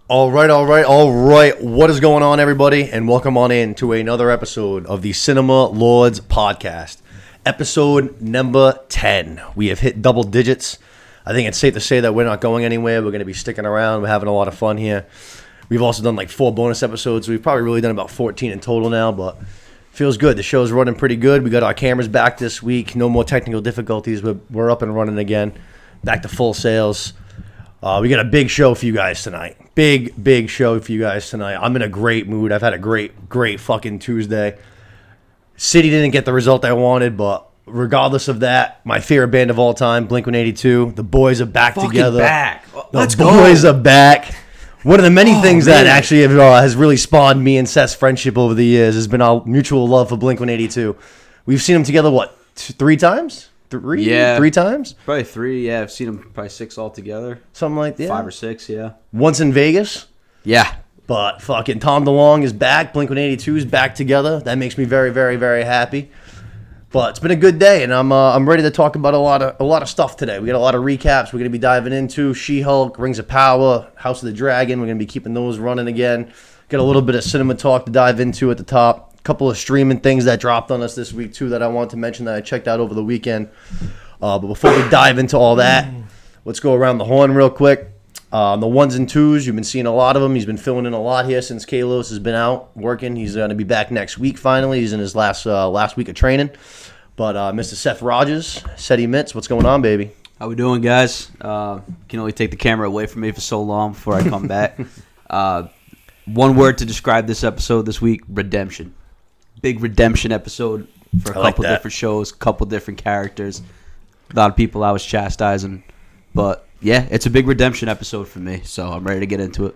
All right. What is going on, everybody? And welcome on in to another episode of the Cinema Lords podcast. Episode number 10. We have hit double digits. I think it's safe to say that we're not going anywhere. We're going to be sticking around. We're having a lot of fun here. We've also done like 4 bonus episodes. We've probably really done about 14 in total now, but feels good. The show's running pretty good. We got our cameras back this week. No more technical difficulties. We're up and running again. Back to full sales. We got a big show for you guys tonight. Big show for you guys tonight. I'm in a great mood. I've had a great fucking Tuesday. City didn't get the result I wanted, but regardless of that, my favorite band of all time, Blink-182. The boys are back together. Let's go. go. The boys are back. One of the many things that actually has really spawned me and Seth's friendship over the years has been our mutual love for Blink-182. We've seen them together, what, 3 times? Three times? Probably 3, yeah. I've seen them probably 6 altogether. Something like that. 5 or 6, yeah. Once in Vegas. Yeah. But fucking Tom DeLonge is back. Blink-182 is back together. That makes me very happy. But it's been a good day, and I'm ready to talk about a lot of stuff today. We got a lot of recaps we're going to be diving into. She-Hulk, Rings of Power, House of the Dragon. We're going to be keeping those running again. Got a little bit of cinema talk to dive into at the top. Couple of streaming things that dropped on us this week too that I wanted to mention that I checked out over the weekend. But before we dive into all that, let's go around the horn real quick. The ones and twos, you've been seeing a lot of them. He's been filling in a lot here since Kalos has been out working. He's going to be back next week finally. He's in his last week of training. But Mr. Seth Rogers, Seti Mitts, what's going on, baby? How we doing, guys? Can only take the camera away from me for so long before I come back. One word to describe this episode this week: redemption. Big redemption episode for a couple different shows, couple different characters. A lot of people I was chastising. But, yeah, it's a big redemption episode for me, so I'm ready to get into it.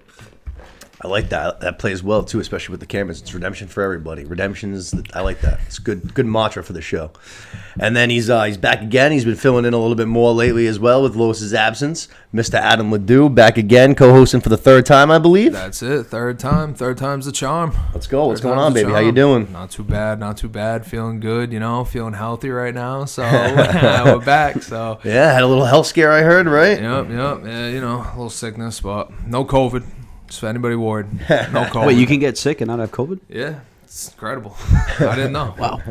I like that. That plays well, too, especially with the cameras. It's redemption for everybody. I like that. It's good mantra for the show. And then he's back again. He's been filling in a little bit more lately as well with Lois's absence. Mr. Adam Ledoux back again, co-hosting for the 3rd time, I believe. That's it. 3rd time. 3rd time's the charm. Let's go. What's going on, baby? How you doing? Not too bad. Feeling good, feeling healthy right now. So we're back. So yeah, had a little health scare, I heard, right? Yep. Yeah, a little sickness, but no COVID. Just for anybody worried. No COVID. Wait, you can get sick and not have COVID? Yeah, it's incredible. I didn't know. Wow.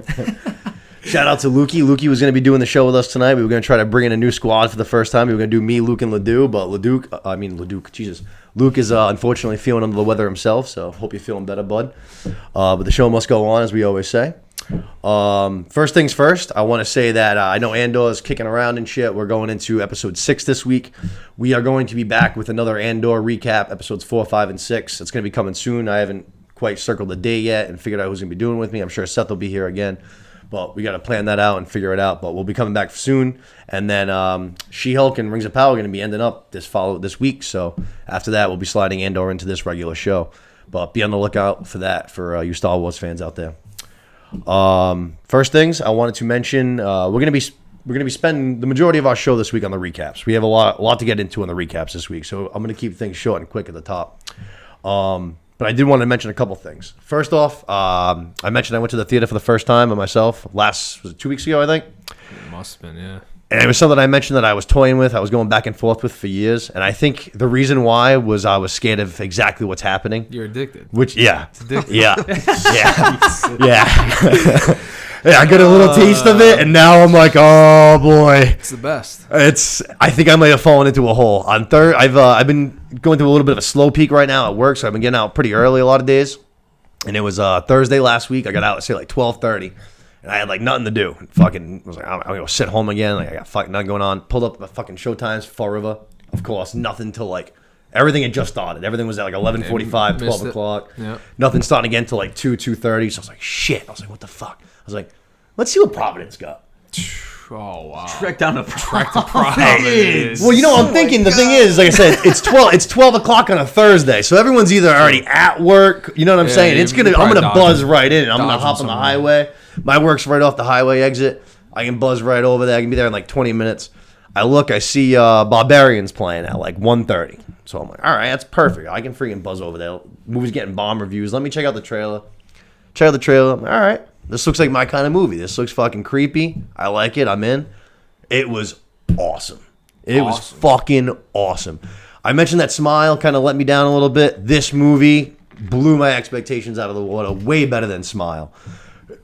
Shout out to Lukey. Lukey was going to be doing the show with us tonight. We were going to try to bring in a new squad for the first time. We were going to do me, Luke, and Ledoux, but Luke is unfortunately feeling under the weather himself, so hope you're feeling better, bud. But the show must go on, as we always say. First things first, I want to say that I know Andor is kicking around and shit. We're going into episode 6 this week. We are going to be back with another Andor recap, episodes 4, 5, and 6. It's going to be coming soon. I haven't quite circled the day yet and figured out who's going to be doing it with me. I'm sure Seth will be here again, but we got to plan that out and figure it out. But we'll be coming back soon. And then She-Hulk and Rings of Power are going to be ending up this week. So after that, we'll be sliding Andor into this regular show. But be on the lookout for that for you Star Wars fans out there. First things I wanted to mention, we're gonna be spending the majority of our show this week on the recaps. We have a lot to get into on the recaps this week, so I'm gonna keep things short and quick at the top. But I did want to mention a couple things. First off, I mentioned I went to the theater for the first time by myself. Was it 2 weeks ago, I think? It must have been, yeah. And it was something I mentioned that I was toying with. I was going back and forth with for years. And I think the reason why was I was scared of exactly what's happening. You're addicted. Yeah. It's addictive. Yeah. Yeah, I got a little taste of it, and now I'm like, oh boy. It's the best. I think I might have fallen into a hole. On third, I've been going through a little bit of a slow peak right now at work, so I've been getting out pretty early a lot of days. And it was Thursday last week. I got out at say like 12:30. And I had like nothing to do. Fucking was like, I'm gonna go sit home again. Like I got fucking nothing going on. Pulled up my fucking showtimes for Fall River. Of course, nothing till like everything had just started. Everything was at like 11:45, 12 o'clock. Yeah. Nothing starting again till like 2:30. So I was like, shit. I was like, what the fuck? I was like, let's see what Providence got. Oh wow! Trek down to Providence. Hey, well, I'm thinking the thing is, like I said, it's 12 o'clock on a Thursday, so everyone's either already at work. You know what I'm saying? I'm gonna buzz right in. I'm gonna hop on the highway. My work's right off the highway exit. I can buzz right over there. I can be there in like 20 minutes. I look, I see Barbarians playing at like 1:30. So I'm like, all right, that's perfect. I can freaking buzz over there. Movie's getting bomb reviews. Let me check out the trailer. All right. This looks like my kind of movie. This looks fucking creepy. I like it. I'm in. It was awesome. It was fucking awesome. I mentioned that Smile kind of let me down a little bit. This movie blew my expectations out of the water. Way better than Smile.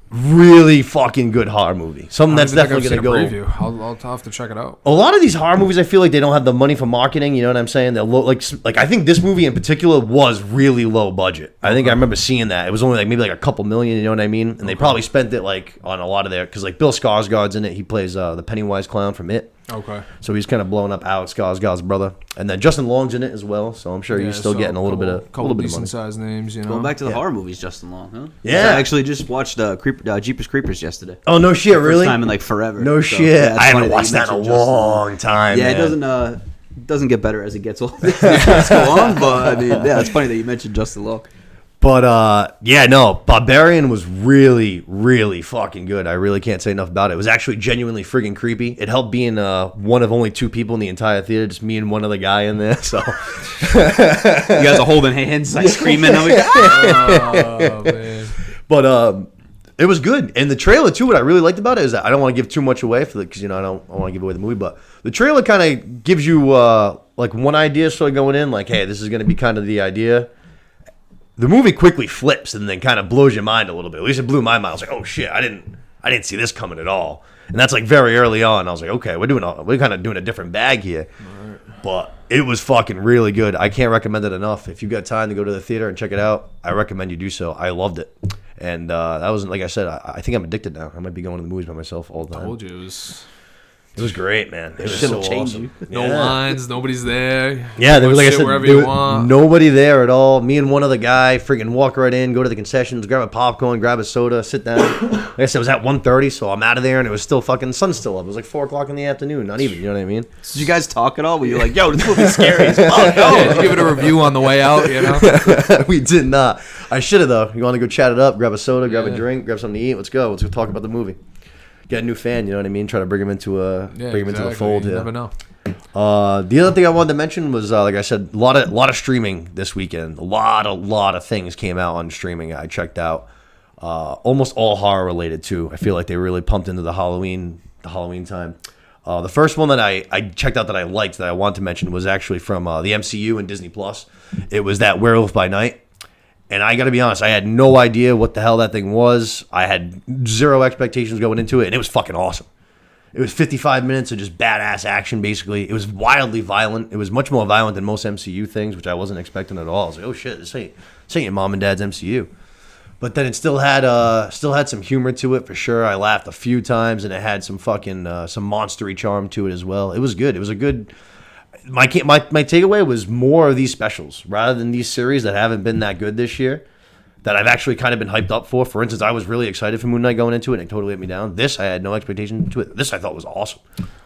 Really fucking good horror movie. Something that's definitely going to go. I'll have to check it out. A lot of these horror movies, I feel like they don't have the money for marketing. You know what I'm saying? They're low, like I think this movie in particular was really low budget. I think I remember seeing that. It was only like maybe like a couple million. You know what I mean? And they probably spent it like on a lot of their, because like Bill Skarsgård's in it. He plays the Pennywise clown from It. Okay. So he's kind of blowing up Alex Skarsgård's brother, and then Justin Long's in it as well. So I'm sure he's still getting a little bit of money. Decent sized names, you know. Going back to the horror movies, Justin Long, huh? Yeah. I actually just watched Jeepers Creepers yesterday. Oh no shit, really? First time in like forever. No So, shit. yeah, it's I haven't funny watched that in a you mentioned Justin Long. long time. Yeah, man. it doesn't get better as it gets older. Let's go on, but I mean, yeah, it's funny that you mentioned Justin Long. But yeah, no, Barbarian was really, really fucking good. I really can't say enough about it. It was actually genuinely friggin' creepy. It helped being one of only 2 people in the entire theater, just me and one other guy in there. So You guys are holding hands, like screaming. I'm like, Oh man. But it was good. And the trailer too, what I really liked about it is that I don't want to give too much away for because I don't want to give away the movie, but the trailer kind of gives you like one idea sort of going in, like, hey, this is going to be kind of the idea. The movie quickly flips and then kind of blows your mind a little bit. At least it blew my mind. I was like, oh shit, I didn't see this coming at all. And that's like very early on. I was like, okay, we're kind of doing a different bag here. Right. But it was fucking really good. I can't recommend it enough. If you got time to go to the theater and check it out, I recommend you do so. I loved it. And that was, like I said, I think I'm addicted now. I might be going to the movies by myself all the time. I told you it was great, man. It was Shit'll so change awesome. you. no lines, nobody's there. Yeah, there was, like I said, wherever there you was want. nobody there at all. Me and one other guy freaking walk right in, go to the concessions, grab a popcorn, grab a soda, sit down. Like I said, it was at 1:30, so I'm out of there, and it was still fucking sun's still up. It was like 4 o'clock in the afternoon, not even, you know what I mean? Did you guys talk at all? Were you like, yo, this movie's scary as fuck? Yeah, did you give it a review on the way out, you know? We did not. I should have, though. You want to go chat it up, grab a soda, grab a Yeah. drink, grab something to eat? Let's go. Let's go talk about the movie. Get a new fan, you know what I mean? Try to bring him into the fold. You Yeah. never know. The other thing I wanted to mention was, like I said, a lot of streaming this weekend. A lot of things came out on streaming. I checked out almost all horror related too. I feel like they really pumped into the Halloween time. The first one that I checked out that I liked that I wanted to mention was actually from the MCU and Disney Plus. It was that Werewolf by Night. And I got to be honest, I had no idea what the hell that thing was. I had zero expectations going into it, and it was fucking awesome. It was 55 minutes of just badass action, basically. It was wildly violent. It was much more violent than most MCU things, which I wasn't expecting at all. I was like, oh shit, this ain't your mom and dad's MCU. But then it still had some humor to it for sure. I laughed a few times, and it had some fucking some monstery charm to it as well. It was good. It was a good. My takeaway was more of these specials rather than these series that haven't been that good this year that I've actually kind of been hyped up for. For instance, I was really excited for Moon Knight going into it, and it totally let me down. This, I had no expectation to it. This, I thought was awesome.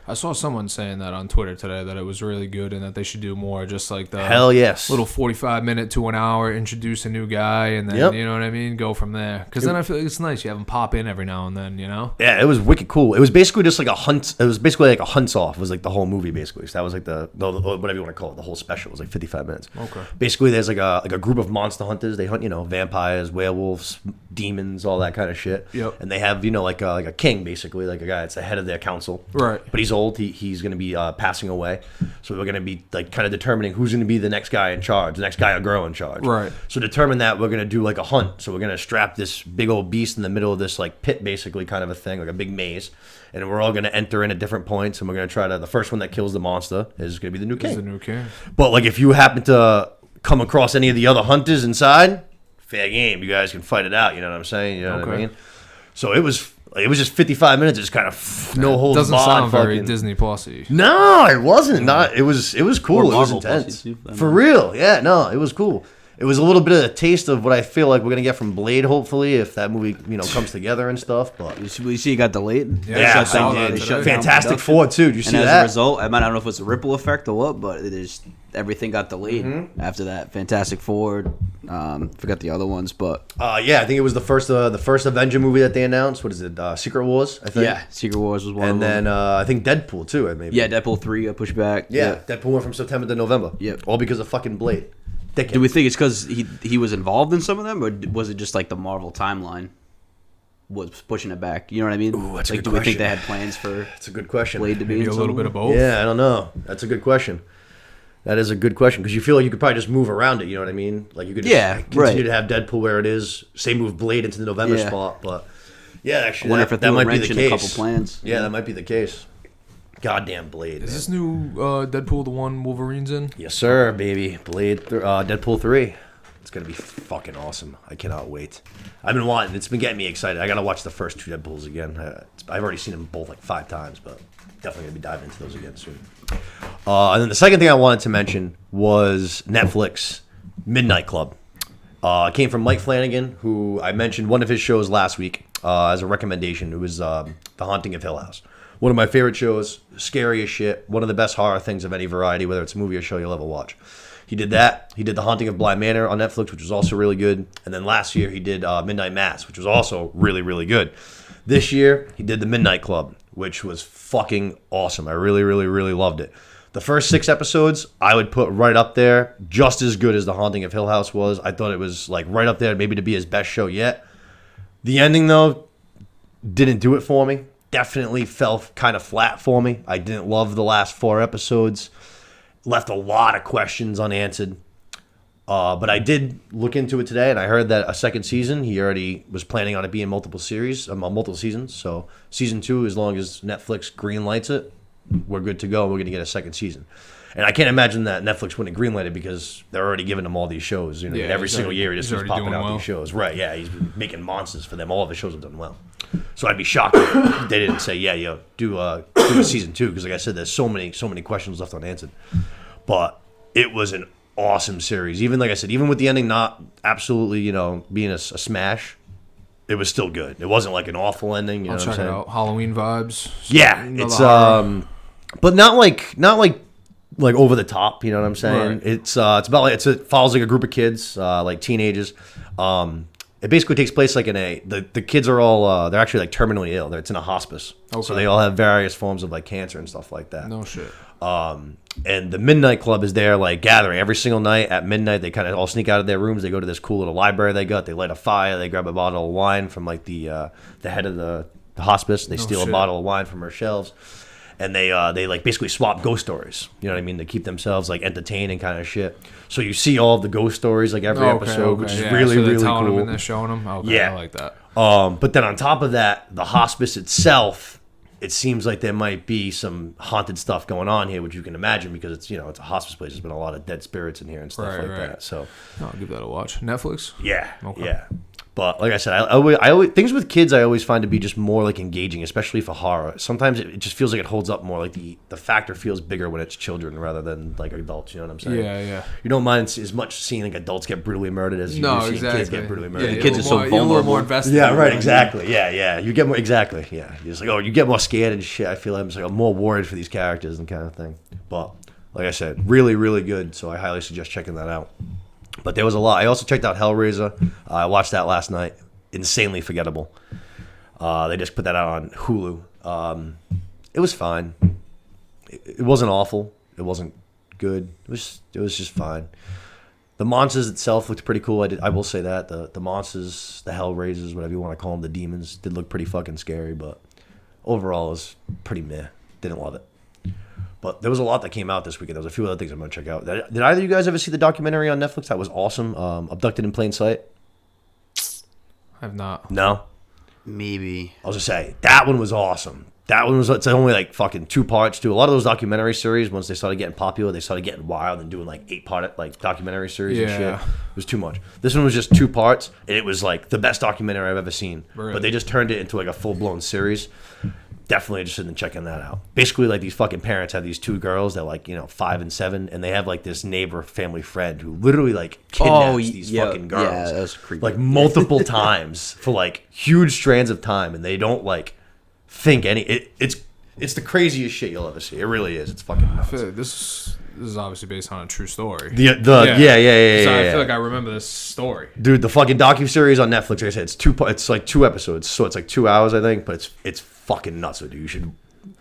I saw someone saying that on Twitter today, that it was really good and that they should do more, just like the Hell yes. little 45-minute to an hour, introduce a new guy, and then, Yep. you know what I mean, go from there. Because then I feel like it's nice. You have them pop in every now and then, you know? Yeah, it was wicked cool. It was basically just like a hunt. It was basically like a hunts off. Was like the whole movie basically. So that was like the whatever you want to call it. The whole special was like 55 minutes. Okay. Basically, there's like a group of monster hunters. They hunt vampires, werewolves, demons, all that kind of shit. Yep. And they have like a king basically, like a guy that's the head of their council. Right. But he's old. He's going to be passing away. So we're going to be like kind of determining who's going to be the next guy in charge, the next guy or girl in charge. Right. So determine that we're going to do like a hunt. So we're going to strap this big old beast in the middle of this like pit, basically kind of a thing, like a big maze. And we're all going to enter in at different points. And we're going to try to, the first one that kills the monster is going to be the new king. He's the new king. But like if you happen to come across any of the other hunters inside, fair game. You guys can fight it out. You know what I'm saying? You know what I Okay. mean? So it was just 55 minutes. Just kind of no holds Doesn't barred. sound very fucking- Disney Plus-y. No, it wasn't. Not. It was cool. Or It was Marvel intense. Plus-y, too. I For mean. real. Yeah. No, it was cool. It was a little bit of a taste of what I feel like we're gonna get from Blade. Hopefully, if that movie comes together and stuff. But You see, it got delayed. Yeah, They I shut saw down- that they today. shut down Fantastic production. Four too. Did you see And as that? a result, I don't know if it's a ripple effect or what, but it is everything got delayed after that. Fantastic Four, forgot the other ones, but Yeah, I think it was the first Avenger movie that they announced. What is it? Secret Wars. I think. yeah, Secret Wars was one And of them. then I think Deadpool too. Maybe. Yeah, Deadpool 3 got pushed back. Yeah, Deadpool went from September to November. Yep. All because of fucking Blade. Dickhead. Do we think it's because he was involved in some of them, or was it just like the Marvel timeline was pushing it back? You know what I mean? Ooh, that's a like, good do we think question. they had plans for That's a good question. Blade to be Maybe in a little some bit of of them? both. Yeah, I don't know. That's a good question. That is a good question because you feel like you could probably just move around it. You know what I mean? Like you could just Yeah, continue right. to have Deadpool where it is. Say move Blade into the November Yeah. spot, but yeah, actually, I wonder if I that threw a might be wrench the in a case. couple plans. Yeah, that might be the case. Goddamn Blade. Is man. this new Deadpool the one Wolverine's in? Yes, sir, baby. Deadpool 3. It's going to be fucking awesome. I cannot wait. I've been wanting. It's been getting me excited. I got to watch the first 2 Deadpools again. I've already seen them both like 5 times, but definitely going to be diving into those again soon. And then the second thing I wanted to mention was Netflix Midnight Club. It came from Mike Flanagan, who I mentioned one of his shows last week as a recommendation. It was The Haunting of Hill House. One of my favorite shows, scary as shit. One of the best horror things of any variety, whether it's a movie or show you'll ever watch. He did that. He did The Haunting of Bly Manor on Netflix, which was also really good. And then last year he did Midnight Mass, which was also really, really good. This year he did The Midnight Club, which was fucking awesome. I really, really, really loved it. The first 6 episodes I would put right up there, just as good as The Haunting of Hill House was. I thought it was like right up there, maybe to be his best show yet. The ending, though, didn't do it for me. Definitely fell kind of flat for me. I didn't love the last 4 episodes. Left a lot of questions unanswered. But I did look into it today, and I heard that a second season, he already was planning on it being multiple seasons. So season 2, as long as Netflix greenlights it, we're good to go. We're going to get a second season. And I can't imagine that Netflix wouldn't greenlight it because they're already giving him all these shows. You know, Yeah, every he's single already- year he just he's keeps already popping doing out well. these shows. Right, yeah, he's been making monsters for them. All of his shows have done well. So I'd be shocked if they didn't say, yeah, do a season 2, because like I said, there's so many questions left unanswered. But it was an awesome series. Even like I said, even with the ending not absolutely, being a smash, it was still good. It wasn't like an awful ending. You know I'll what I'm check it saying? out. Halloween vibes. Yeah, Another it's horror. but not like over the top. You know what I'm saying? Right. It's about like it follows like a group of kids, like teenagers. It basically takes place like the kids are all they're actually like terminally ill. It's in a hospice, so Okay. they all have various forms of like cancer and stuff like that. No shit. And the Midnight Club is there, like gathering every single night at midnight. They kind of all sneak out of their rooms. They go to this cool little library they got. They light a fire. They grab a bottle of wine from like the head of the hospice. They steal shit. a bottle of wine from her shelves, and they like basically swap ghost stories. You know what I mean? To keep themselves like entertained and kind of shit. So you see all of the ghost stories like every episode, which is yeah. really so they're really telling them cool. and they're showing them. Okay, Yeah. I like that. But then on top of that, the hospice itself, it seems like there might be some haunted stuff going on here, which you can imagine because it's it's a hospice place. There's been a lot of dead spirits in here and stuff Right, like right. that. So I'll give that a watch. Netflix. yeah, Okay. yeah. But like I said, I always things with kids I always find to be just more like engaging, especially for horror. Sometimes it just feels like it holds up more. Like the factor feels bigger when it's children rather than like adults. You know what I'm saying? Yeah, yeah. You don't mind as much seeing like adults get brutally murdered as you do seeing kids get brutally murdered. the kids are so You're a little vulnerable. more invested. Yeah, in right, it. exactly. Yeah. You get more exactly. Yeah, you're just like, you get more scared and shit. I feel like I'm more worried for these characters and kind of thing. But like I said, really, really good. So I highly suggest checking that out. But there was a lot. I also checked out Hellraiser. I watched that last night. Insanely forgettable. They just put that out on Hulu. It was fine. It wasn't awful. It wasn't good. It was just fine. The monsters itself looked pretty cool. I will say that the monsters, the Hellraisers, whatever you want to call them, the demons, did look pretty fucking scary. But overall, it was pretty meh. Didn't love it. But there was a lot that came out this weekend. There was a few other things I'm gonna check out. Did either of you guys ever see the documentary on Netflix? That was awesome. Abducted in Plain Sight. I've not. No. Maybe. I was gonna say that one was awesome. That one was it's only like fucking 2 parts too. A lot of those documentary series, once they started getting popular, they started getting wild and doing like 8-part like documentary series and shit. Yeah. It was too much. This one was just 2 parts, and it was like the best documentary I've ever seen. Really? But they just turned it into like a full blown series. Definitely interested in checking that out. Basically, like these fucking parents have these 2 girls that like 5 and 7, and they have like this neighbor family friend who literally like kidnaps these fucking girls. Yeah, that was creepy. Like multiple times for like huge strands of time, and they don't like think it's the craziest shit you'll ever see. It really is. It's fucking I nuts. feel like this is obviously based on a true story. Yeah. So I Yeah. feel like I remember this story. Dude, the fucking docuseries on Netflix, like I said, it's like 2 episodes, so it's like 2 hours, I think, but it's fucking nuts, dude. You should.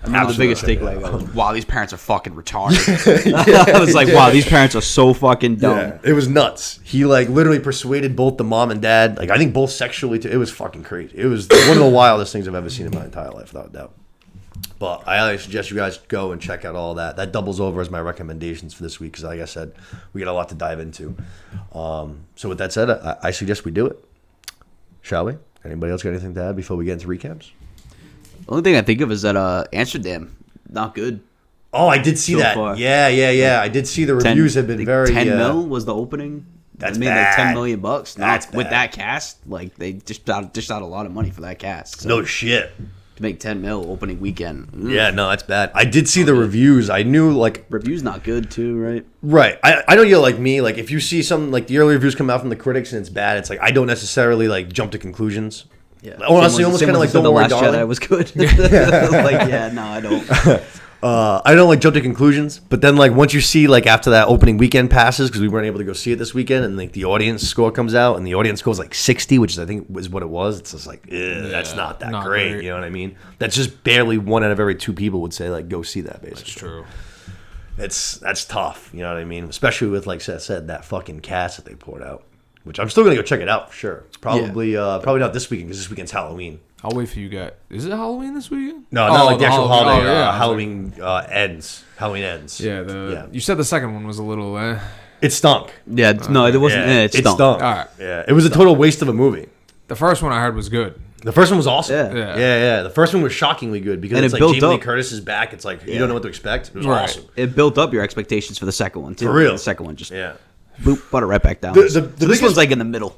The biggest takeaway was, wow, these parents are fucking retarded. I was like, wow, these parents are so fucking dumb. Yeah, it was nuts. He like literally persuaded both the mom and dad, like I think both sexually too. It was fucking crazy. It was one of the wildest things I've ever seen in my entire life, without a doubt. But I highly suggest you guys go and check out all that. That doubles over as my recommendations for this week because, like I said, we got a lot to dive into. So with that said, I suggest we do it. Shall we? Anybody else got anything to add before we get into recaps? The only thing I think of is that Amsterdam, not good. Oh, I did see So that. far. Yeah. I did see the reviews have been very... 10 mil was the opening. That's I mean, bad. like $10 million. That's With bad. that cast, like they dished out a lot of money for that cast. So No shit. to make 10 mil opening weekend. Yeah, no, that's bad. I did see the reviews. I knew, like... Review's not good too, right? Right. I know you're like me. Like, if you see something, like, the early reviews come out from the critics and it's bad, it's like, I don't necessarily, like, jump to conclusions. Yeah. Honestly, almost kind of like, the don't worry, Last darling. Jedi was good. Like, yeah, no, I don't. I don't like jump to conclusions, but then like once you see like after that opening weekend passes because we weren't able to go see it this weekend, and like the audience score comes out and the audience score is like 60, which I think was what it was. It's just like that's not that not great, great. you know what I mean? That's just barely 1 out of every 2 people would say like go see that. Basically, That's true. that's tough, you know what I mean? Especially with like I said that fucking cast that they poured out, which I'm still gonna go check it out for sure. Probably not this weekend because this weekend's Halloween. I'll wait for you guys. Is it Halloween this weekend? No, not like the actual holiday. yeah. Halloween ends. Halloween ends. Yeah, You said the second one was a little. It stunk. Yeah, no, it wasn't. Yeah, It stunk. All right. Yeah, it was a total waste of a movie. The first one I heard was good. The first one was awesome. Yeah. Yeah. The first one was shockingly good because And it's it like built Jamie Lee up. Curtis is back. It's like you don't know what to expect. It was Right. awesome. It built up your expectations for the second one too. For real. The second one just Yeah. boop, brought it right back down. The So biggest- this one's like in the middle.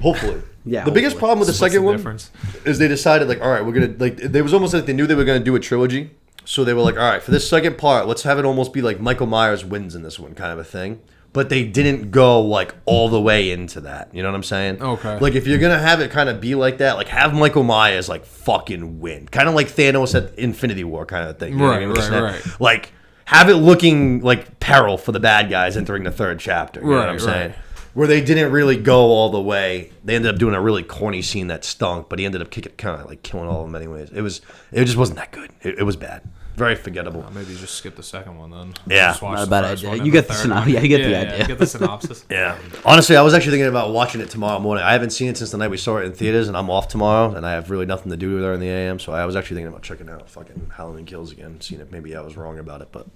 Hopefully. Yeah, The biggest hopefully. problem with the What's second one difference? is they decided like, all right, we're gonna like. They was almost like they knew they were gonna do a trilogy, so they were like, all right, for this second part, let's have it almost be like Michael Myers wins in this one kind of a thing. But they didn't go like all the way into that. You know what I'm saying? Okay. Like if you're gonna have it kind of be like that, like have Michael Myers like fucking win, kind of like Thanos at Infinity War kind of thing. You know what I mean? Right. Like have it looking like peril for the bad guys entering the third chapter. You know what I'm Right, saying? right. Where they didn't really go all the way. They ended up doing a really corny scene that stunk, but he ended up kind of like killing all of them anyways. It just wasn't that good. It was bad. Very forgettable. Maybe just skip the second one then. Yeah. Just watch Not a the bad first idea. one You and get the the third synop- one. yeah, you get the idea. Get the synopsis. Yeah. Honestly, I was actually thinking about watching it tomorrow morning. I haven't seen it since the night we saw it in theaters, and I'm off tomorrow, and I have really nothing to do during the AM, so I was actually thinking about checking out fucking Halloween Kills again, seeing if maybe I was wrong about it, but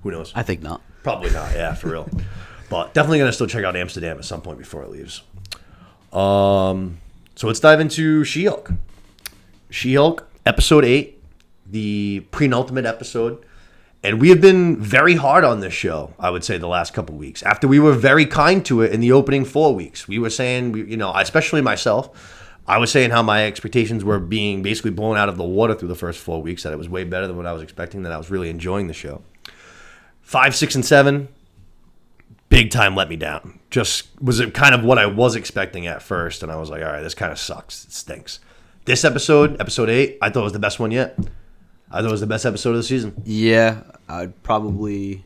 who knows? I think not. Probably not, yeah, for real. But definitely going to still check out Amsterdam at some point before it leaves. So let's dive into She-Hulk. She-Hulk, episode 8, the penultimate episode. And we have been very hard on this show, I would say, the last couple of weeks. After we were very kind to it in the opening 4 weeks. We were saying, especially myself, I was saying how my expectations were being basically blown out of the water through the first 4 weeks, that it was way better than what I was expecting, that I was really enjoying the show. 5, 6, and 7, big time let me down. Just was it kind of what I was expecting at first, and I was like, all right, this kind of sucks. It stinks. This episode 8, I thought was the best one yet. I thought it was the best episode of the season. Yeah, I'd probably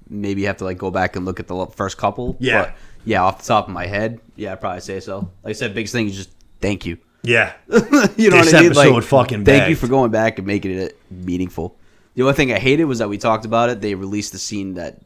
maybe have to like go back and look at the first couple. Yeah. But yeah, off the top of my head, yeah, I'd probably say so. Like I said, biggest thing is just thank you. Yeah. You know This what I mean? episode Like, fucking thank you bagged. for going back and making it meaningful. The only thing I hated was that we talked about it. They released the scene that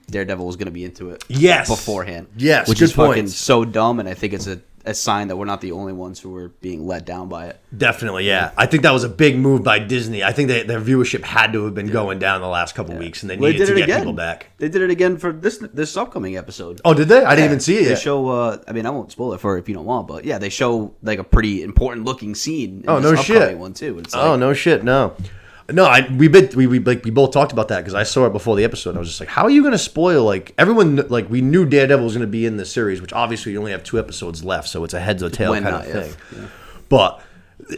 Daredevil was going to be into it. Yes. Beforehand. Yes, Which good is fucking points. so dumb, and I think it's a sign that we're not the only ones who are being let down by it. Definitely, yeah. I think that was a big move by Disney. I think their viewership had to have been going down the last couple weeks, and they Well, needed to did it get again. people back. They did it again for this upcoming episode. Oh, did they? I didn't even see it They yet. show. I mean, I won't spoil it for if you don't want, but yeah, they show like a pretty important looking scene. In Oh, this no shit. upcoming one too. It's like, Oh, no shit, no. No, we both talked about that because I saw it before the episode. And I was just like, how are you going to spoil, like, everyone, like, we knew Daredevil was going to be in the series, which obviously you only have 2 episodes left, so it's a heads or tail When kind not of thing. if, yeah. But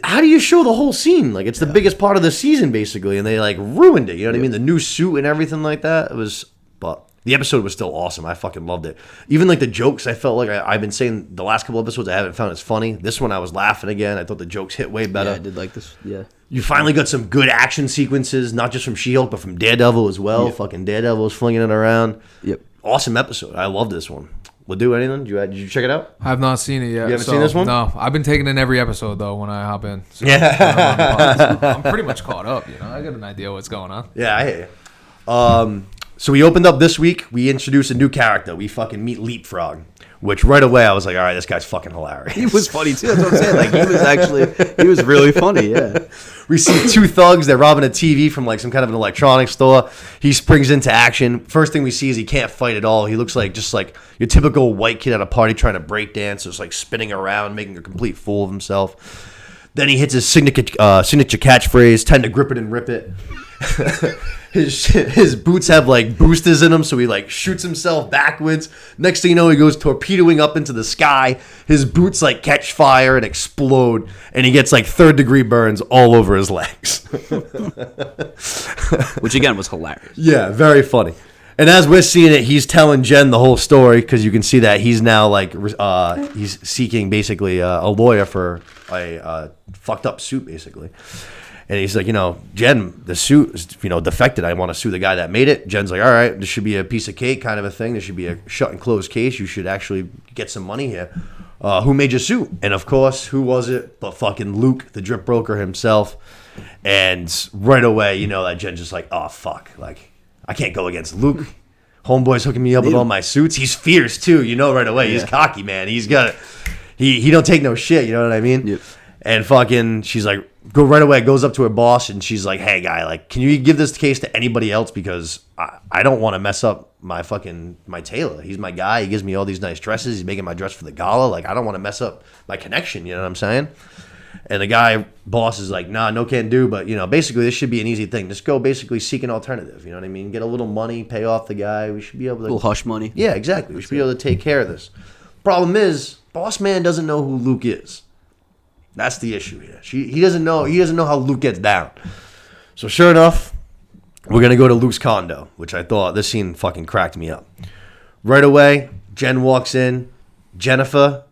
how do you show the whole scene? Like, it's the biggest part of the season, basically, and they, like, ruined it. You know what I mean? The new suit and everything like that. It was, but the episode was still awesome. I fucking loved it. Even, like, the jokes, I felt like I've been saying the last couple episodes I haven't found as funny. This one I was laughing again. I thought the jokes hit way better. Yeah, I did like this. Yeah. You finally got some good action sequences, not just from She-Hulk, but from Daredevil as well. Yep. Fucking Daredevil was flinging it around. Yep. Awesome episode. I love this one. Ledoux, anything? Did you check it out? I have not seen it yet. You haven't seen this one? No, I've been taking in every episode though when I hop in. So I'm pretty much caught up. I got an idea what's going on. Yeah, I hear you. So we opened up this week. We introduced a new character. We fucking meet Leapfrog, which right away I was like, all right, this guy's fucking hilarious. He was funny too. That's what I'm saying. Like he was really funny. Yeah. We see two thugs. They're robbing a TV from like some kind of an electronics store. He springs into action. First thing we see is he can't fight at all. He looks like just like your typical white kid at a party trying to break dance, just like spinning around, making a complete fool of himself. Then he hits his signature catchphrase, "Tend to grip it and rip it." His boots have like boosters in them, so he like shoots himself backwards. Next thing you know, he goes torpedoing up into the sky. His boots like catch fire and explode, and he gets like 3rd-degree burns all over his legs. Which again was hilarious. Yeah, very funny. And as we're seeing it, he's telling Jen the whole story because you can see that he's now like he's seeking basically a lawyer for a fucked up suit basically. And he's like, Jen, the suit is, defected. I want to sue the guy that made it. Jen's like, all right, this should be a piece of cake kind of a thing. This should be a shut and closed case. You should actually get some money here. Who made your suit? And of course, who was it but fucking Luke, the drip broker himself. And right away, that Jen's just like, oh, fuck. Like, I can't go against Luke. Homeboy's hooking me up with all my suits. He's fierce, too. Right away. He's cocky, man. He's got he don't take no shit. You know what I mean? Yep. And fucking, she's like, goes up to her boss, and she's like, hey, guy, like, can you give this case to anybody else? Because I don't want to mess up my tailor. He's my guy. He gives me all these nice dresses. He's making my dress for the gala. Like, I don't want to mess up my connection. You know what I'm saying? And the boss is like, nah, no can do. But, basically, this should be an easy thing. Just go basically seek an alternative. You know what I mean? Get a little money, pay off the guy. We should be able to. A little hush money. Yeah, exactly. We should be able to take care of this. Problem is, boss man doesn't know who Luke is. That's the issue here. He doesn't know. He doesn't know how Luke gets down. So sure enough, we're gonna go to Luke's condo, which I thought this scene fucking cracked me up. Right away, Jen walks in. Jennifer,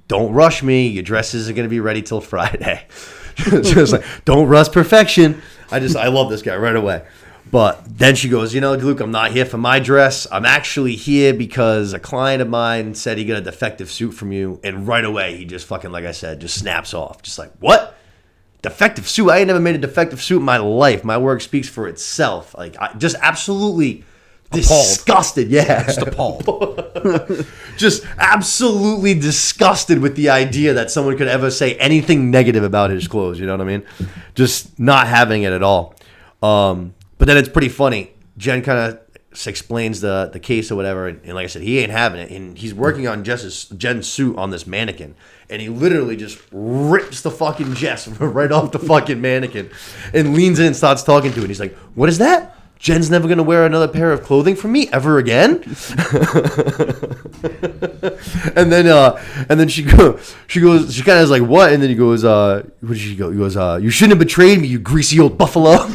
don't rush me. Your dresses are gonna be ready till Friday. Just like, don't rush perfection. I love this guy right away. But then she goes, Luke, I'm not here for my dress. I'm actually here because a client of mine said he got a defective suit from you. And right away, he just fucking, like I said, just snaps off. Just like, what? Defective suit? I ain't never made a defective suit in my life. My work speaks for itself. Like, I just absolutely disgusted. Yeah. Just appalled. Just absolutely disgusted with the idea that someone could ever say anything negative about his clothes. You know what I mean? Just not having it at all. But then it's pretty funny. Jen kind of explains the case or whatever, and like I said, he ain't having it, and he's working on Jen's suit on this mannequin, and he literally just rips the fucking Jess right off the fucking mannequin, and leans in and starts talking to it. He's like, "What is that? Jen's never gonna wear another pair of clothing from me ever again." and then she kind of is like, "What?" And then he goes, "What did she go?" He goes, "You shouldn't have betrayed me, you greasy old buffalo."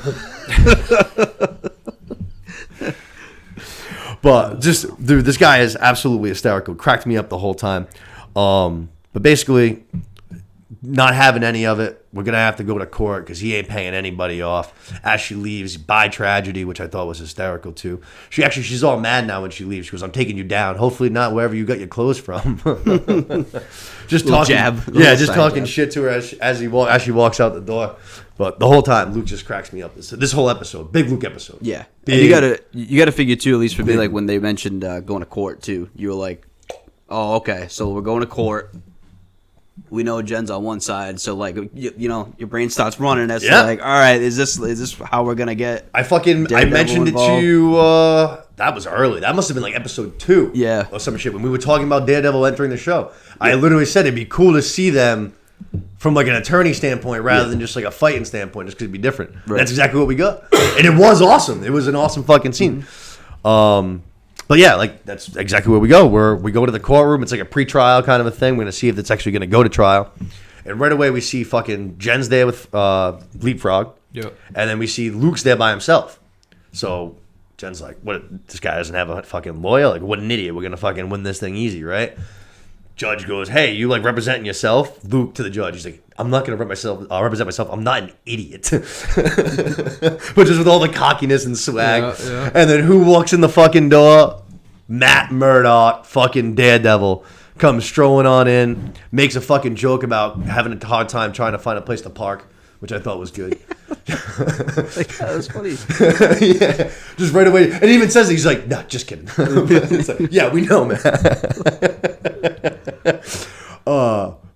But just, dude, this guy is absolutely hysterical. Cracked me up the whole time. But basically, not having any of it. We're going to have to go to court because he ain't paying anybody off. As she leaves, by tragedy, which I thought was hysterical too. She's all mad now when she leaves. She goes, "I'm taking you down. Hopefully not wherever you got your clothes from." Just little talking, jab. yeah, just talking shit to her as she walks out the door. But the whole time, Luke just cracks me up. This whole episode, big Luke episode. Yeah, big, and you gotta figure too. At least for me, like when they mentioned going to court too, you were like, "Oh, okay, so we're going to court." We know Jen's on one side, so like your brain starts running. As to like, all right, is this how we're gonna get? I mentioned it to you. That was early. That must have been like episode 2. Yeah, or some shit when we were talking about Daredevil entering the show. Yeah. I literally said it'd be cool to see them from like an attorney standpoint rather than just like a fighting standpoint, just because it'd be different. Right. That's exactly what we got, and it was awesome. It was an awesome fucking scene. But yeah, like that's exactly where we go. We go to the courtroom. It's like a pre-trial kind of a thing. We're gonna see if it's actually gonna go to trial. And right away we see fucking Jen's there with Leapfrog. Yep. And then we see Luke's there by himself. So Jen's like, "What? This guy doesn't have a fucking lawyer? Like, what an idiot! We're gonna fucking win this thing easy, right?" Judge goes, "Hey, you like representing yourself?" Luke to the judge, he's like, "I'm not gonna represent myself. I'm not an idiot." But just with all the cockiness and swag. Yeah. And then who walks in the fucking door? Matt Murdock, fucking Daredevil, comes strolling on in, makes a fucking joke about having a hard time trying to find a place to park, which I thought was good. that was funny. Yeah, just right away, and he even says it, he's like, "No, just kidding." It's like, yeah, we know, man.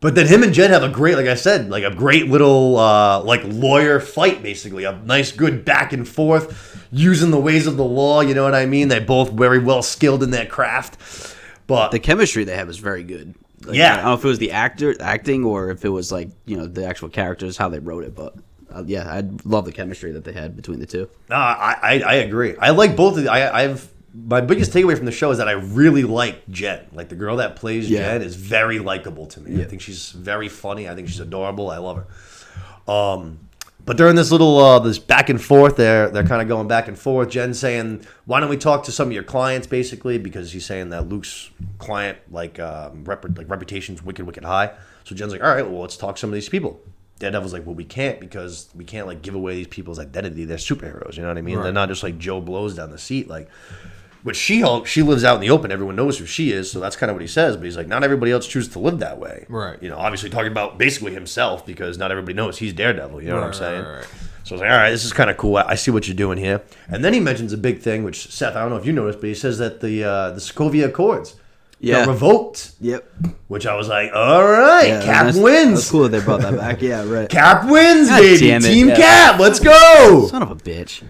But then him and Jen have a great, like I said, like a great little like lawyer fight, basically. A nice, good back and forth, using the ways of the law. You know what I mean? They're both very well skilled in their craft. But The chemistry they have is very good. Like, Yeah. I don't know if it was the acting or if it was like, the actual characters, how they wrote it, but yeah, I love the chemistry that they had between the two. I agree. I like both of the, I've my biggest takeaway from the show is that I really like Jen. Like the girl that plays Jen is very likable to me. I think she's very funny. I think she's adorable. I love her. But during this little this back and forth, they're kind of going back and forth. Jen's saying, "Why don't we talk to some of your clients?" Basically, because he's saying that Luke's client reputation's wicked high. So Jen's like, "All right, well, let's talk to some of these people." Daredevil's like, "Well, we can't because we can't like give away these people's identity. They're superheroes. You know what I mean? Right. They're not just like Joe Blows down the seat like." But She-Hulk, she lives out in the open. Everyone knows who she is, so that's kind of what he says. But he's like, not everybody else chooses to live that way. Right. Obviously talking about basically himself because not everybody knows he's Daredevil. You know what I'm saying? Right. So I was like, all right, this is kind of cool. I see what you're doing here. And then he mentions a big thing, which, Seth, I don't know if you noticed, but he says that the Sokovia Accords got revoked. Yep. Which I was like, all right, Yeah, Cap that's wins. cool that they brought that back. Yeah, right. Cap wins, God baby. damn it, Team yeah. Cap, let's go. Son of a bitch.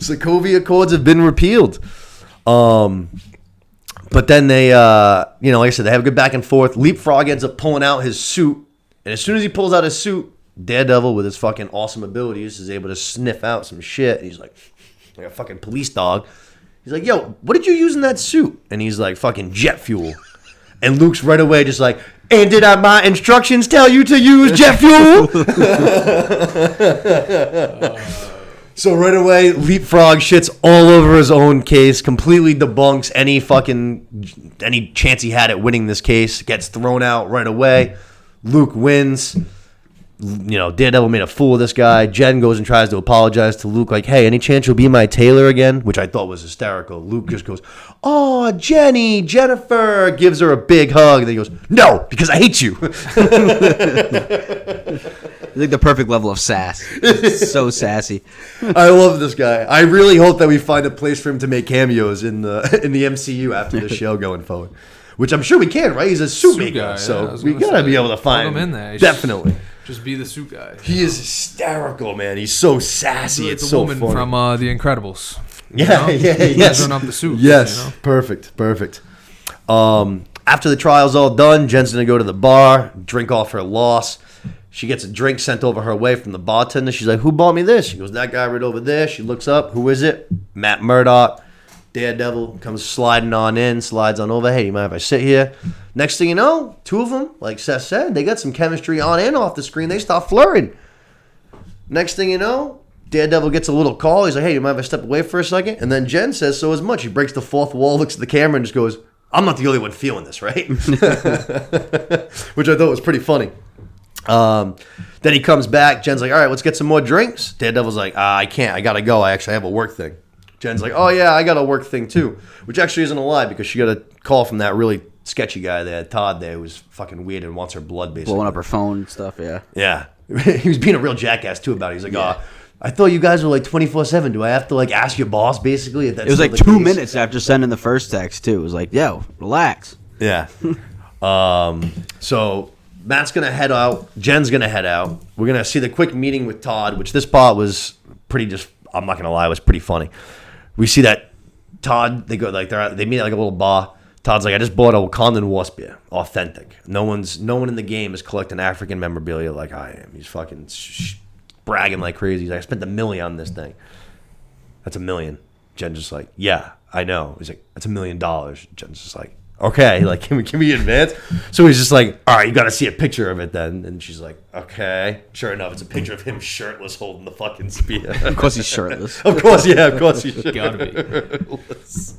Sokovia Accords have been repealed. But then they, like I said, they have a good back and forth. Leapfrog ends up pulling out his suit. And as soon as he pulls out his suit, Daredevil, with his fucking awesome abilities, is able to sniff out some shit. And he's like a fucking police dog. He's like, yo, what did you use in that suit? And he's like, fucking jet fuel. And Luke's right away just like, and did my instructions tell you to use jet fuel? So right away, Leapfrog shits all over his own case, completely debunks any chance he had at winning this case, gets thrown out right away. Luke wins. Daredevil made a fool of this guy. Jen goes and tries to apologize to Luke, like, hey, any chance you'll be my tailor again? Which I thought was hysterical. Luke just goes, oh, Jennifer, gives her a big hug. And then he goes, no, because I hate you. It's like the perfect level of sass. It's so sassy. I love this guy. I really hope that we find a place for him to make cameos in the MCU after the show going forward. Which I'm sure we can, right? He's a suit maker, guy, so yeah, we gotta be able to find him in there. Definitely. Just be the suit guy. He is hysterical, man. He's so sassy. Like It's the so woman funny. from The Incredibles. Yeah, yes. Measuring up the suits, Yes, perfect. After the trial's all done, Jen's gonna go to the bar, drink off her loss. She gets a drink sent over her way from the bartender. She's like, who bought me this? She goes, that guy right over there. She looks up. Who is it? Matt Murdock. Daredevil comes sliding on in, slides on over. Hey, you mind if I sit here? Next thing you know, two of them, like Seth said, they got some chemistry on and off the screen. They start flirting. Next thing you know, Daredevil gets a little call. He's like, hey, you mind if I step away for a second? And then Jen says so as much. He breaks the fourth wall, looks at the camera, and just goes, I'm not the only one feeling this, right? Which I thought was pretty funny. Then he comes back. Jen's like, all right, let's get some more drinks. Daredevil's like, I can't. I got to go. I actually have a work thing. Jen's like, oh, yeah, I got a work thing, too. Which actually isn't a lie because she got a call from that really sketchy guy there, Todd there, who's fucking weird and wants her blood, basically. Blowing up her phone and stuff, yeah. Yeah. He was being a real jackass, too, about it. He's like, I thought you guys were like 24/7. Do I have to like ask your boss, basically? If that's It was like still the 2 case? minutes after sending the first text, too. It was like, yo, relax. Yeah. So Matt's going to head out. Jen's going to head out. We're going to see the quick meeting with Todd, which this part was pretty I'm not going to lie, it was pretty funny. We see that Todd, they go like they meet at like a little bar. Todd's like, I just bought a Wakandan wasp beer, authentic. No one in the game is collecting African memorabilia like I am. He's fucking bragging like crazy. He's like, I spent $1 million on this thing. That's $1 million. Jen's just like, yeah, I know. He's like, that's $1 million. Jen's just like, okay, like can we advance? So he's just like, all right, you got to see a picture of it then. And she's like, okay. Sure enough, it's a picture of him shirtless holding the fucking spear. Of course he's shirtless. Of course he's Gotta be. shirtless.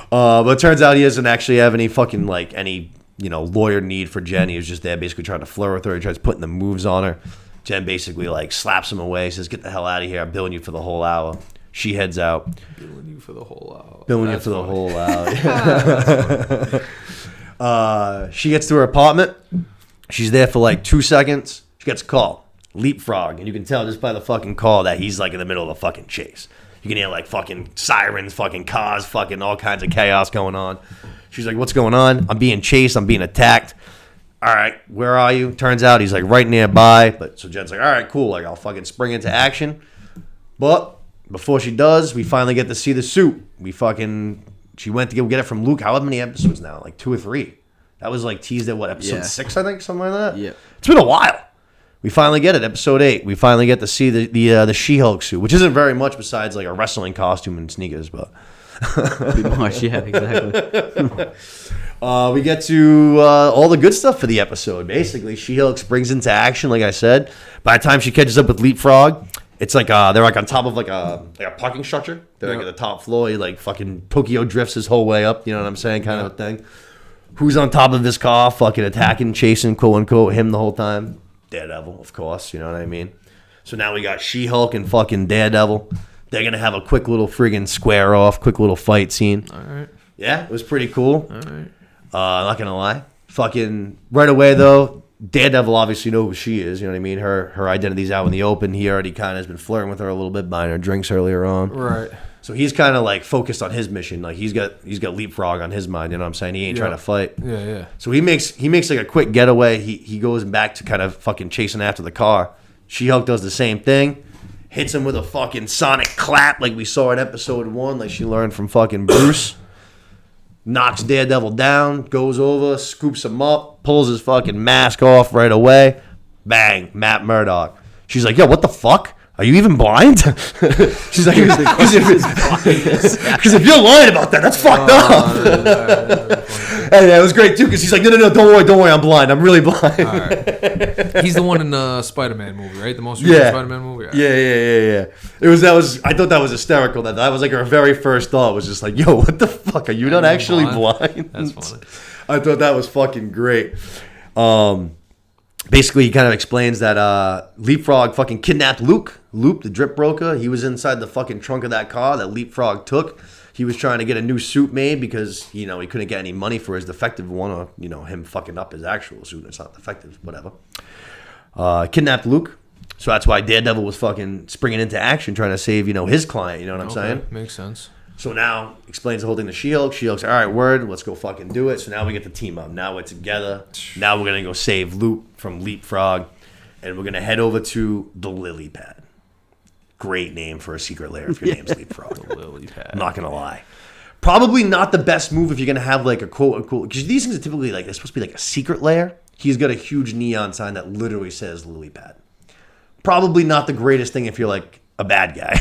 But it turns out he doesn't actually have any fucking like any lawyer need for Jen. He was just there basically trying to flirt with her. He tries putting the moves on her. Jen basically like slaps him away. Says, "Get the hell out of here! I'm billing you for the whole hour." She heads out. Billing you for the whole hour. Billing you for the whole hour. She gets to her apartment. She's there for like 2 seconds. She gets a call. Leapfrog, and you can tell just by the fucking call that he's like in the middle of a fucking chase. You can hear like fucking sirens, fucking cars, fucking all kinds of chaos going on. She's like, what's going on? I'm being chased. I'm being attacked. All right, where are you? Turns out he's like right nearby. But so Jen's like, all right, cool. Like, I'll fucking spring into action. But before she does, we finally get to see the suit. She went to go get it from Luke. How many episodes now? Like 2 or 3. That was like teased at episode 6, I think, something like that. Yeah. It's been a while. We finally get it, episode 8. We finally get to see the She-Hulk suit, which isn't very much besides like a wrestling costume and sneakers, but Pretty much, yeah, exactly. we get to all the good stuff for the episode. Basically, She-Hulk springs into action, like I said. By the time she catches up with Leapfrog, it's like they're like on top of like a parking structure. They're like at the top floor. He like fucking Tokyo drifts his whole way up. You know what I'm saying? Kind of a thing. Who's on top of his car, fucking attacking, chasing, quote unquote, him the whole time? Daredevil, of course. You know what I mean? So now we got She-Hulk and fucking Daredevil. They're gonna have a quick little friggin' square off, quick little fight scene. All right. Yeah, it was pretty cool. All right. Not gonna lie. Fucking right away though, Daredevil obviously knows who she is. You know what I mean? Her identity's out in the open. He already kind of has been flirting with her a little bit, buying her drinks earlier on. Right. So he's kind of like focused on his mission. Like he's got Leapfrog on his mind. You know what I'm saying? He ain't trying to fight. Yeah, yeah. So he makes like a quick getaway. He goes back to kind of fucking chasing after the car. She-Hulk does the same thing. Hits him with a fucking sonic clap like we saw in episode 1, like she learned from fucking Bruce. Knocks Daredevil down, goes over, scoops him up, pulls his fucking mask off right away. Bang, Matt Murdock. She's like, yo, what the fuck? Are you even blind? She's like, because if you're lying about that, that's fucked up. And it was great too, because he's like, no, don't worry, I'm blind. I'm really blind. All right. He's the one in the Spider-Man movie, right? The most recent Spider-Man movie. Right. Yeah. I thought that was hysterical. That was like her very first thought was just like, yo, what the fuck? Are you not actually blind? That's funny. I thought that was fucking great. Basically, he kind of explains that Leapfrog fucking kidnapped Luke, the drip broker. He was inside the fucking trunk of that car that Leapfrog took. He was trying to get a new suit made because, he couldn't get any money for his defective one or, him fucking up his actual suit. It's not defective, whatever. Kidnapped Luke. So that's why Daredevil was fucking springing into action trying to save, his client. You know what I'm saying? Makes sense. So now explains the whole thing to She-Hulk. She-Hulk's all right, word, let's go fucking do it. So now we get the team up. Now we're together. Now we're going to go save Luke from Leapfrog. And we're going to head over to the Lily Pad. Great name for a secret lair if your name's Leapfrog. The Lily Pad. I'm not going to lie. Probably not the best move if you're going to have like a quote unquote, because these things are typically like, they're supposed to be like a secret lair. He's got a huge neon sign that literally says Lily Pad. Probably not the greatest thing if you're like a bad guy.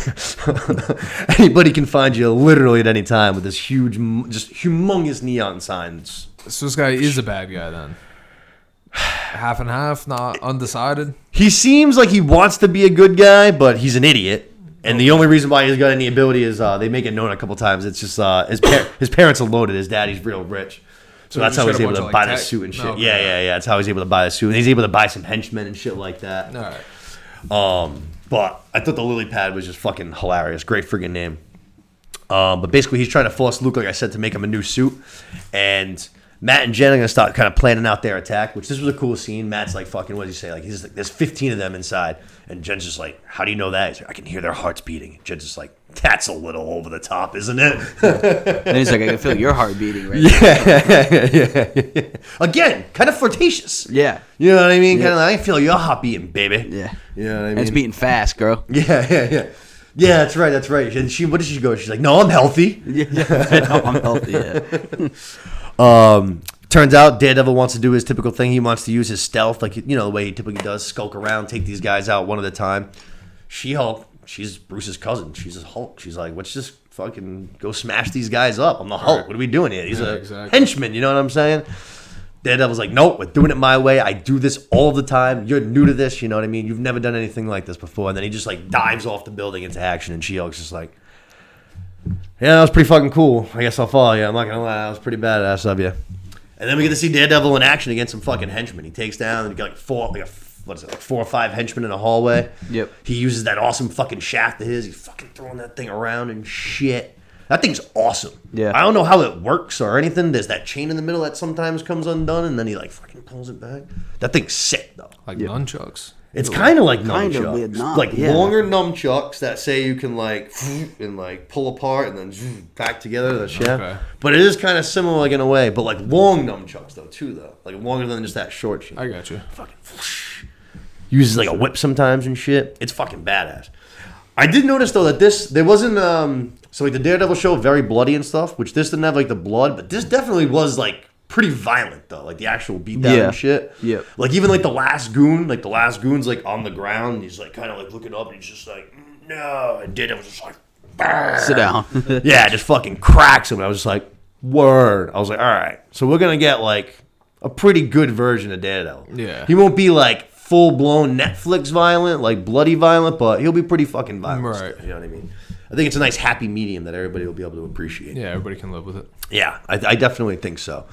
Anybody can find you literally at any time with this huge, just humongous neon signs. So this guy is a bad guy then? Half and half, not undecided? He seems like he wants to be a good guy, but he's an idiot. And the only reason why he's got any ability is they make it known a couple times. It's just his parents are loaded. His daddy's real rich. So that's how he's able to buy the suit and shit. Okay, yeah. That's how he's able to buy the suit. And he's able to buy some henchmen and shit like that. All right. But I thought the Lily Pad was just fucking hilarious. Great friggin' name. But basically, he's trying to force Luke, like I said, to make him a new suit. And Matt and Jen are going to start kind of planning out their attack, which this was a cool scene. Matt's like, fucking, what does he say? Like, he's like, there's 15 of them inside. And Jen's just like, how do you know that? He's like, I can hear their hearts beating. Jen's just like, that's a little over the top, isn't it? And he's like, I can feel your heart beating right Yeah. Again, kind of flirtatious. Yeah. You know what I mean? Yeah. Kind of, I can feel your heart beating, baby. Yeah. You know what I mean? And it's beating fast, girl. Yeah. Yeah, that's right. And what did she go? She's like, no, I'm healthy. Yeah, I'm healthy, yeah. Turns out Daredevil wants to do his typical thing. He wants to use his stealth, like, the way he typically does, skulk around, take these guys out one at a time. She-Hulk, she's Bruce's cousin. She's his Hulk. She's like, let's just fucking go smash these guys up. I'm the Hulk. What are we doing here? He's henchman, you know what I'm saying? Daredevil's like, nope, we're doing it my way. I do this all the time. You're new to this, you know what I mean? You've never done anything like this before. And then he just, like, dives off the building into action, and She-Hulk's just like, yeah, that was pretty fucking cool. I guess I'll follow you. I'm not going to lie. That was pretty badass of you. And then we get to see Daredevil in action against some fucking henchmen. He takes down, and he got like 4 or 5 henchmen in a hallway. Yep. He uses that awesome fucking shaft of his. He's fucking throwing that thing around and shit. That thing's awesome. Yeah. I don't know how it works or anything. There's that chain in the middle that sometimes comes undone, and then he like fucking pulls it back. That thing's sick though. Like nunchucks. It's kind of like Kind of, nunchucks. but not, Like yeah. longer nunchucks that say you can like and like pull apart and then back together. That's yeah. Okay. But it is kind of similar like in a way, but like long nunchucks though too though. Like longer than just that short shit. I got you. Fucking uses like a whip sometimes and shit. It's fucking badass. I did notice though that there wasn't so like the Daredevil show very bloody and stuff, which this didn't have like the blood, but this definitely was like pretty violent though, like the actual beatdown and shit. Yeah. Like even like the last goon's like on the ground, and he's like kind of like looking up, and he's just like no, and Daredevil's just like "Brr." Sit down. Yeah, just fucking cracks him. I was just like word. I was like all right, so we're gonna get like a pretty good version of Daredevil. Yeah. He won't be like full-blown Netflix violent, like bloody violent, but he'll be pretty fucking violent. Right. Still, you know what I mean? I think it's a nice happy medium that everybody will be able to appreciate. Yeah, everybody can live with it. Yeah, I definitely think so.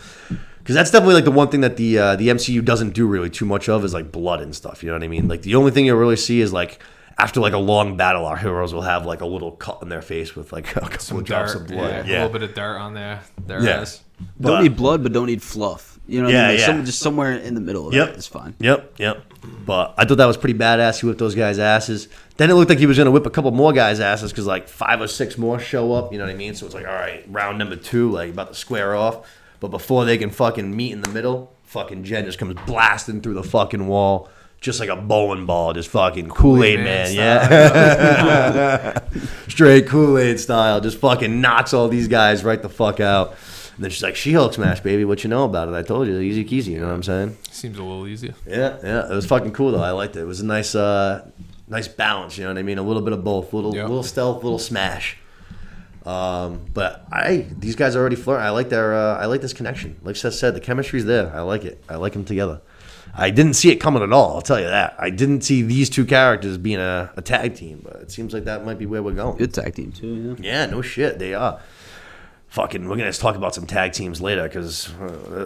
Because that's definitely like the one thing that the MCU doesn't do really too much of is like blood and stuff. You know what I mean? Like the only thing you'll really see is like after like a long battle, our heroes will have like a little cut in their face with like a couple of drops of blood. Yeah, a little bit of dirt on their Yeah. ass. Don't need blood, but don't need fluff. You know what I mean? Like yeah. just somewhere in the middle of Yep. it is fine. Yep. But I thought that was pretty badass. He whipped those guys' asses. Then it looked like he was going to whip a couple more guys' asses because like 5 or 6 more show up. You know what I mean? So it's like, all right, round number 2, like about to square off. But before they can fucking meet in the middle, fucking Jen just comes blasting through the fucking wall. Just like a bowling ball, just fucking Kool-Aid man, yeah. Straight Kool-Aid style. Just fucking knocks all these guys right the fuck out. And then she's like, She-Hulk smash, baby. What you know about it? I told you. Easy keasy, you know what I'm saying? Seems a little easier. Yeah. It was fucking cool, though. I liked it. It was a nice balance, you know what I mean? A little bit of both. Little stealth, little smash. But these guys are already flirting. I like this connection. Like Seth said, the chemistry's there. I like it. I like them together. I didn't see it coming at all, I'll tell you that. I didn't see these two characters being a tag team, but it seems like that might be where we're going. Good tag team too. Yeah, no shit, they are. Fucking, we're going to talk about some tag teams later, because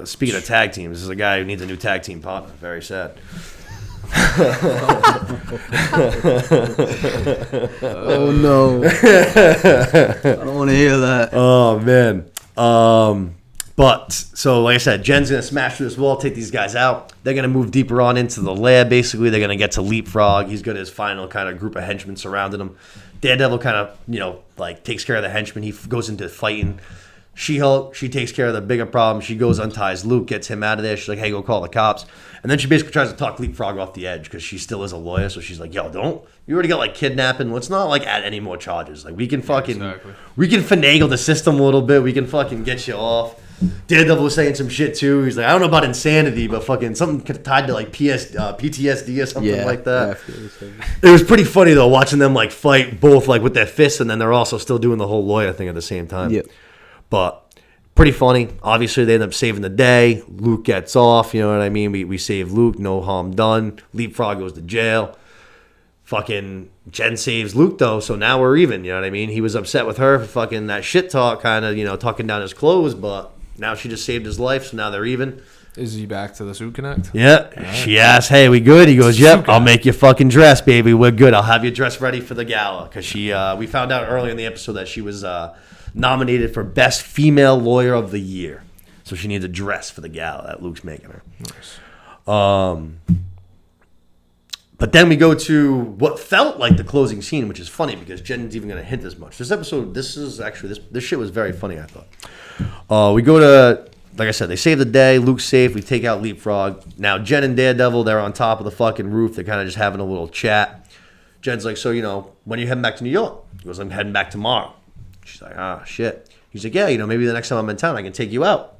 speaking of tag teams, this is a guy who needs a new tag team partner. Very sad. Oh no! I don't want to hear that. Oh man. But so like I said, Jen's gonna smash through this wall, take these guys out. They're gonna move deeper on into the lab. Basically, they're gonna get to Leapfrog. He's got his final kind of group of henchmen surrounding him. Daredevil kind of like takes care of the henchmen. He goes into fighting. She-Hulk, she takes care of the bigger problem. She goes, unties Luke, gets him out of there. She's like, hey, go call the cops. And then she basically tries to talk Leapfrog off the edge because she still is a lawyer. So she's like, yo, you already got like kidnapping. Let's not like add any more charges. Like we can we can finagle the system a little bit. We can fucking get you off. Daredevil was saying some shit too. He's like, I don't know about insanity, but fucking something tied to like PTSD or something like that. It was pretty funny though, watching them like fight both like with their fists, and then they're also still doing the whole lawyer thing at the same time. Yep. But pretty funny. Obviously, they end up saving the day. Luke gets off. You know what I mean? We save Luke. No harm done. Leapfrog goes to jail. Fucking Jen saves Luke, though, so now we're even. You know what I mean? He was upset with her for fucking that shit talk, kind of, talking down his clothes, but now she just saved his life, so now they're even. Is he back to the Suit Connect? Yeah. Right. She asks, hey, we good? He goes, yep, I'll make you fucking dress, baby. We're good. I'll have you dressed ready for the gala. Because we found out earlier in the episode that she was nominated for Best Female Lawyer of the Year. So she needs a dress for the gala that Luke's making her. Nice. But then we go to what felt like the closing scene, which is funny because Jen's even going to hint as much. This episode, this shit was very funny, I thought. We go to, like I said, they save the day. Luke's safe. We take out Leapfrog. Now, Jen and Daredevil, they're on top of the fucking roof. They're kind of just having a little chat. Jen's like, so, when are you heading back to New York? He goes, I'm heading back tomorrow. She's like, ah, shit. He's like, yeah, maybe the next time I'm in town, I can take you out.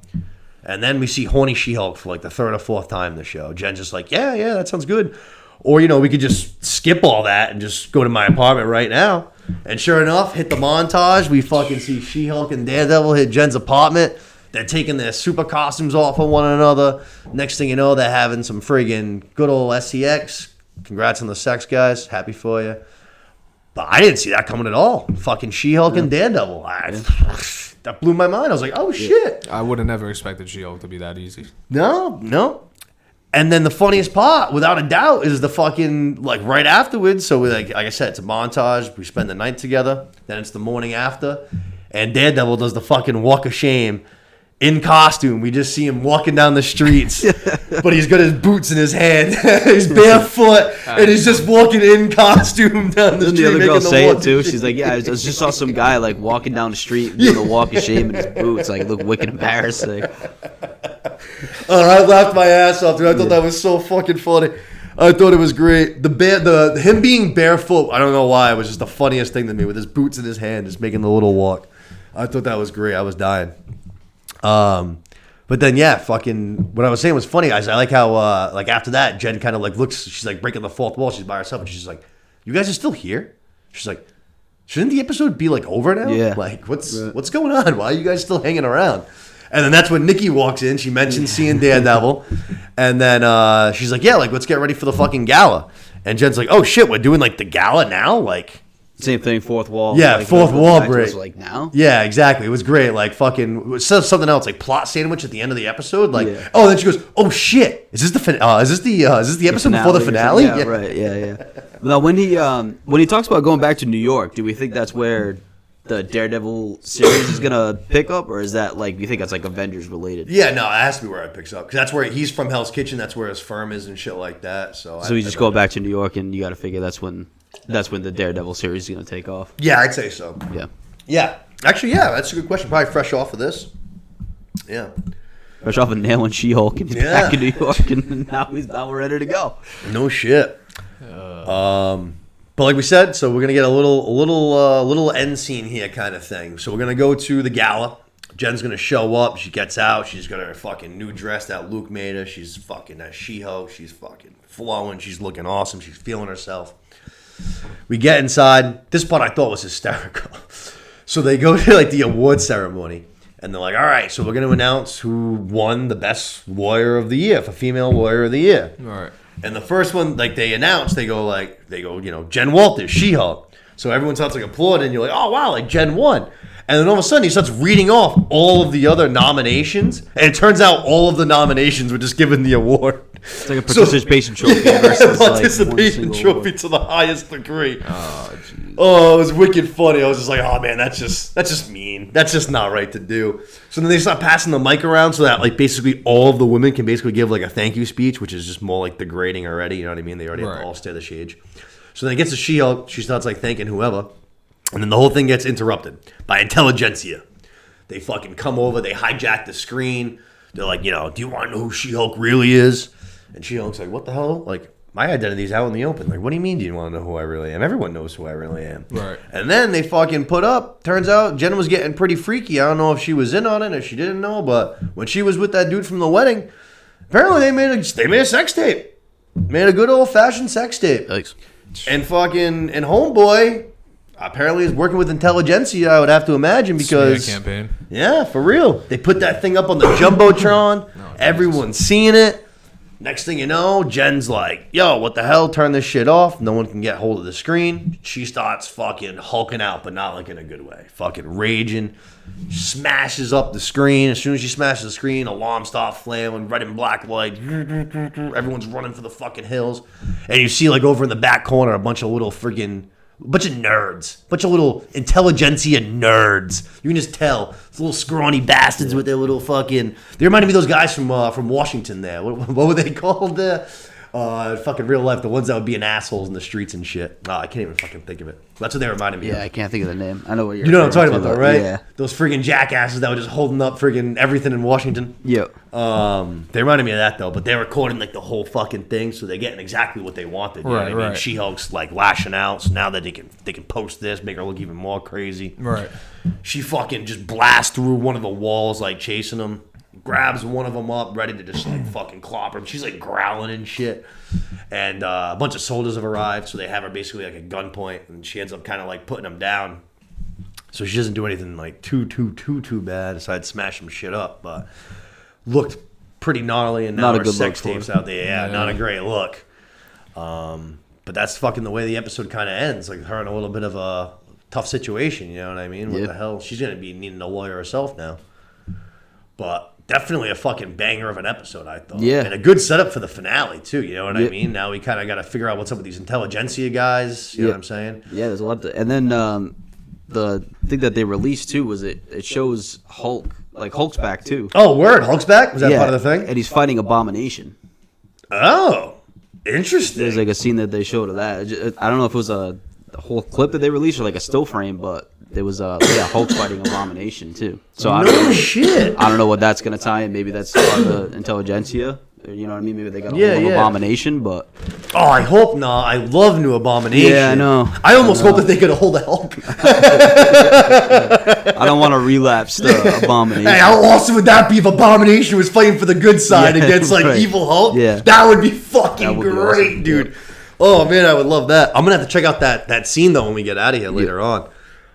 And then we see horny She-Hulk for like the third or fourth time in the show. Jen's just like, yeah, that sounds good. Or, we could just skip all that and just go to my apartment right now. And sure enough, hit the montage. We fucking see She-Hulk and Daredevil hit Jen's apartment. They're taking their super costumes off of one another. Next thing you know, they're having some friggin' good old SCX. Congrats on the sex, guys. Happy for you. But I didn't see that coming at all. Fucking She-Hulk and Daredevil. That blew my mind. I was like, oh, shit. I would have never expected She-Hulk to be that easy. No. And then the funniest part, without a doubt, is the fucking, like, right afterwards. So, like I said, it's a montage. We spend the night together. Then it's the morning after. And Daredevil does the fucking walk of shame in costume. We just see him walking down the streets, but he's got his boots in his hand. He's barefoot, and he's just walking in costume down the Didn't street. the other girl making the say walk it too? and shit. She's like, yeah, I just saw some guy like walking down the street doing a walk of shame in his boots. Like, look wicked embarrassing. I laughed my ass off, dude. I thought that was so fucking funny. I thought it was great. Him being barefoot, I don't know why, it was just the funniest thing to me with his boots in his hand, just making the little walk. I thought that was great. I was dying. But then fucking what I was saying was funny, guys. I like how like after that, Jen kind of like looks. She's like breaking the fourth wall. She's by herself, and she's like, "You guys are still here?" She's like, "Shouldn't the episode be like over now? Yeah. Like what's going on? Why are you guys still hanging around?" And then that's when Nikki walks in. She mentions seeing Daredevil. And then she's like, yeah, like, let's get ready for the fucking gala. And Jen's like, oh, shit, we're doing, like, the gala now? Like, Same thing, fourth wall. yeah, like, fourth wall break. Like, now? Yeah, exactly. It was great. Like, fucking, it says something else, like plot sandwich at the end of the episode. Like, Yeah. oh, then she goes, oh, shit. Is this the episode before the finale? Yeah, right. Yeah. Now, when he talks about going back to New York, do we think that's where the Daredevil series is gonna pick up, or is that like you think that's like Avengers related? Yeah, no, it has to be where it picks up because that's where he's from. Hell's Kitchen. That's where his firm is and shit like that. So we just go back to New York, and you got to figure that's when the Daredevil series is gonna take off. Yeah, I'd say so. Yeah. Actually, yeah, that's a good question. Probably fresh off of this. Yeah. Fresh off of nailing She-Hulk, and he's back in New York, and now we're ready to go. No shit. But like we said, so we're gonna get a little end scene here kind of thing. So we're gonna go to the gala. Jen's gonna show up. She gets out. She's got her fucking new dress that Luke made her. She's fucking that She-Hulk. She's fucking flowing. She's looking awesome. She's feeling herself. We get inside. This part I thought was hysterical. So they go to like the award ceremony, and they're like, "All right, so we're gonna announce who won the best warrior of the year for female warrior of the year." All right. And the first one, like they announce, they go, you know, Jen Walters, She-Hulk. So everyone starts like applauding, and you're like, oh wow, like Jen won. And then all of a sudden he starts reading off all of the other nominations, and it turns out all of the the were just given the award. It's like a participation trophy versus participation like trophy to the highest degree. Oh, jeez. Oh, it was wicked funny. I was just like, oh man, that's just mean. That's just not right to do. So then they start passing the mic around so that like basically all of the women can basically give like a thank you speech, which is just more like degrading already. You know what I mean? They already have to all stay the stage. So then it gets to She-Hulk. She starts like thanking whoever, and then the whole thing gets interrupted by intelligentsia. They fucking come over. They hijack the screen. They're like, you know, do you want to know who She-Hulk really is? And She-Hulk's like, what the hell? Like, my identity's out in the open. Like, what do you mean do you want to know who I really am? Everyone knows who I really am. Right. And then they fucking put up. Turns out Jen was getting pretty freaky. I don't know if she was in on it or she didn't know, but when she was with that dude from the wedding, apparently they made a sex tape. Made a good old-fashioned sex tape. Thanks. And fucking, and Homeboy apparently is working with intelligentsia, I would have to imagine, because... Smear campaign. Yeah, for real. They put that thing up on the Jumbotron. Everyone's seeing it. Next thing you know, Jen's like, yo, what the hell? Turn this shit off. No one can get hold of the screen. She starts fucking hulking out, but not like in a good way. Fucking raging. Smashes up the screen. As soon as she smashes the screen, alarms start flaring, red and black light. Everyone's running for the fucking hills. And you see like over in the back corner a bunch of little freaking... bunch of nerds. Bunch of little intelligentsia nerds. You can just tell. Those little scrawny bastards with their little fucking... They reminded me of those guys from Washington there. What were they called there? Fucking real life. The ones that would be in assholes in the streets and shit. Oh, I can't even fucking think of it. That's what they reminded me of. Yeah, I can't think of the name. I know what you're You know what I'm talking referring about to, though, right? Yeah. Those friggin' jackasses that were just holding up friggin' everything in Washington. Yep. They reminded me of that though, but they're recording like the whole fucking thing, so they're getting exactly what they wanted. You know what I mean? Right. She-Hulk's like lashing out, so now that they can post this, make her look even more crazy. Right. She fucking just blasts through one of the walls, like chasing them, grabs one of them up, ready to just like fucking clobber him. She's like growling and shit. And a bunch of soldiers have arrived, so they have her basically like at gunpoint, and she ends up kind of like putting them down. So she doesn't do anything like too bad, besides smash some shit up, but looked pretty gnarly, and now Not a her good sex look, tapes out there. Yeah, not a great look. But that's fucking the way the episode kind of ends, like her in a little bit of a tough situation, you know what I mean? What the hell? She's going to be needing a lawyer herself now. But definitely a fucking banger of an episode, I thought. Yeah. And a good setup for the finale, too, you know what I mean? Now we kind of got to figure out what's up with these intelligentsia guys, you know what I'm saying? Yeah, there's a lot to, and then the thing that they released too was it shows Hulk, like Hulk's back too. Oh, word. Hulk's back? Was that part of the thing? And he's fighting Abomination. Oh, interesting. There's like a scene that they showed of that. I don't know if it was a whole clip that they released or like a still frame, but there was Hulk fighting Abomination too. So I don't know what that's gonna tie in. Maybe that's part of the intelligentsia. You know what I mean? Maybe they got a hold of Abomination, but oh, I hope not. I love New Abomination. Yeah, I know. I almost hope that they get a hold of Hulk. I don't want to relapse the Abomination. Hey, how awesome would that be if Abomination was fighting for the good side against like evil Hulk? Yeah, that would be fucking great, awesome, dude. Oh man, I would love that. I'm gonna have to check out that scene though when we get out of here later on.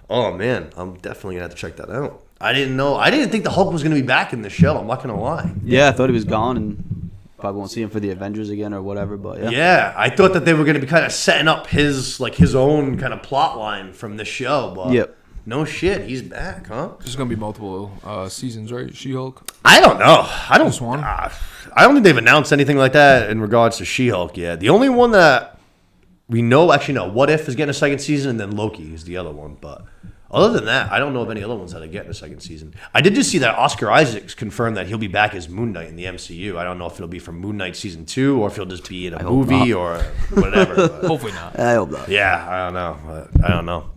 Oh man, I'm definitely gonna have to check that out. I didn't think the Hulk was gonna be back in the show. I'm not gonna lie. Yeah, I thought he was gone and probably won't see him for the Avengers again or whatever. But yeah, I thought that they were gonna be kind of setting up his own kind of plot line from this show. But no shit, he's back, huh? There's gonna be multiple seasons, right? She-Hulk. I don't know. I don't think they've announced anything like that in regards to She-Hulk yet. The only one that we know, actually, no. What If is getting a second season, and then Loki is the other one. But other than that, I don't know of any other ones that are getting a second season. I did just see that Oscar Isaac's confirmed that he'll be back as Moon Knight in the MCU. I don't know if it'll be from Moon Knight season 2 or if he'll just be in a movie or whatever. Hopefully not. I hope not. Yeah, I don't know.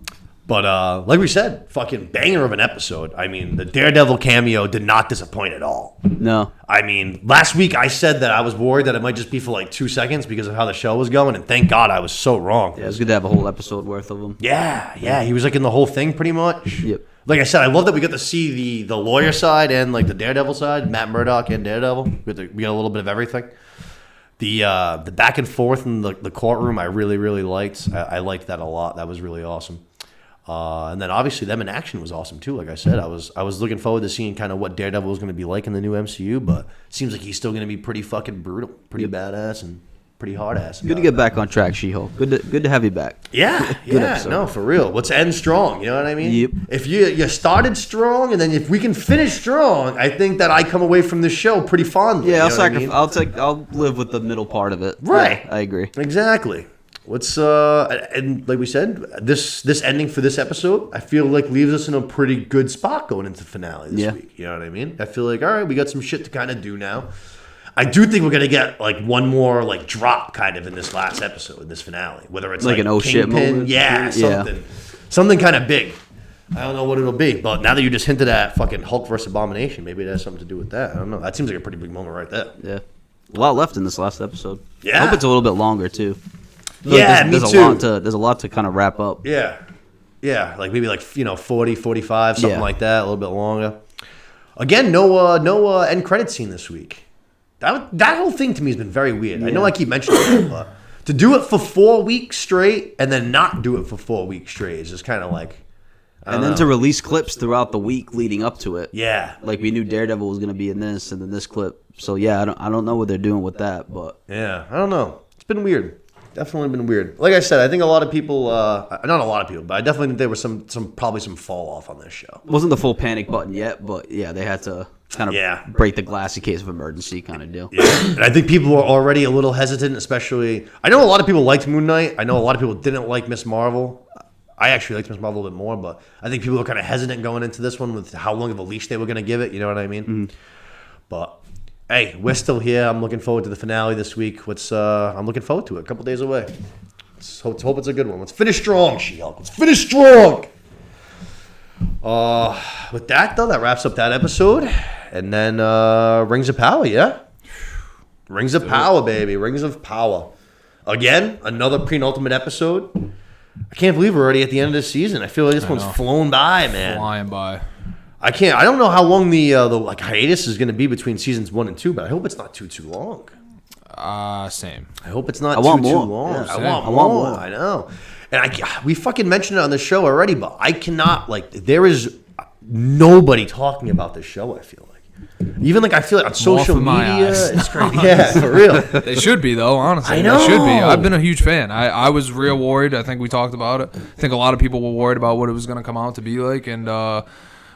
But like we said, fucking banger of an episode. I mean, the Daredevil cameo did not disappoint at all. No. I mean, last week I said that I was worried that it might just be for like 2 seconds because of how the show was going, and thank God I was so wrong. Yeah, it was good to have a whole episode worth of them. Yeah, he was like in the whole thing pretty much. Yep. Like I said, I love that we got to see the lawyer side and like the Daredevil side, Matt Murdock and Daredevil. We got a little bit of everything. The back and forth in the courtroom I really, really liked. I liked that a lot. That was really awesome. And then obviously them in action was awesome too. Like I said, I was looking forward to seeing kind of what Daredevil was going to be like in the new MCU, but it seems like he's still going to be pretty fucking brutal, pretty badass, and pretty hard ass. Good to get back on track, She-Hulk. Good to have you back. Yeah, no, for real. Let's end strong. You know what I mean? Yep. If you started strong, and then if we can finish strong, I think that I come away from this show pretty fondly. Yeah, you know I'll live with the middle part of it. Right. Yeah, I agree. Exactly. Let's and like we said, this ending for this episode, I feel like leaves us in a pretty good spot going into the finale this week. You know what I mean? I feel like all right, we got some shit to kind of do now. I do think we're gonna get like one more like drop kind of in this last episode, in this finale. Whether it's like an oh shit moment, something kind of big. I don't know what it'll be, but now that you just hinted at fucking Hulk versus Abomination, maybe it has something to do with that. I don't know. That seems like a pretty big moment right there. Yeah, a lot left in this last episode. Yeah, I hope it's a little bit longer too. Me too. There's a lot to kind of wrap up. Yeah, like maybe like 40, 45, something like that, a little bit longer. Again, no end credit scene this week. That whole thing to me has been very weird. I know I keep mentioning it, but to do it for 4 weeks straight and then not do it for 4 weeks straight is just kind of like. And then to release clips throughout the week leading up to it. Yeah, like we knew Daredevil was going to be in this and then this clip. So yeah, I don't know what they're doing with that, but yeah, I don't know. It's been weird. Definitely been weird. Like I said, I think a lot of people, not a lot of people, but I definitely think there was probably some fall off on this show. Wasn't the full panic button yet, but yeah, they had to kind of break the glass in case of emergency kind of deal. Yeah, and I think people were already a little hesitant, especially. I know a lot of people liked Moon Knight. I know a lot of people didn't like Miss Marvel. I actually liked Miss Marvel a little bit more, but I think people were kind of hesitant going into this one with how long of a leash they were going to give it. You know what I mean? Mm-hmm. But hey, we're still here. I'm looking forward to the finale this week. I'm looking forward to it. A couple days away. Let's hope it's a good one. Let's finish strong, She-Hulk. Let's finish strong. With that, though, that wraps up that episode. And then Rings of Power, yeah? Rings of Power, baby. Rings of Power. Again, another penultimate episode. I can't believe we're already at the end of this season. I feel like this one's flown by, man. Flying by. I don't know how long the hiatus is going to be between seasons 1 and 2, but I hope it's not too long. Same. I hope it's not too long. Yeah, I want more. I know. And we fucking mentioned it on the show already, but I cannot, there is nobody talking about this show, I feel like. Even I feel like on social media, it's crazy. Yeah, for real. They should be though, honestly. I know. They should be. I've been a huge fan. I was real worried. I think we talked about it. I think a lot of people were worried about what it was going to come out to be like, and I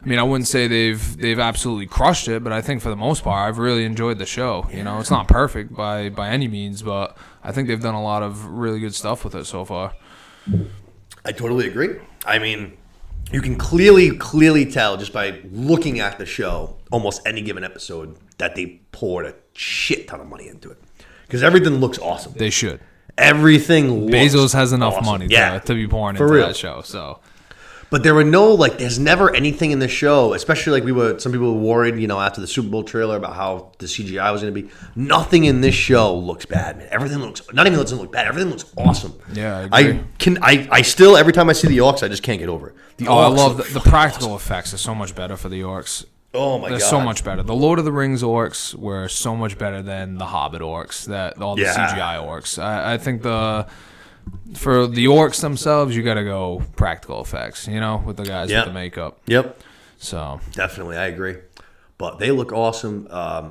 wouldn't say they've absolutely crushed it, but I think for the most part, I've really enjoyed the show. You know, it's not perfect by any means, but I think they've done a lot of really good stuff with it so far. I totally agree. you can clearly tell just by looking at the show, almost any given episode, that they poured a shit ton of money into it. Because everything looks awesome. They should. Everything looks Bezos has enough awesome. money to be pouring For into real. that show. So, but there were no, like, there's never anything in the show, especially like some people were worried, you know, after the Super Bowl trailer about how the CGI was going to be. Nothing in this show looks bad, man. Everything looks, not even doesn't look bad. Everything looks awesome. Yeah, I agree. I still, every time I see the Orcs, I just can't get over it. The I Orcs love look the fucking practical awesome. effects are so much better for the orcs. Oh my god, They're so much better. The Lord of the Rings orcs were so much better than the Hobbit orcs. All the CGI orcs. I think for the orcs themselves, you got to go practical effects. You know, with the guys with the makeup. Yep, So definitely, I agree. But they look awesome.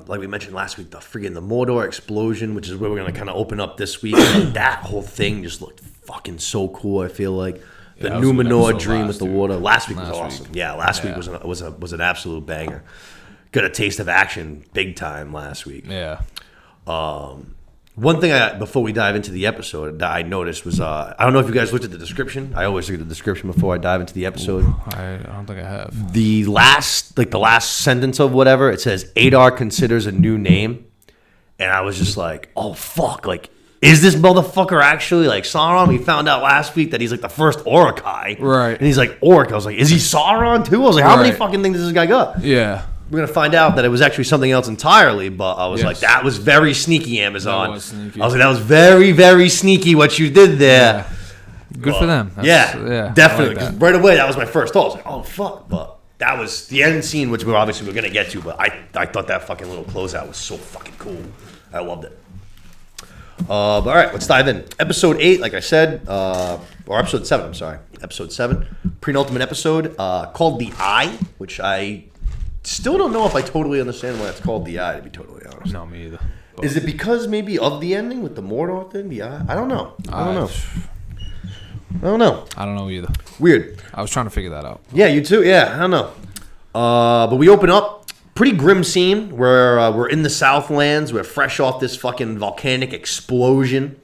Like we mentioned last week, the Mordor explosion, which is where we're gonna kind of open up this week. That whole thing just looked fucking so cool. I feel like. The that was a good Numenor episode dream with the water. Last week was Last awesome. week. Yeah, last week was an absolute banger. Got a taste of action big time last week. yeah, One thing before we dive into the episode that I noticed was I don't know if you guys looked at the description. I always look at the description before I dive into the episode. I don't think I have. The last sentence of whatever, it says Adar considers a new name, and I was just like, oh fuck, like. Is this motherfucker actually like Sauron? We found out last week that he's like the first Uruk-hai. Right. And he's like Orc. I was like, is he Sauron too? I was like, how many Right. fucking things does this guy got? Yeah, We're going to find out that it was actually something else entirely, but I was Yes. like, that was very sneaky, Amazon. That was sneaky. I was like, that was very, very sneaky what you did there. good for them. Yeah, definitely. I like 'Cause that. right away, that was my first thought. I was like, oh, fuck. But that was the end scene, which we're going to get to, but I thought that fucking little closeout was so fucking cool. I loved it. But all right, let's dive in. Episode 8, like I said, or episode 7, I'm sorry. Episode 7, penultimate episode, called The Eye, which I still don't know if I totally understand why it's called The Eye, to be totally honest. No, me either. Is it because maybe of the ending with the Mordor thing? The Eye? I don't know. I don't know. I don't know either. Weird. I was trying to figure that out. Yeah, you too? Yeah, I don't know. But we open up. Pretty grim scene where we're in the Southlands. We're fresh off this fucking volcanic explosion.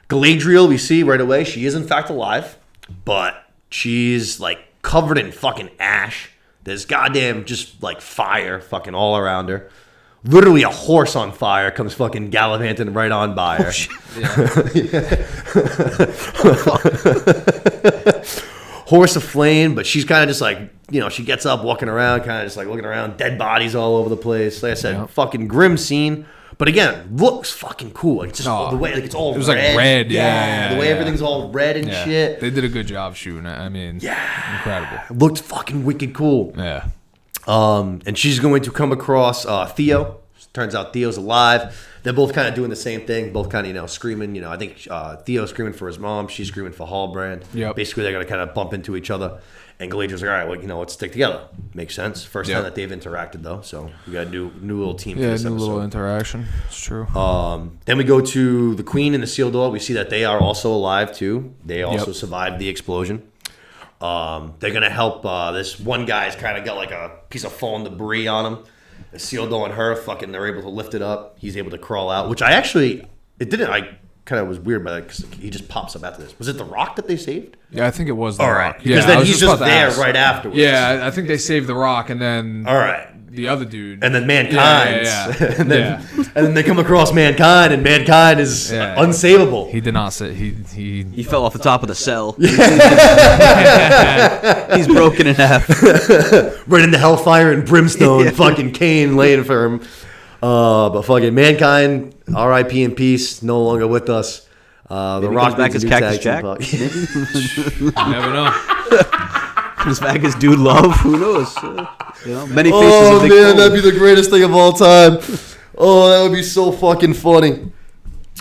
Galadriel, we see right away. She is in fact alive, but she's like covered in fucking ash. There's goddamn just like fire fucking all around her. Literally a horse on fire comes fucking gallivanting right on by her. Horse aflame, but she's kind of just like, you know, she gets up, walking around, kind of just like looking around, dead bodies all over the place. Like I said, fucking grim scene. But again, looks fucking cool. Like just the way, like it's all red. It was like red, yeah, the way yeah. everything's all red and shit. They did a good job shooting it. I mean, incredible. Looked fucking wicked cool. Yeah. And she's going to come across Theo. Turns out Theo's alive. They're both kind of doing the same thing. Both kind of, you know, screaming. You know, I think Theo's screaming for his mom. She's screaming for Hallbrand. Yep. Basically, they're going to kind of bump into each other. And Galadriel's like, all right, well, you know, let's stick together. Makes sense. First time that they've interacted, though. So we got a new little team for Yeah, this new episode. little interaction. It's true. Then we go to the Queen and the Seal Dog. We see that they are also alive, too. They also survived the explosion. They're going to help this one guy's kind of got like a piece of fallen debris on him. The Seal Dog and her, fucking, they're able to lift it up. He's able to crawl out, which I kind of was weird by that because he just pops up after this. Was it the Rock that they saved? Yeah, I think it was the All Rock. right. Yeah, Because I then was he's about just to there ask. right afterwards. Yeah, I think they saved the Rock, and then All right. the other dude. And then Mankind. Yeah. and then they come across Mankind, and Mankind is unsavable. He did not say he. He fell off the top of the cell. He's broken in half. Right into hellfire and brimstone. Fucking Cain laying for him. But fucking Mankind, R.I.P. in peace, no longer with us. The Rock back needs as a new Cactus tag Jack. team You never know. Comes back as Dude Love. Who knows? You know, many faces Oh of Nick man, Cole. that'd be the greatest thing of all time. Oh, that would be so fucking funny.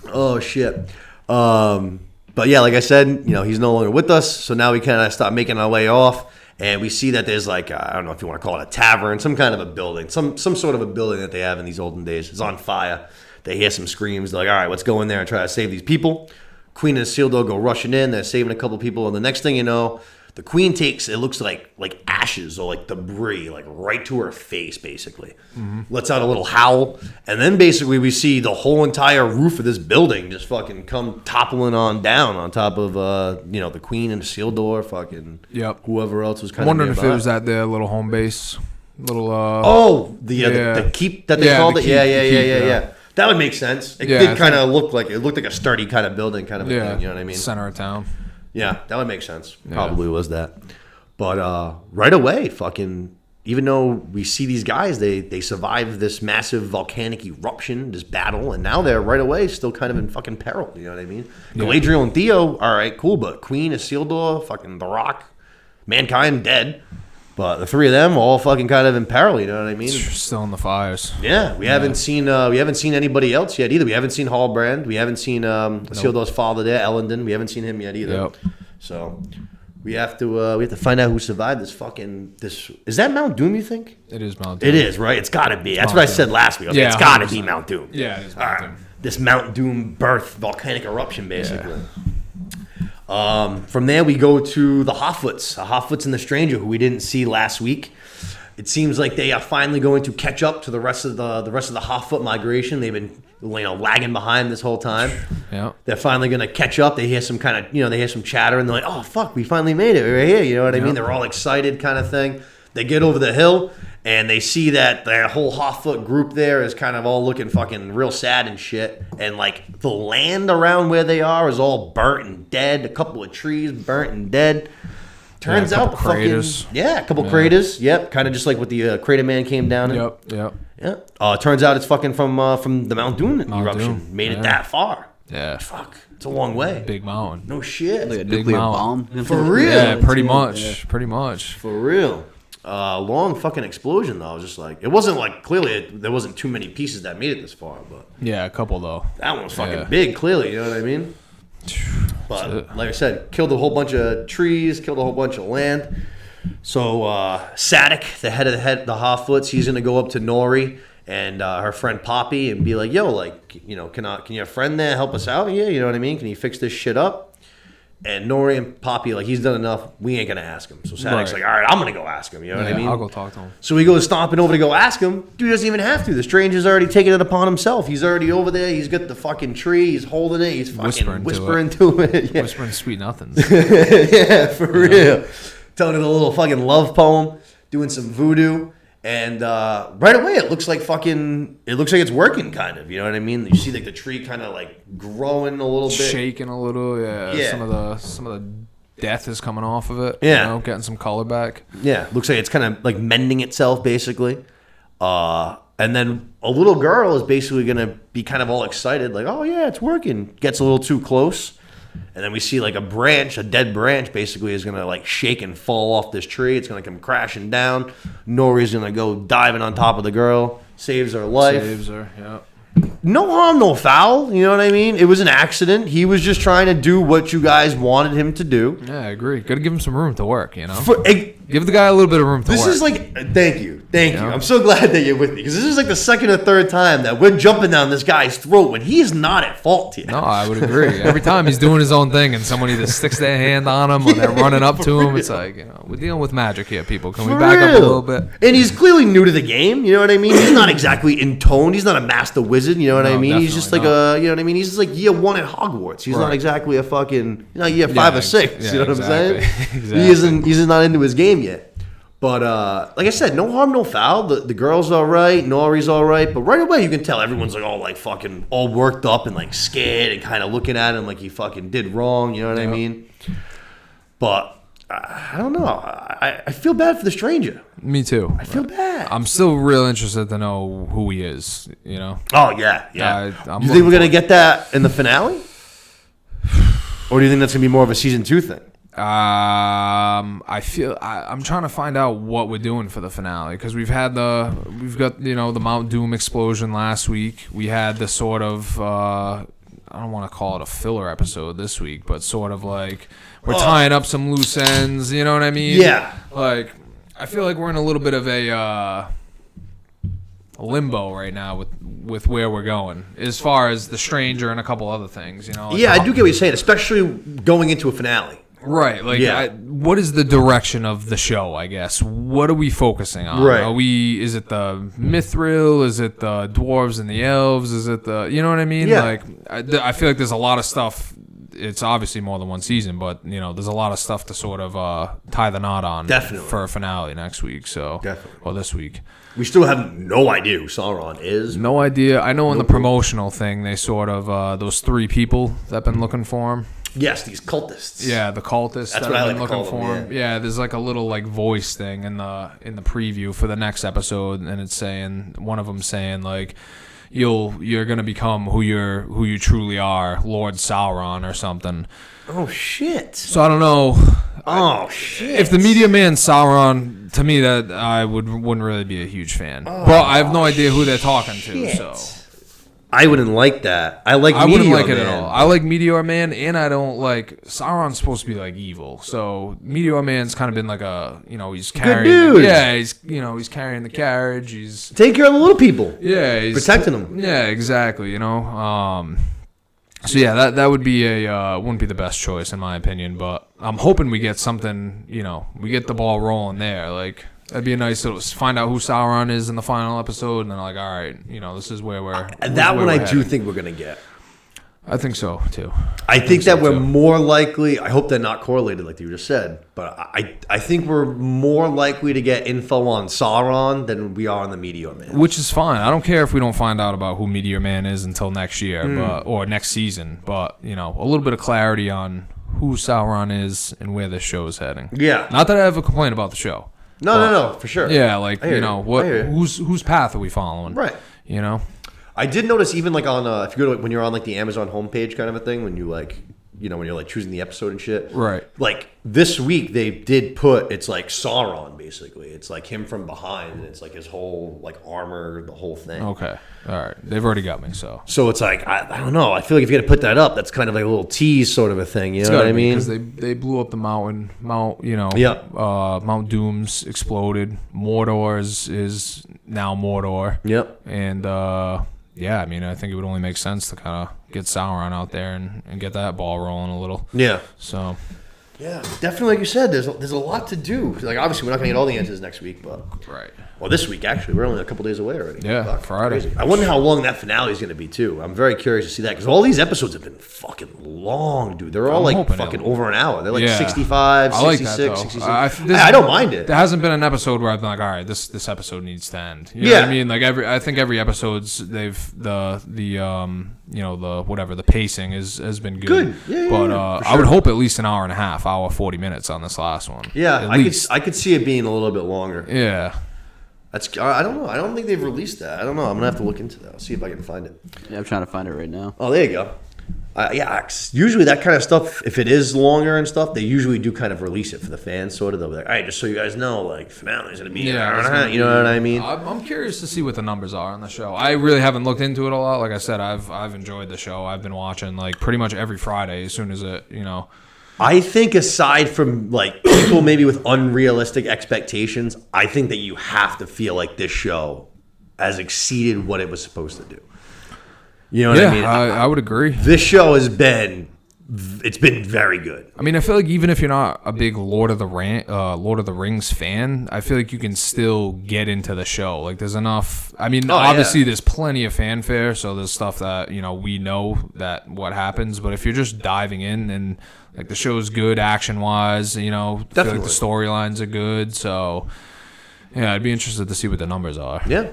Oh shit. But yeah, like I said, you know, he's no longer with us, so now we kind of start making our way off, and we see that there's like I don't know if you want to call it a tavern, some kind of a building, some sort of a building that they have in these olden days. It's on fire. They hear some screams. They're like, all right, let's go in there and try to save these people. Queen and the Seal Dog go rushing in. They're saving a couple people, and the next thing you know, The queen takes, it looks like ashes or like debris, like right to her face, basically. Lets out a little howl, and then basically we see the whole entire roof of this building just fucking come toppling on down on top of the queen and Isildur, fucking whoever else was kind I'm wondering of if it was at their little home base, little the keep that they called it. Yeah. That would make sense. It did kind of look like a sturdy kind of building, kind of a thing. You know what I mean? Center of town. Yeah, that would make sense. Probably was that. But right away, fucking, even though we see these guys, they survive this massive volcanic eruption, this battle, and now they're right away still kind of in fucking peril. You know what I mean? Galadriel and Theo, all right, cool, but Queen, Isildur, fucking The Rock, Mankind dead. But the three of them all fucking kind of in peril, you know what I mean? Still in the fires. Yeah, we haven't seen anybody else yet either. We haven't seen Hallbrand. We haven't seen Isildur's father there, Elendon. We haven't seen him yet either. Yep. So we have to find out who survived this. Is that Mount Doom? You think it is Mount Doom? It is, right? It's got to be. That's what I said last week. Okay, it's got to be Mount Doom. Yeah, it is Mount Doom. This Mount Doom birth volcanic eruption, basically. Yeah. From there, we go to the Hotfoots and the Stranger, who we didn't see last week. It seems like they are finally going to catch up to the rest of the Hotfoot migration. They've been lagging behind this whole time. Yeah, they're finally going to catch up. They hear some kind of they hear some chatter, and they're like, "Oh fuck, we finally made it! We're right here." You know what I mean? They're all excited, kind of thing. They get over the hill, and they see that their whole Hotfoot group there is kind of all looking fucking real sad and shit. And like the land around where they are is all burnt and dead. A couple of trees burnt and dead. Turns out, a couple craters. Yep, kind of just like what the Crater Man came down in. Yep. Turns out it's fucking from the Mount Doom eruption. Made it that far. Yeah. Fuck. It's a long way. Big mountain. No shit. Like a nuclear bomb. For real. Yeah, pretty much. Pretty much. For real. Long fucking explosion though. I was just like, it wasn't like clearly there wasn't too many pieces that made it this far, but yeah, a couple though. That one was fucking big. Clearly, you know what I mean. But like I said, killed a whole bunch of trees, killed a whole bunch of land. So Sadik, the head of the Hotfoots, he's gonna go up to Nori and her friend Poppy and be like, "Yo, like, can your friend there help us out here? You know what I mean? Can you fix this shit up?" And Nori and Poppy, like, he's done enough. We ain't going to ask him. So Sadik's like, all right, I'm going to go ask him. You know what I mean? I'll go talk to him. So he goes stomping over to go ask him. Dude doesn't even have to. The stranger's already taken it upon himself. He's already over there. He's got the fucking tree. He's holding it. He's fucking whispering to it. Yeah. Whispering sweet nothings. Yeah, for real. Telling it a little fucking love poem. Doing some voodoo. And right away, it looks like it's working, kind of. You know what I mean? You see like the tree kind of like growing a little bit, shaking a little. Yeah. Some of the death is coming off of it. Yeah, getting some color back. Yeah, looks like it's kind of like mending itself, basically. And then a little girl is basically gonna be kind of all excited, like, "Oh yeah, it's working." Gets a little too close. And then we see like a dead branch basically is going to like shake and fall off this tree. It's going to come crashing down. Nori's going to go diving on top of the girl. Saves her life. Saves her, yeah. No harm, no foul. You know what I mean? It was an accident. He was just trying to do what you guys wanted him to do. Yeah, I agree. Got to give him some room to work, you know? Give the guy a little bit of room to work. This is like, thank you. I'm so glad that you're with me. Because this is like the second or third time that we're jumping down this guy's throat when he's not at fault here. No, I would agree. Every time he's doing his own thing and someone either sticks their hand on him or they're running up to him, it's like, we're dealing with magic here, people. Can we back up a little bit? And he's clearly new to the game, you know what I mean? He's not exactly in tone. He's not a master wizard, you know what I mean? He's just like you know what I mean? He's just like year one at Hogwarts. He's not exactly a fucking, year 5 or 6. You know what I'm saying? Exactly. He's not into his game yet. But like I said, no harm, no foul. The girl's all right, Nori's all right. But right away, you can tell everyone's like all like fucking all worked up and like scared and kind of looking at him like he fucking did wrong. You know what I mean? But I don't know. I feel bad for the stranger. Me too. I feel bad. I'm still real interested to know who he is. You know? Oh yeah. You think we're gonna get that in the finale, or do you think that's gonna be more of a season 2 thing? I feel I'm trying to find out what we're doing for the finale because we've got the Mount Doom explosion last week. We had the sort of I don't want to call it a filler episode this week, but sort of like we're tying up some loose ends. You know what I mean? Yeah. Like I feel like we're in a little bit of a limbo right now with where we're going as far as the stranger and a couple other things. You know? Like I do get what you're saying, especially going into a finale. Right. Like, Yeah. what is the direction of the show, I guess? What are we focusing on? Right. Is it the Mithril? Is it the dwarves and the elves? Is it the, you know what I mean? Yeah. Like, I feel like there's a lot of stuff. It's obviously more than one season, but, there's a lot of stuff to sort of tie the knot on. Definitely. For a finale next week. So, Definitely. Well, this week. We still have no idea who Sauron is. No idea. I know in the promotional thing, they sort of, those 3 people that have been looking for him. Yes, these cultists. Yeah, the cultists That's that what I I've like been to call looking for. them, Yeah, there's like a little like voice thing in the preview for the next episode, and it's saying one of them saying like you're gonna become who you truly are, Lord Sauron or something. Oh shit. So I don't know. Oh shit. If the media man's Sauron, to me that I wouldn't really be a huge fan. But I have no idea who they're talking to. shit. So. I wouldn't like that. I I wouldn't Meteor like it at Man. all. I like Meteor Man, and I don't like Sauron's supposed to be like evil. So Meteor Man's kind of been like a, he's carrying. dude. He's carrying the carriage. He's Take care of the little people. he's Protecting them. Yeah, exactly. So yeah, that would be wouldn't be the best choice in my opinion. But I'm hoping we get something. We get the ball rolling there. Like. That'd be a nice little find out who Sauron is in the final episode, and then all right, this is where we're. That one I do think we're gonna get. I think so too. I think so, that we're too. more likely. I hope they're not correlated like you just said, but I think we're more likely to get info on Sauron than we are on the Meteor Man. Which is fine. I don't care if we don't find out about who Meteor Man is until next year, or next season. But a little bit of clarity on who Sauron is and where this show is heading. Yeah. Not that I have a complaint about the show. No, for sure. Yeah, like I hear you. what? I hear you. Whose path are we following? Right. I did notice even like on if you go to when you're on like the Amazon homepage kind of a thing when you like when you're like choosing the episode and shit. Right. Like this week they did put it's like Sauron basically. It's like him from behind and it's like his whole like armor, the whole thing. Okay. All right. They've already got me. So So it's like I don't know. I feel like if you're gonna put that up, that's kind of like a little tease sort of a thing. You know what I mean? Because they blew up the mountain. Yep. Mount Doom's exploded. Mordor is now Mordor. Yep. And I think it would only make sense to kind of get Sauron out there and get that ball rolling a little. Yeah. So Yeah. Definitely, like you said, there's a lot to do. Like obviously, we're not gonna get all the answers next week, but right. well, this week actually, we're only a couple days away already. Yeah, Fuck, Friday. crazy. I wonder how long that finale is gonna be too. I'm very curious to see that because all these episodes have been fucking long, dude. They're all I'm like hoping fucking it'll- over an hour. They're like Yeah. 65, I like 66, that, though. 66. This- I don't mind it. There hasn't been an episode where I've been like, all right, this episode needs to end. You know Yeah. what I mean? Like I think every episode's the whatever the pacing has been good. Good. Yeah, but yeah, for I would sure. hope at least an hour and a half, hour 40 minutes on this last one. Yeah, At I least. could see it being a little bit longer. Yeah. I don't know. I don't think they've released that. I don't know. I'm gonna have to look into that. I'll see if I can find it. Yeah, I'm trying to find it right now. Oh, there you go. Usually that kind of stuff, if it is longer and stuff, they usually do kind of release it for the fans, sort of. They'll be like, all right, just so you guys know, like, finale's going to be, you know what I mean? I'm curious to see what the numbers are on the show. I really haven't looked into it a lot. Like I said, I've enjoyed the show. I've been watching, like, pretty much every Friday as soon as it, I think aside from, like, people maybe with unrealistic expectations, I think that you have to feel like this show has exceeded what it was supposed to do. You know what I mean? I would agree. This show has been, it's been very good. I mean, I feel like even if you're not a big Lord of the Rings fan, I feel like you can still get into the show. Like, there's enough. I mean, obviously, there's plenty of fanfare, so there's stuff that we know that what happens. But if you're just diving in and like the show's good action wise, I feel like the storylines are good. So yeah, I'd be interested to see what the numbers are. Yeah.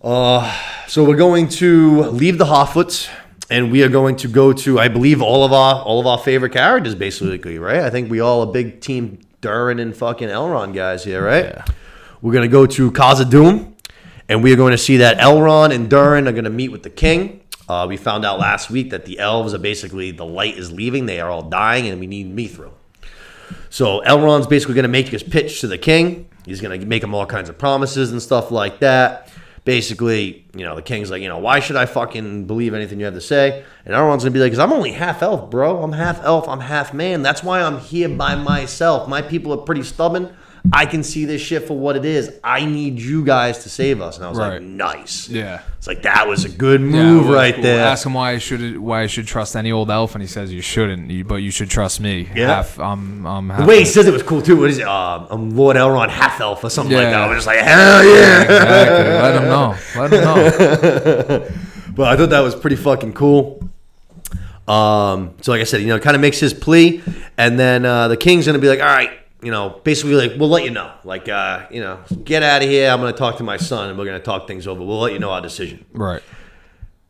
So we're going to leave the Hoffoots, and we are going to go to, I believe, all of our favorite characters, basically, right? I think we all a big team Durin and fucking Elrond guys here, right? Yeah. We're going to go to Khazad-dûm, and we are going to see that Elrond and Durin are going to meet with the king. We found out last week that the elves are basically, the light is leaving, they are all dying, and we need Mithril. So Elrond's basically going to make his pitch to the king. He's going to make him all kinds of promises and stuff like that. Basically, the king's like, why should I fucking believe anything you have to say? And Elrond's going to be like, because I'm only half elf, bro. I'm half elf. I'm half man. That's why I'm here by myself. My people are pretty stubborn. I can see this shit for what it is. I need you guys to save us. And I was Right. like, nice. Yeah. It's like, that was a good Yeah, move it was right cool. there. Ask him why I should trust any old elf, and he says you shouldn't, but you should trust me. Yeah. I'm The way he says it was cool too. What is it? I'm Lord Elrond half elf or something like Yeah. that. I was just like, hell yeah. Exactly. Let him know. But I thought that was pretty fucking cool. So like I said, you know, it kind of makes his plea, and then the king's gonna be like, all right, you know, basically like, we'll let you know, like, you know, get out of here. I'm gonna talk to my son, and we're gonna talk things over. We'll let you know our decision. Right.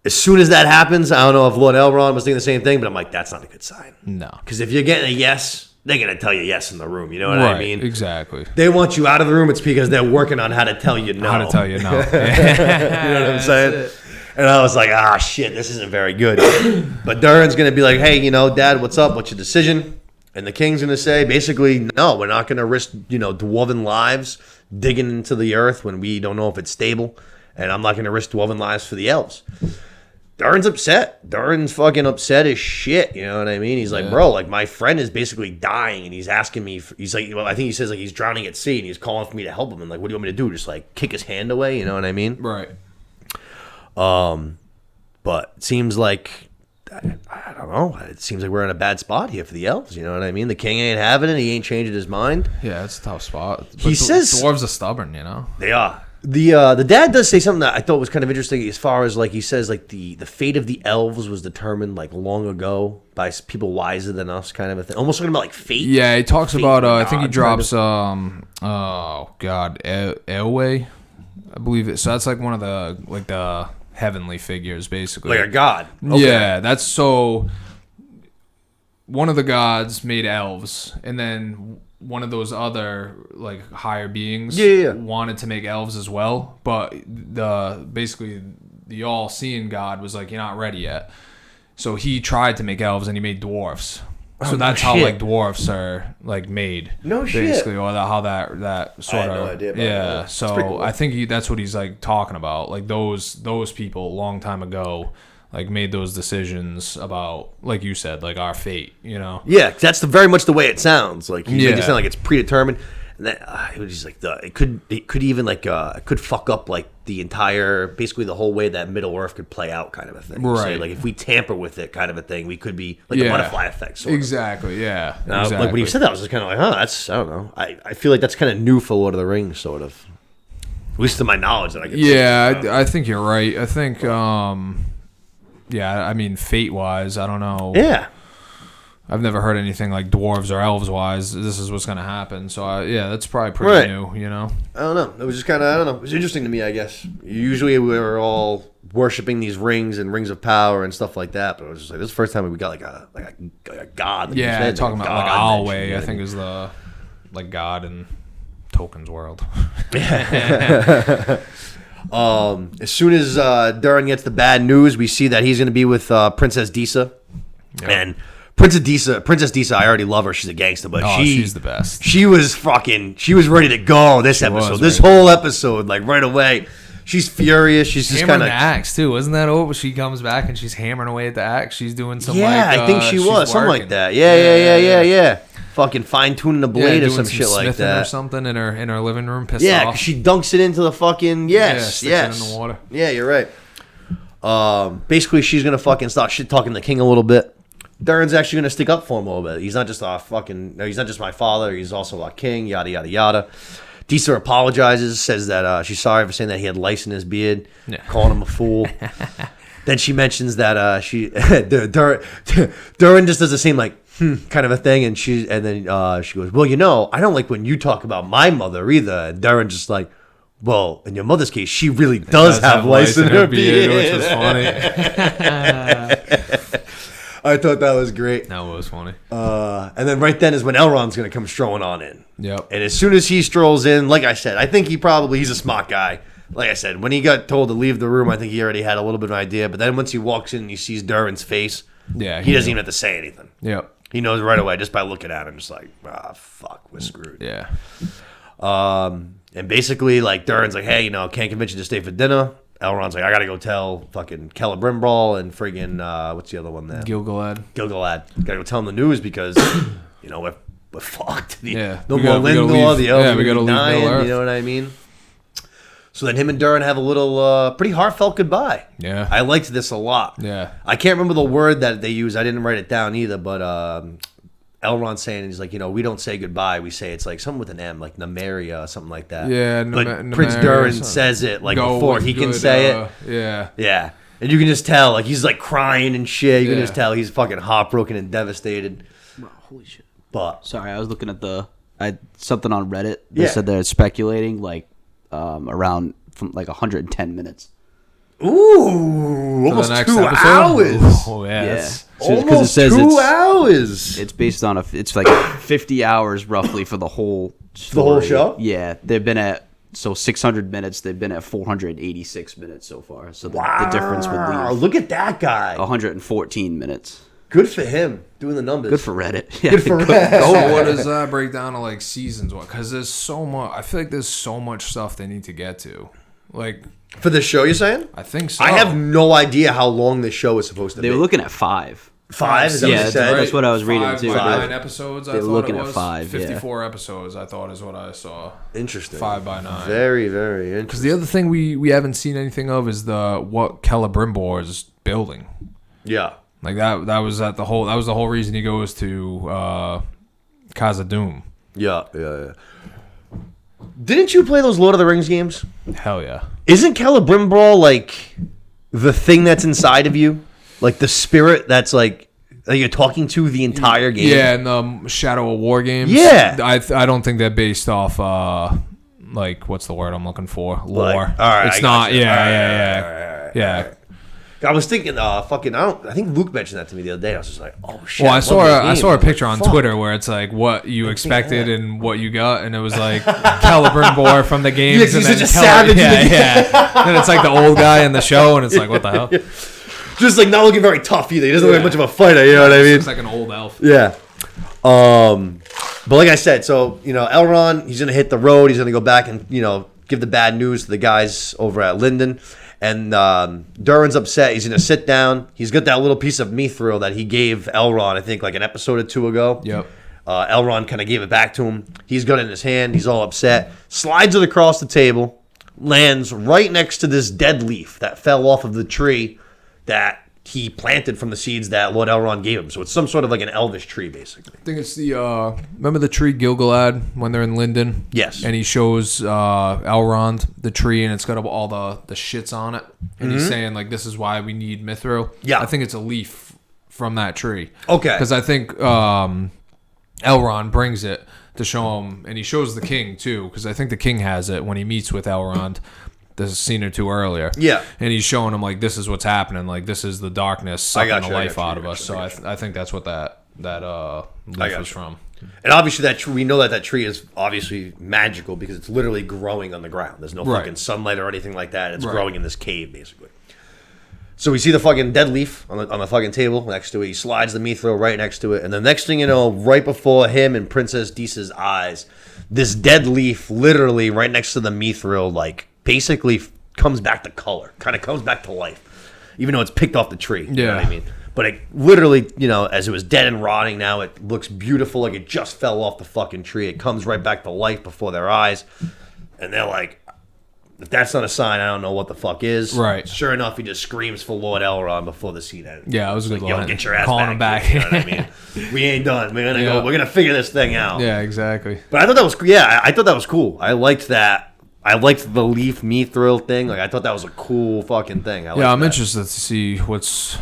As soon as that happens, I don't know if Lord Elrond was thinking the same thing, but I'm like, that's not a good sign. No. Because if you're getting a yes, they're gonna tell you yes in the room. You know what I mean? Exactly. They want you out of the room. It's because they're working on how to tell you no. How to tell you no. You know what I'm saying? And I was like, shit, this isn't very good. But Durin's going to be like, hey, you know, Dad, what's up? What's your decision? And the king's going to say, basically, no, we're not going to risk, you know, dwarven lives digging into the earth when we don't know if it's stable. And I'm not going to risk dwarven lives for the elves. Durin's upset. Durin's fucking upset as shit. You know what I mean? He's like, bro, like, my friend is basically dying, and he's asking me, he's like, well, I think he says, like, he's drowning at sea, and he's calling for me to help him. And, like, what do you want me to do? Just, like, kick his hand away? You know what I mean? Right. But it seems like, I don't know, it seems like we're in a bad spot here for the elves. You know what I mean? The king ain't having it. He ain't changing his mind. Yeah, it's a tough spot. But He says- dwarves are stubborn, you know? They are. The dad does say something that I thought was kind of interesting as far as, like, he says, like, the fate of the elves was determined, like, long ago by people wiser than us, kind of a thing. Almost talking about, like, fate. Yeah, he talks Fate about, of I think he God, drops, oh, God, Elway, I believe it. So that's, like, one of the, like, the heavenly figures, basically. Like a god. Okay. Yeah, that's so. One of the gods made elves, and then one of those other like higher beings wanted to make elves as well. But basically the all-seeing god was like, you're not ready yet. So he tried to make elves, and he made dwarfs. So that's how like dwarfs are like made. No shit. Basically, or how that sort I had of no idea about yeah. that. That's So pretty cool. I think that's what he's like talking about. Like those people a long time ago, like made those decisions about, like you said, like our fate. You know. Yeah, that's very much the way it sounds. Like you make it Yeah. sound like it's predetermined. And then it was just like it could even like it could fuck up like the entire, basically the whole way that Middle Earth could play out, kind of a thing. Right. So, like if we tamper with it, kind of a thing, we could be like the butterfly effect. Sort of. Exactly. Yeah. Like when you said that, I was just kind of like, that's, I don't know. I feel like that's kind of new for Lord of the Rings, sort of. At least to my knowledge that I could. Yeah, I think you're right. I think, yeah, I mean, fate-wise, I don't know. Yeah. I've never heard anything like dwarves or elves-wise. This is what's going to happen. So, yeah, that's probably pretty new, you know? I don't know. It was just kind of, I don't know. It was interesting to me, I guess. Usually we were all worshiping these rings and rings of power and stuff like that, but it was just like, this is the first time we got like a god. Like Yeah, said, talking a about like god Alway, mentioned, I think is the like god in Tolkien's world. As soon as Durin gets the bad news, we see that he's going to be with Princess Disa. Yep. And Princess Disa, I already love her. She's a gangster, but She's the best. She was ready to go this episode. This ready. whole episode, like right away. She's furious. She's just Hammering kind the of. axe too, isn't that over? She comes back and she's hammering away at the axe. She's doing some. Yeah, like, I think she she's was something like working. that. Yeah. Fucking fine tuning the blade or doing some shit like smithing or that. something in her living room. Pissed Yeah, off. 'cause she dunks it into the fucking sticks it in the water. Yeah, you're right. Basically, she's gonna fucking start shit talking the king a little bit. Durin's actually gonna stick up for him a little bit. He's not just he's not just my father. He's also our king. Yada yada yada. Disa apologizes, says that she's sorry for saying that he had lice in his beard, calling him a fool. Then she mentions that Durin just does the same like kind of a thing, and then she goes, well, you know, I don't like when you talk about my mother either. And Durin just like, well, in your mother's case, she really does have lice in her beard, which was funny. I thought that was great. That was funny. And then right then is when Elrond's going to come strolling on in. Yep. And as soon as he strolls in, like I said, I think he's a smart guy. Like I said, when he got told to leave the room, I think he already had a little bit of an idea. But then once he walks in and he sees Durin's face, Yeah, he doesn't even have to say anything. Yep. He knows right away just by looking at him. Just like, fuck, we're screwed. Yeah. And basically, like, Durin's like, hey, you know, can't convince you to stay for dinner. Elrond's like, I gotta go tell fucking Celebrimbor and friggin' what's the other one there? Gilgalad. Gilgalad. Gotta go tell him the news because, you know, but fuck. Yeah. No We more gotta- we gotta Lindor, leave- the yeah, elderly we gotta leave dying, Middle-earth. you know what I mean? So then him and Duran have a little pretty heartfelt goodbye. Yeah. I liked this a lot. Yeah. I can't remember the word that they use. I didn't write it down either, but Elrond saying, he's like, we don't say goodbye. We say it's like something with an M, like Namaria, something like that. Yeah, but Prince Namaria or Duran something. says it like Go before with he can good, say it. Yeah. Yeah. And you can just tell, like, he's like crying and shit. You can Yeah. just tell he's fucking heartbroken and devastated. Bro, holy shit. But Sorry, I was looking at something on Reddit. They Yeah. said they're speculating like around from like 110 minutes. ooh, almost next 2 episode? hours. Oh, yeah. That's, Almost it says 2 it's- hours. It's based on it's like 50 hours roughly for the whole story. whole show? Yeah, they've been at 600 minutes. They've been at 486 minutes so far. So the difference would Wow, leave look at that guy. 114 minutes. Good for him doing the numbers. Good for Reddit. Yeah, Good for Reddit. so what does that break down to like seasons? What? Because there's so much. I feel like there's so much stuff they need to get to. Like, For the show, you're saying? I think so. I have no idea how long this show is supposed to They be. were looking at 5. 5? Is that Yeah, what you that's said? right. What I was reading, Five too. by 5. 9 episodes. I They were thought looking it at was 5, yeah. 54 episodes. I thought is what I saw. Interesting. 5 by 9. Very, very interesting. Because the other thing we haven't seen anything of is what Celebrimbor is building. Yeah. Like that was the whole reason he goes to Khazad-dûm. Yeah, yeah, yeah. Didn't you play those Lord of the Rings games? Hell yeah. Isn't Celebrimbor like the thing that's inside of you? Like the spirit that's like that you're talking to the entire game? Yeah, and the Shadow of War games. Yeah. I don't think they're based off like what's the word I'm looking for? Lore. Like, all right, It's I not. gotcha. Yeah, All right, yeah, all right, all right, yeah. all right. Yeah. I was thinking, I think Luke mentioned that to me the other day. I was just like, oh shit. Well, I saw a picture picture on Twitter where it's like what you expected and what you got, and it was like Celebrimbor from the games, Yeah, 'cause and he's then such a savage in the game. yeah. Then it's like the old guy in the show, and it's like what the hell? Just like not looking very tough either. He doesn't look like much of a fighter. You know what I mean? Looks like an old elf. Yeah. But like I said, so Elrond, he's gonna hit the road. He's gonna go back and give the bad news to the guys over at Linden. And Durin's upset. He's gonna sit down. He's got that little piece of mithril that he gave Elrond, I think, like an episode or 2 ago. Yep. Elrond kind of gave it back to him. He's got it in his hand. He's all upset. Slides it across the table. Lands right next to this dead leaf that fell off of the tree that he planted from the seeds that Lord Elrond gave him. So it's some sort of like an elvish tree, basically. I think it's the remember the tree Gilgalad when they're in Linden? Yes. And he shows Elrond the tree, and it's got all the shits on it, and he's saying like this is why we need mithril. Yeah. I think it's a leaf from that tree. Okay. Because I think Elrond brings it to show him, and he shows the king too, because I think the king has it when he meets with Elrond. There's a scene or 2 earlier. Yeah. And he's showing him like this is what's happening, like this is the darkness sucking got the you, I life got you, out I of got us. you, I So got I think that's what that leaf got was you. from. And obviously that tree, we know that tree is obviously magical because it's literally growing on the ground. There's no Right. fucking sunlight or anything like that. It's Right. growing in this cave, basically. So we see the fucking dead leaf on the fucking table next to it. He slides the mithril right next to it. And the next thing you know, right before him and Princess Disa's eyes, this dead leaf literally right next to the mithril, like, basically comes back to color. Kind of comes back to life. Even though it's picked off the tree. You know what I Yeah. mean? But it literally, as it was dead and rotting, now it looks beautiful, like it just fell off the fucking tree. It comes right back to life before their eyes. And they're like, if that's not a sign, I don't know what the fuck is. Right. Sure enough, he just screams for Lord Elrond before the scene ends. Yeah, it was a good Yo, line. get your ass Calling back. him Here, back. you know what I mean? We ain't done. We're gonna Yeah. go. We're gonna figure this thing out. Yeah, exactly. But I thought that was I thought that was cool. I liked that. I liked the leaf mithril thing. Like I thought that was a cool fucking thing. I Yeah, I'm that. interested to see what's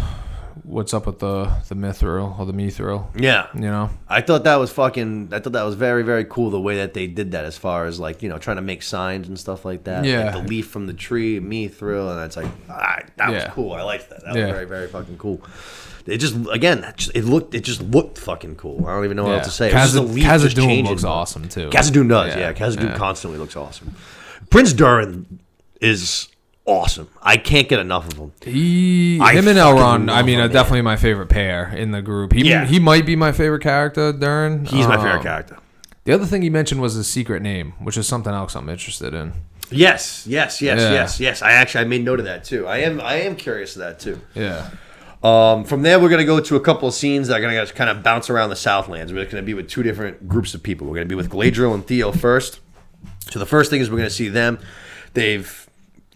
up with the mithril or the mithril. Yeah. You know? I thought that was very, very cool the way that they did that as far as like, trying to make signs and stuff like that. Yeah. Like the leaf from the tree, mithril, and it's like, that was Yeah. cool. I liked that. That Yeah. was very, very fucking cool. It just, again, it just looked fucking cool. I don't even know what else to say. It was just a leaf just Khazad-dûm changing. looks awesome too. Khazad-dûm does, Yeah. yeah. Khazad-dûm Yeah. constantly looks awesome. Prince Durin is awesome. I can't get enough of him. Him I and fucking Elrond, love I mean, him, are man. definitely my favorite pair in the group. Yeah. He might be my favorite character, Durin. He's my favorite character. The other thing he mentioned was his secret name, which is something else I'm interested in. Yes. Yeah. I made note of that too. I am curious of that too. Yeah. From there, we're going to go to a couple of scenes that are going to kind of bounce around the Southlands. We're going to be with two different groups of people. We're going to be with Galadriel and Theo first. So the first thing is we're going to see them.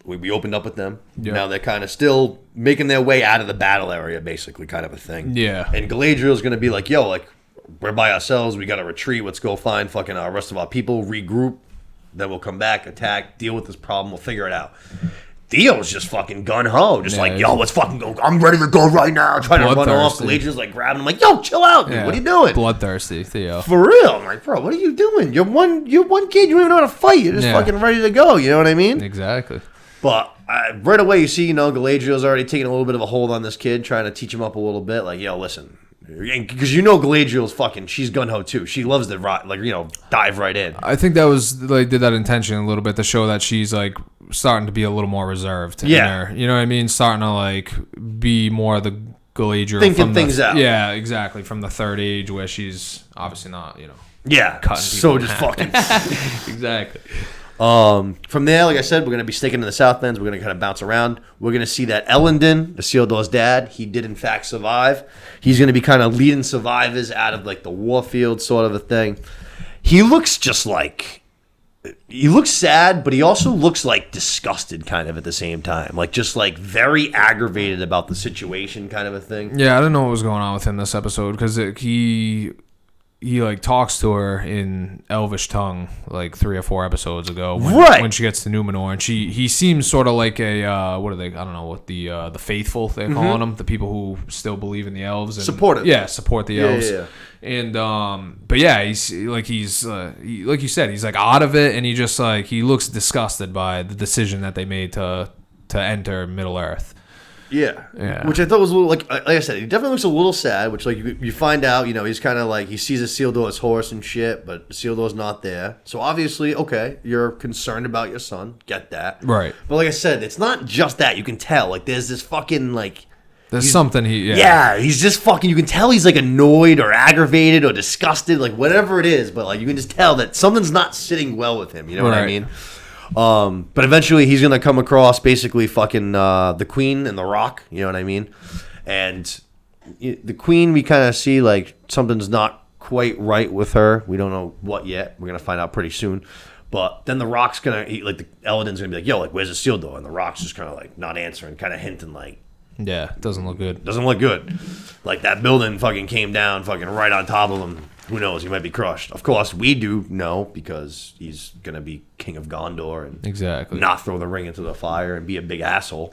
We opened up with them. Yep. Now they're kind of still making their way out of the battle area, basically, kind of a thing. Yeah. And Galadriel's going to be like, yo, like, we're by ourselves. We got to retreat. Let's go find fucking our rest of our people, regroup. Then we'll come back, attack, deal with this problem. We'll figure it out. Theo's just fucking gun-ho. Just like, yo, let's fucking go. I'm ready to go right now. Trying to run off. Galadriel's like grabbing him like, yo, chill out, dude. What are you doing? Bloodthirsty, Theo. For real. I'm like, bro, what are you doing? You're one kid. You don't even know how to fight. You're just fucking ready to go. You know what I mean? Exactly. But right away, you see, Galadriel's already taking a little bit of a hold on this kid, trying to teach him up a little bit. Like, yo, listen. Because Galadriel's fucking, she's gun-ho too. She loves to, dive right in. I think that was, did that intention a little bit to show that she's, starting to be a little more reserved. Yeah. You know what I mean? Starting to, be more the Galadriel. Thinking things out. Yeah, exactly. From the third age where she's obviously not, Yeah. cutting So people just in half. fucking. Exactly. From there, like I said, we're going to be sticking to the Southlands. We're going to kind of bounce around. We're going to see that Elendin, the Isildur's dad, he did in fact survive. He's going to be kind of leading survivors out of the war field sort of a thing. He looks he looks sad, but he also looks disgusted kind of at the same time. Very aggravated about the situation kind of a thing. Yeah, I don't know what was going on with him this episode because he talks to her in Elvish tongue 3 or 4 episodes ago when she gets to Numenor, and he seems sort of like a what are they? I don't know what the faithful they're calling them, the people who still believe in the elves and support it. Yeah, support the elves. Yeah. And but yeah, he's like you said, he's out of it, and he looks disgusted by the decision that they made to enter Middle Earth. Yeah. Which I thought was a little, like I said, he definitely looks a little sad, which, you find out, he's kind of he sees Isildur's horse and shit, but Isildur's not there. So, obviously, okay, you're concerned about your son. Get that. Right. But like I said, it's not just that. You can tell. There's this fucking, There's something Yeah, he's just fucking, you can tell he's, annoyed or aggravated or disgusted, whatever it is, but, you can just tell that something's not sitting well with him. You know what I mean? But eventually he's gonna come across basically fucking the Queen and the Rock, you know what I mean? And the Queen, we kind of see something's not quite right with her. We don't know what yet. We're gonna find out pretty soon. But then the Rock's gonna the Eladin's gonna be like, yo, where's Isildur? And the Rock's just kind of not answering, kind of hinting yeah, doesn't look good. Doesn't look good. That building fucking came down fucking right on top of him. Who knows? He might be crushed. Of course, we do know because he's going to be king of Gondor and exactly not throw the ring into the fire and be a big asshole.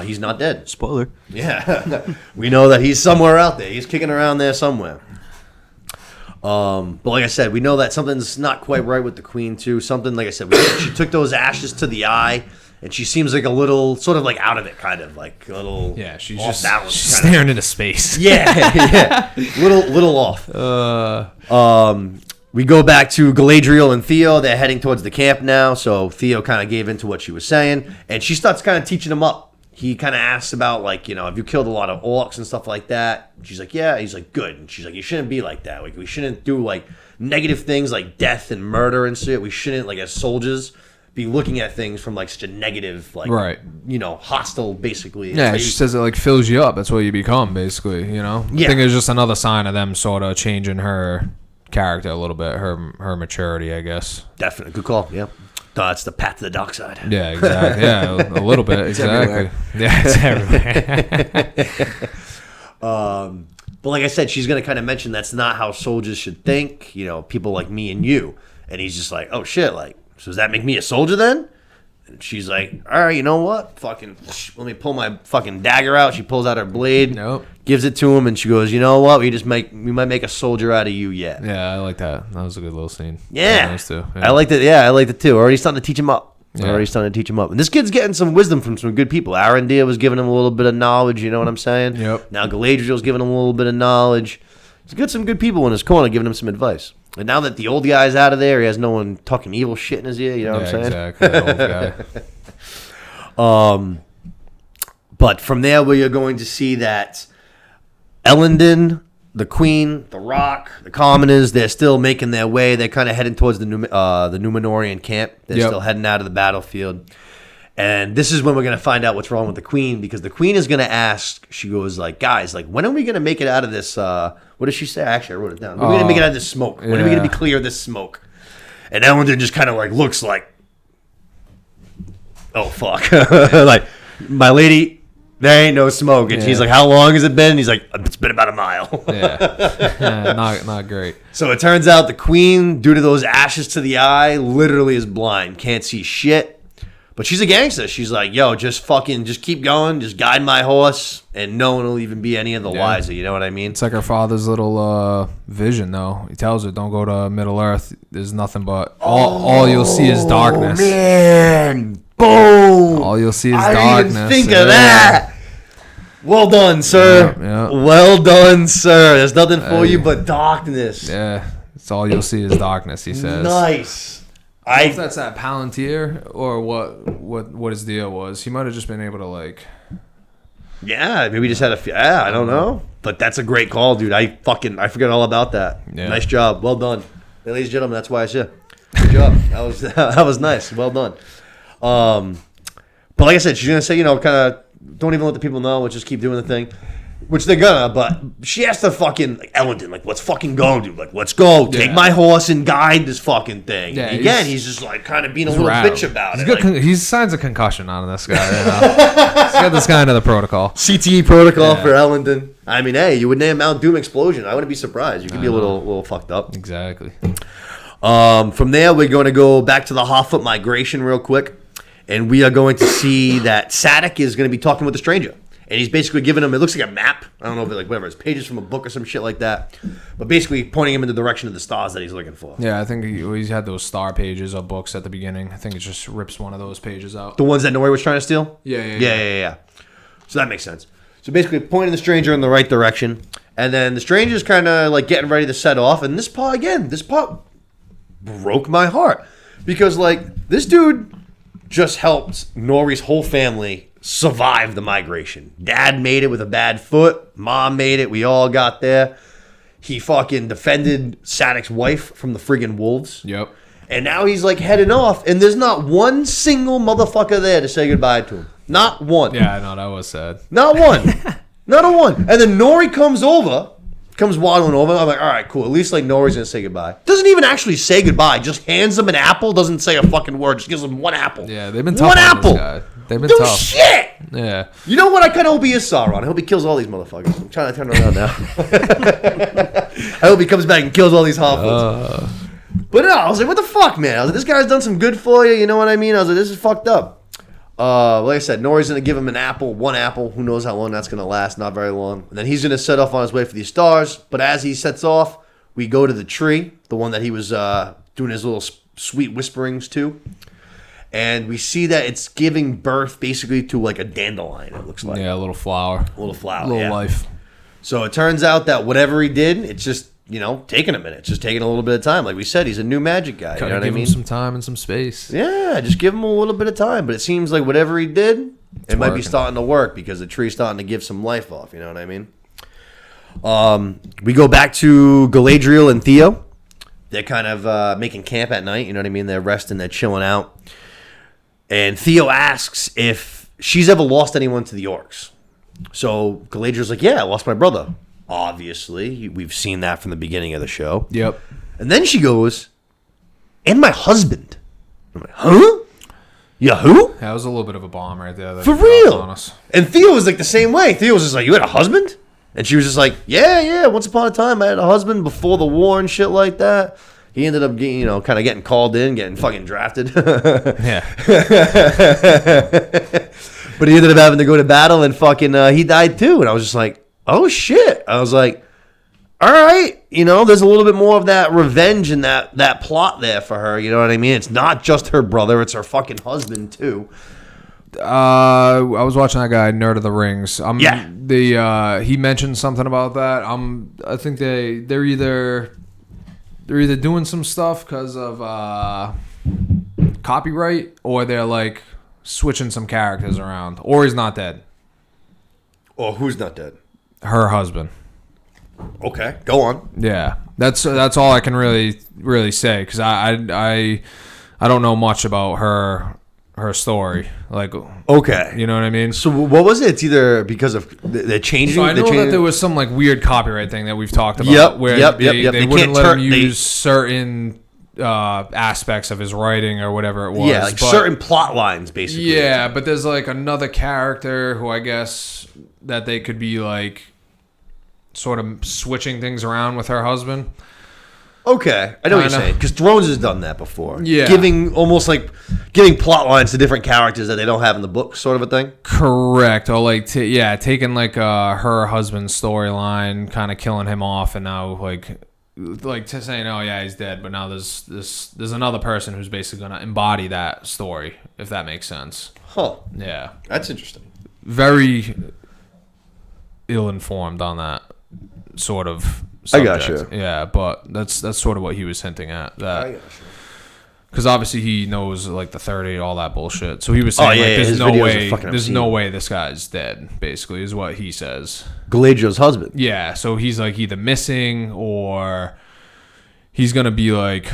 He's not dead. Spoiler. Yeah. We know that he's somewhere out there. He's kicking around there somewhere. But like I said, we know that something's not quite right with the Queen, too. Something, like I said, she took those ashes to the eye. And she seems a little, sort of out of it, kind of a little. Yeah, she's off just balance, she's staring into space. Yeah. Little off. We go back to Galadriel and Theo. They're heading towards the camp now. So Theo kind of gave into what she was saying, and she starts kind of teaching him up. He kind of asks about have you killed a lot of orcs and stuff like that? And she's like, yeah. He's like, good. And she's like, you shouldn't be like that. We shouldn't do negative things like death and murder and shit. We shouldn't as soldiers be looking at things from such a negative, right, hostile, basically. Yeah, she says it fills you up. That's what you become, basically. Yeah. I think it's just another sign of them sort of changing her character a little bit, her maturity, I guess. Definitely, good call. Yeah, it's the path to the dark side. Yeah, exactly. Yeah, a little bit. Exactly. Yeah, it's everywhere. But like I said, she's gonna kind of mention that's not how soldiers should think. People like me and you. And he's just like, oh shit, so does that make me a soldier then? And she's like, all right, you know what? Fucking, let me pull my fucking dagger out. She pulls out her blade, gives it to him, and she goes, you know what? We might make a soldier out of you yet. Yeah, I like that. That was a good little scene. Yeah. Those two. Yeah. I liked it. Yeah, I liked it too. Already starting to teach him up. And this kid's getting some wisdom from some good people. Arendir was giving him a little bit of knowledge, you know what I'm saying? Yep. Now Galadriel's giving him a little bit of knowledge. He's got some good people in his corner giving him some advice. And now that the old guy's out of there, he has no one talking evil shit in his ear. You know what I'm saying? Exactly. The old guy. But from there, where you're going to see that Elendin, the Queen, the Rock, the commoners, they're still making their way. They're kind of heading towards the Numenorian camp. They're still heading out of the battlefield. And this is when we're going to find out what's wrong with the queen, because the queen is going to ask, she goes like, guys, like, when are we going to make it out of this? What does she say? Actually, I wrote it down. When are we going to make it out of this smoke? When are we going to be clear of this smoke? And Ellington just kind of like looks like, oh, fuck. Like, my lady, there ain't no smoke. And she's like, how long has it been? And he's like, it's been about a mile. Not great. So it turns out the queen, due to those ashes to the eye, literally is blind. Can't see shit. But she's a gangster. She's like, yo, just keep going. Just guide my horse, and no one will even be any of the wiser. You know what I mean? It's like her father's little vision, though. He tells her, don't go to Middle Earth. There's nothing but all you'll see is darkness. Man, boom! All you'll see is I darkness. didn't even think of that. Well done, sir. Yeah. Well done, sir. There's nothing for you but darkness. Yeah, it's all you'll see is darkness. He says. Nice. I don't know if that's that Palantir or what his deal was. He might have just been able to like. Yeah, maybe we just had I don't know. But that's a great call, dude. I forgot all about that. Yeah. Nice job. Well done. Ladies and gentlemen, that's why I said. Good job. That was nice. Well done. But like I said, she's gonna say, kind of don't even let the people know, we'll just keep doing the thing. Which they're gonna, but she has to fucking, like, Ellington, like, let's fucking go, dude. Like, let's go. Take my horse and guide this fucking thing. Yeah, and again, he's just, like, kind of being a little rattled. bitch about it. He signs a concussion on this guy. He's got this guy under the protocol. CTE protocol for Ellington. I mean, hey, you would name Mount Doom Explosion. I wouldn't be surprised. You could be a little fucked up. Exactly. From there, we're going to go back to the Hotfoot migration real quick. And we are going to see that Sadek is going to be talking with the stranger. And he's basically giving him, it looks like a map. I don't know if it's like whatever, it's pages from a book or some shit like that. But basically pointing him in the direction of the stars that he's looking for. Yeah, I think he's had those star pages of books at the beginning. I think it just rips one of those pages out. The ones that Nori was trying to steal? Yeah. So that makes sense. So basically pointing the stranger in the right direction. And then the stranger's kind of like getting ready to set off. And this part broke my heart. Because like this dude just helped Nori's whole family survive the migration. Dad made it with a bad foot. Mom made it. We all got there. He fucking defended Sadek's wife from the friggin' wolves. Yep. And now he's like heading off, and there's not one single motherfucker there to say goodbye to him. Not one. Yeah, I know, that was sad. Not one. Not a one. And then Nori comes waddling over. I'm like, all right, cool. At least like Nori's gonna say goodbye. Doesn't even actually say goodbye. Just hands him an apple. Doesn't say a fucking word. Just gives him one apple. Yeah, they've been tough one on apple. this guy. They've been Do tough. shit. Yeah. You know what? I kind of hope he is Sauron. I hope he kills all these motherfuckers. I'm trying to turn around now. I hope he comes back and kills all these Hotfoots. But no, I was like, what the fuck, man? I was like, this guy's done some good for you. You know what I mean? I was like, this is fucked up. Like I said, Nori's going to give him one apple. Who knows how long that's going to last? Not very long. And then he's going to set off on his way for these stars. But as he sets off, we go to the tree, the one that he was doing his little sweet whisperings to. And we see that it's giving birth basically to like a dandelion, it looks like. Yeah, a little flower. A little flower, A little life. So it turns out that whatever he did, it's just, taking a minute. It's just taking a little bit of time. Like we said, he's a new magic guy. You know what I mean? Give him some time and some space. Yeah, just give him a little bit of time. But it seems like whatever he did, it might be working. starting to work because the tree's starting to give some life off. You know what I mean? We go back to Galadriel and Theo. They're kind of making camp at night. You know what I mean? They're resting. They're chilling out. And Theo asks if she's ever lost anyone to the orcs. So Galadriel's like, yeah, I lost my brother. Obviously. We've seen that from the beginning of the show. Yep. And then she goes, and my husband. I'm like, huh? Yeah, who? That was a little bit of a bomb right there. For real? And Theo was like the same way. Theo was just like, you had a husband? And she was just like, yeah. Once upon a time, I had a husband before the war and shit like that. He ended up getting, kind of getting called in, getting fucking drafted. Yeah. But he ended up having to go to battle and fucking, he died too. And I was just like, oh shit. I was like, all right. There's a little bit more of that revenge and that plot there for her. You know what I mean? It's not just her brother. It's her fucking husband too. I was watching that guy, Nerd of the Rings. Yeah. He mentioned something about that. I think they're either doing some stuff because of copyright, or they're like switching some characters around, or he's not dead. Or who's not dead? Her husband. Okay, go on. Yeah, that's all I can really say, because I don't know much about her her story. Like, Okay. you know what I mean? So what was it? It's either because of they're changing. So I know changing, that there was some like weird copyright thing that we've talked about. Yep, where yep. they They wouldn't can't let him use certain aspects of his writing or whatever it was. Yeah, like but, certain plot lines, basically. Yeah, but there's like another character who I guess that they could be like sort of switching things around with her husband. Okay, I know what you're Kinda. saying, because Thrones has done that before. Yeah. Giving plot lines to different characters that they don't have in the book, sort of a thing. Correct. Or like, taking like her husband's storyline, kind of killing him off, and now like to saying, oh yeah, he's dead, but now there's another person who's basically gonna embody that story, if that makes sense. Huh. Yeah. That's interesting. Very ill-informed on that sort of subject. I gotcha. Yeah, but that's sort of what he was hinting at. I That gotcha. because obviously he knows like the 30, all that bullshit. So he was saying Oh, yeah, like, his videos are fucking there's no obscene. way this guy's dead. Basically, is what he says. Galadriel's husband. Yeah, so he's like either missing or he's gonna be like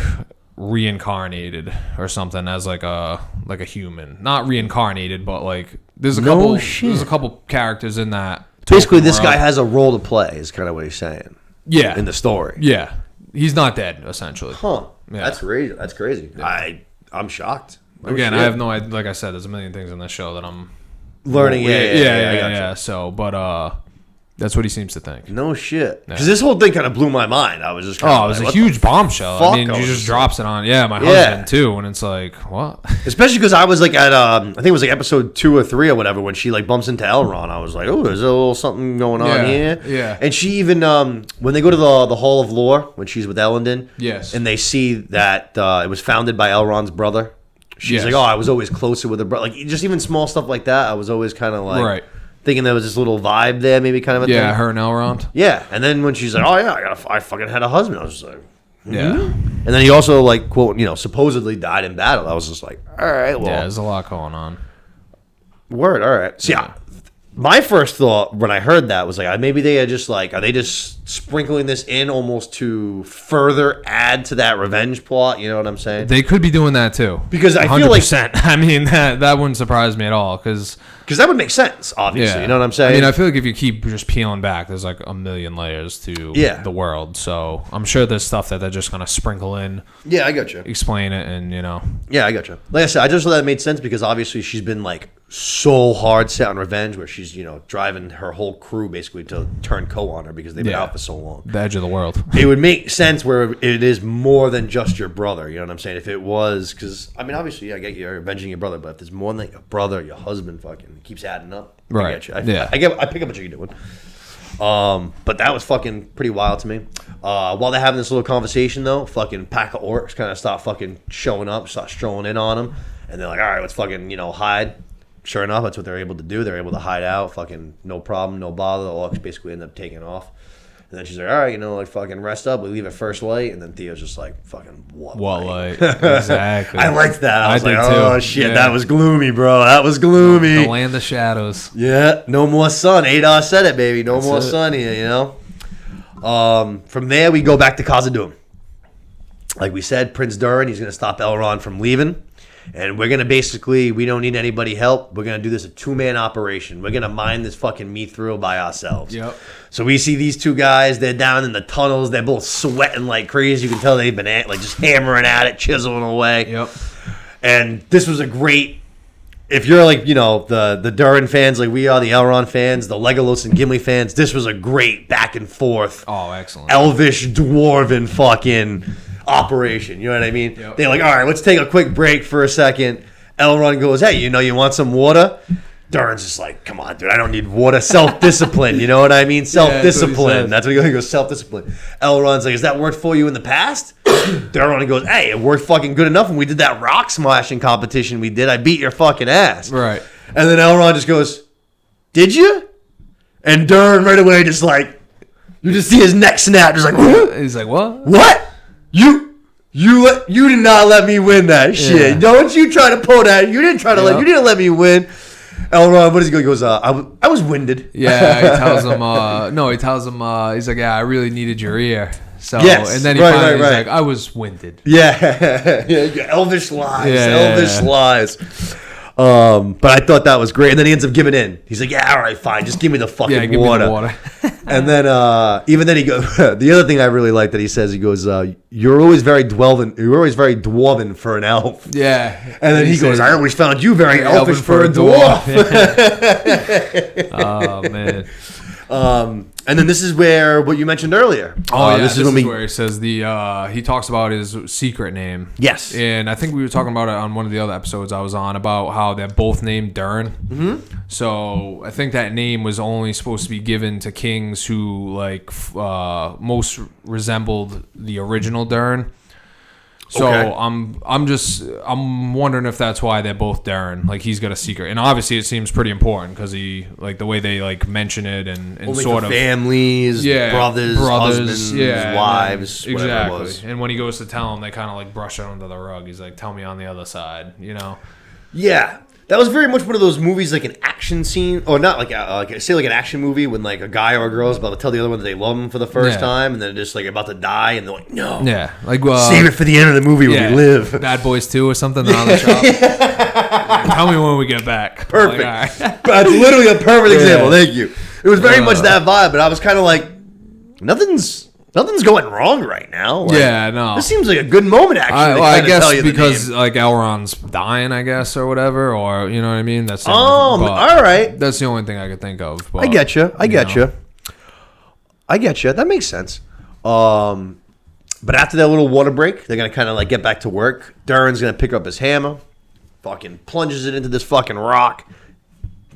reincarnated or something as like a human. Not reincarnated, but like there's a No couple shit. there's a couple characters in that. Basically, Tolkien this guy world. has a role to play, is kind of what he's saying Yeah. in the story. Yeah. He's not dead, essentially. Huh. Yeah. That's crazy. That's crazy. I'm shocked. No Again, shit. I have no idea. Like I said, there's a million things in this show that I'm learning. Yeah. I gotcha. yeah. So, but that's what he seems to think. No shit. Because this whole thing kind of blew my mind. I was just Oh, it was a huge bombshell. fuck? I mean, I he was just just drops it on. Yeah, my Yeah. husband too, and it's like, what? Especially because I was like at I think it was like episode 2 or 3 or whatever when she like bumps into Elrond. I was like, oh, there's a little something going on Yeah, here. yeah. And she even when they go to the Hall of Lore when she's with Elendin. Yes. And they see that it was founded by Elrond's brother. She's Yes. like, oh, I was always closer with her brother. Like just even small stuff like that. I was always kind of like Right. thinking there was this little vibe there, maybe kind of a Yeah, thing. her and Elrond. Yeah. And then when she's like, oh yeah, I fucking had a husband. I was just like. Yeah. And then he also like quote supposedly died in battle. I was just like, all right, well, Yeah, there's a lot going on. word, all right. So yeah, my first thought when I heard that was like maybe they are just like are they just sprinkling this in almost to further add to that revenge plot? You know what I'm saying? They could be doing that too. Because I feel like 100%. I mean, that wouldn't surprise me at all. Because that would make sense. Obviously, you know what I'm saying? I mean, I feel like if you keep just peeling back, there's like a million layers to Yeah. the world. So I'm sure there's stuff that they're just gonna sprinkle in, yeah, I got you. explain it, and Yeah, I got you. Like I said, I just thought that made sense because obviously she's been like so hard set on revenge, where she's driving her whole crew basically to turn Ko on her because they've been Yeah. out for so long. the edge of the world. It would make sense where it is more than just your brother. You know what I'm saying? If it was, because I mean, obviously, I get you're avenging your brother, but if there's more than like your brother, your husband, fucking keeps adding up. I Right. get you. Yeah. I pick up what you're doing. But that was fucking pretty wild to me. While they're having this little conversation, though, fucking pack of orcs kind of start fucking showing up, start strolling in on them, and they're like, all right, let's fucking hide. Sure enough, that's what they're able to do. They're able to hide out, fucking no problem, no bother. The orcs basically end up taking off. And then she's like, all right, like fucking rest up. We leave at first light. And then Theo's just like, fucking what light? Exactly. I liked that. I was I like, did oh too. shit, Yeah. that was gloomy, bro. That was gloomy. The land of shadows. Yeah, no more sun. Adar said it, baby. No That's more it. sun here, From there, we go back to Khazad-dûm. Like we said, Prince Durin, he's going to stop Elrond from leaving. And we're going to basically, we don't need anybody help. We're going to do this a 2-man operation. We're going to mine this fucking mithril by ourselves. Yep. So we see these two guys. They're down in the tunnels. They're both sweating like crazy. You can tell they've been like just hammering at it, chiseling away. Yep. And this was a great, if you're like, the Durin fans like we are, the Elrond fans, the Legolas and Gimli fans, this was a great back and forth, Oh, excellent. elvish, dwarven fucking operation. You know what I mean? Yep. They're like, all right, let's take a quick break for a second. Elrond goes, hey, you want some water? Durin's just like, come on, dude, I don't need water. Self-discipline, you know what I mean? Self-discipline. That's what he goes, self-discipline. Elrond's like, has that worked for you in the past? Durin goes, hey, it worked fucking good enough when we did that rock smashing competition we did. I beat your fucking ass. Right. And then Elrond just goes, did you? And Durin right away just like, you just see his neck snap, just like, He's like, what? what? You did not let me win that shit. Yeah. Don't you try to pull that. You didn't try to Yep. you didn't let me win. Elrond, what does he go? He goes, I was winded. Yeah, he tells him. He tells him. He's like, yeah, I really needed your ear. So, Yes, and then right. he's like, I was winded. Yeah. Elvish lies. Yeah. Elvish lies. But I thought that was great. And then he ends up giving in. He's like, yeah, all right, fine. Just give me the fucking Yeah, give water. me the water. And then even then he goes, the other thing I really like that he says, he goes, you're always very dwarven for an elf. Yeah. And then he goes, I always found you very elfish for a dwarf. Oh, man. And then this is where what you mentioned earlier. This is where he says he talks about his secret name. Yes. And I think we were talking about it on one of the other episodes I was on about how they're both named Durin. Mm-hmm. So I think that name was only supposed to be given to kings who most resembled the original Durin. So okay. I'm wondering if that's why they're both Durin. Like he's got a secret, and obviously it seems pretty important because he the way they mention it and only sort for of families, brothers, husbands, wives, exactly. whatever it was. And when he goes to tell them, they kind of brush it under the rug. He's like, "Tell me on the other side," Yeah. That was very much one of those movies, like an action scene, or not like an action movie when a guy or a girl is about to tell the other one that they love him for the first time, and then they're just about to die, and they're like, no, save it for the end of the movie when we live. Bad Boys 2 or something on the shop. Tell me when we get back. Perfect. All right. That's literally a perfect example. Thank you. It was very much that vibe, but I was kind of like, nothing's going wrong right now. No. This seems like a good moment, actually. I guess because Elrond's dying, I guess, or whatever, or you know what I mean. That's all right. That's the only thing I could think of. But, I get you. That makes sense. But after that little water break, they're gonna kind of get back to work. Durin's gonna pick up his hammer, fucking plunges it into this fucking rock,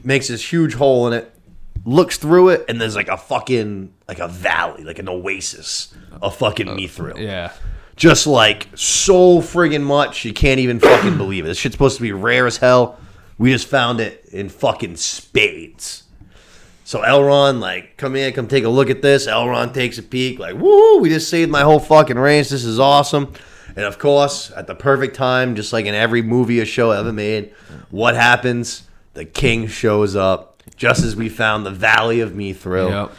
makes this huge hole in it. Looks through it, and there's a fucking a valley, an oasis of fucking mithril. Yeah. Just so friggin' much, you can't even fucking believe it. This shit's supposed to be rare as hell. We just found it in fucking spades. So Elrond, come take a look at this. Elrond takes a peek, woo, we just saved my whole fucking race. This is awesome. And of course, at the perfect time, just like in every movie or show ever made, what happens? The king shows up. Just as we found the Valley of Mithril. Yep.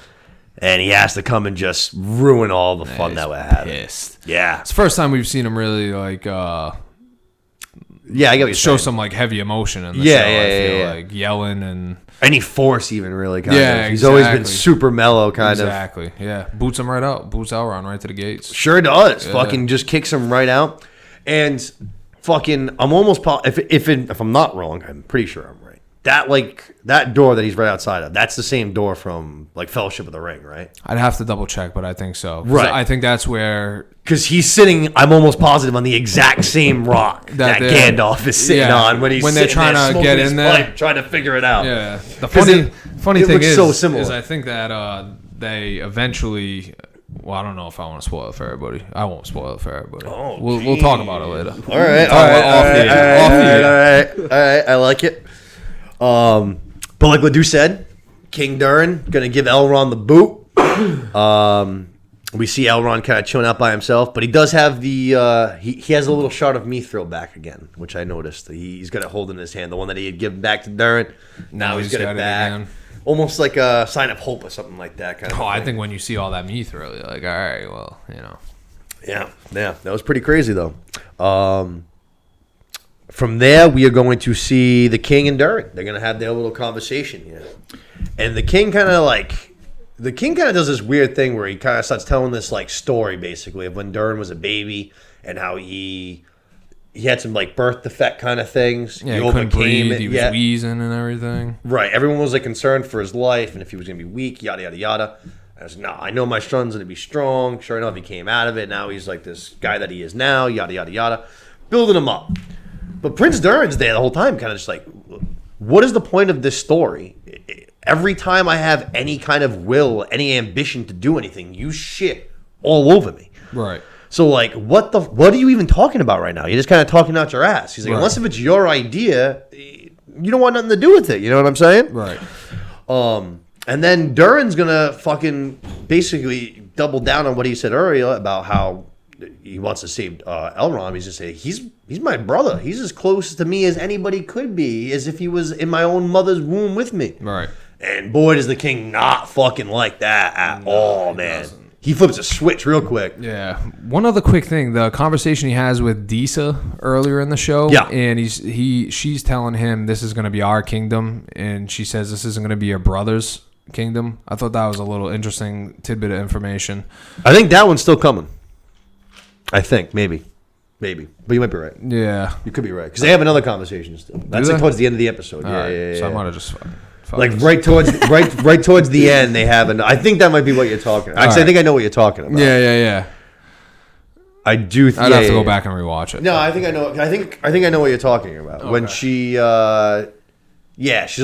And he has to come and just ruin all the fun that we're having. Pissed. Yeah. It's the first time we've seen him really I get what you're show saying. some heavy emotion in the show. I feel yelling and any force even really kind of. Exactly. He's always been super mellow kind of. Exactly. Yeah. Boots him right out. Boots Elrond right to the gates. Sure does. Yeah. Fucking just kicks him right out. And fucking I'm almost if I'm not wrong, I'm pretty sure I'm right. That door that he's right outside of, that's the same door from Fellowship of the Ring, right? I'd have to double check, but I think so. Right. I think that's where, because he's sitting, I'm almost positive, on the exact same rock that Gandalf is sitting on when they're trying to get in there, pipe, trying to figure it out. Yeah. The funny thing is, so similar. Is I think that they eventually. Well, I don't know if I want to spoil it for everybody. I won't spoil it for everybody. Oh, we'll talk about it later. All right. I like it. But like Ledoux said, King Durin gonna give Elrond the boot. We see Elrond kind of chilling out by himself, but he does have the he has a little shard of mithril back again, which I noticed. He's got it holding in his hand, the one that he had given back to Durin. Now he's got it back, again. Almost like a sign of hope or something like that. Kind of. I think when you see all that mithril, you're like, all right, well, Yeah, that was pretty crazy though. From there, we are going to see the king and Durin. They're going to have their little conversation here. And the king kind of does this weird thing where he kind of starts telling this story basically of when Durin was a baby and how he had some birth defect kind of things. Yeah, he couldn't breathe. He was wheezing and everything. Right. Everyone was concerned for his life and if he was going to be weak, yada, yada, yada. I was no, I know my son's going to be strong. Sure enough, he came out of it. Now he's this guy that he is now, yada, yada, yada. Building him up. But Prince Durin's there the whole time, kind of just what is the point of this story? Every time I have any kind of will, any ambition to do anything, you shit all over me. Right. So, what are you even talking about right now? You're just kind of talking out your ass. He's like, unless if it's your idea, you don't want nothing to do with it. You know what I'm saying? Right. And then Durin's going to fucking basically double down on what he said earlier about how he wants to save Elrond. He's just saying, he's my brother. He's as close to me as anybody could be, as if he was in my own mother's womb with me. Right. And boy, does the king not fucking like that at all, man. he flips a switch real quick. Yeah. One other quick thing: the conversation he has with Disa earlier in the show. Yeah. And she's telling him this is going to be our kingdom, and she says this isn't going to be your brother's kingdom. I thought that was a little interesting tidbit of information. I think that one's still coming. I think maybe, but you might be right. Yeah. You could be right because they have another conversation still. That's they? like towards the end of the episode. All right. So I might have just. Like right towards the end, they have I think that might be what you're talking about. Actually, I think I know what you're talking about. Yeah. I do. I'd have to go back and rewatch it. No, I think I know. I think I know what you're talking about. Okay. When she, she's a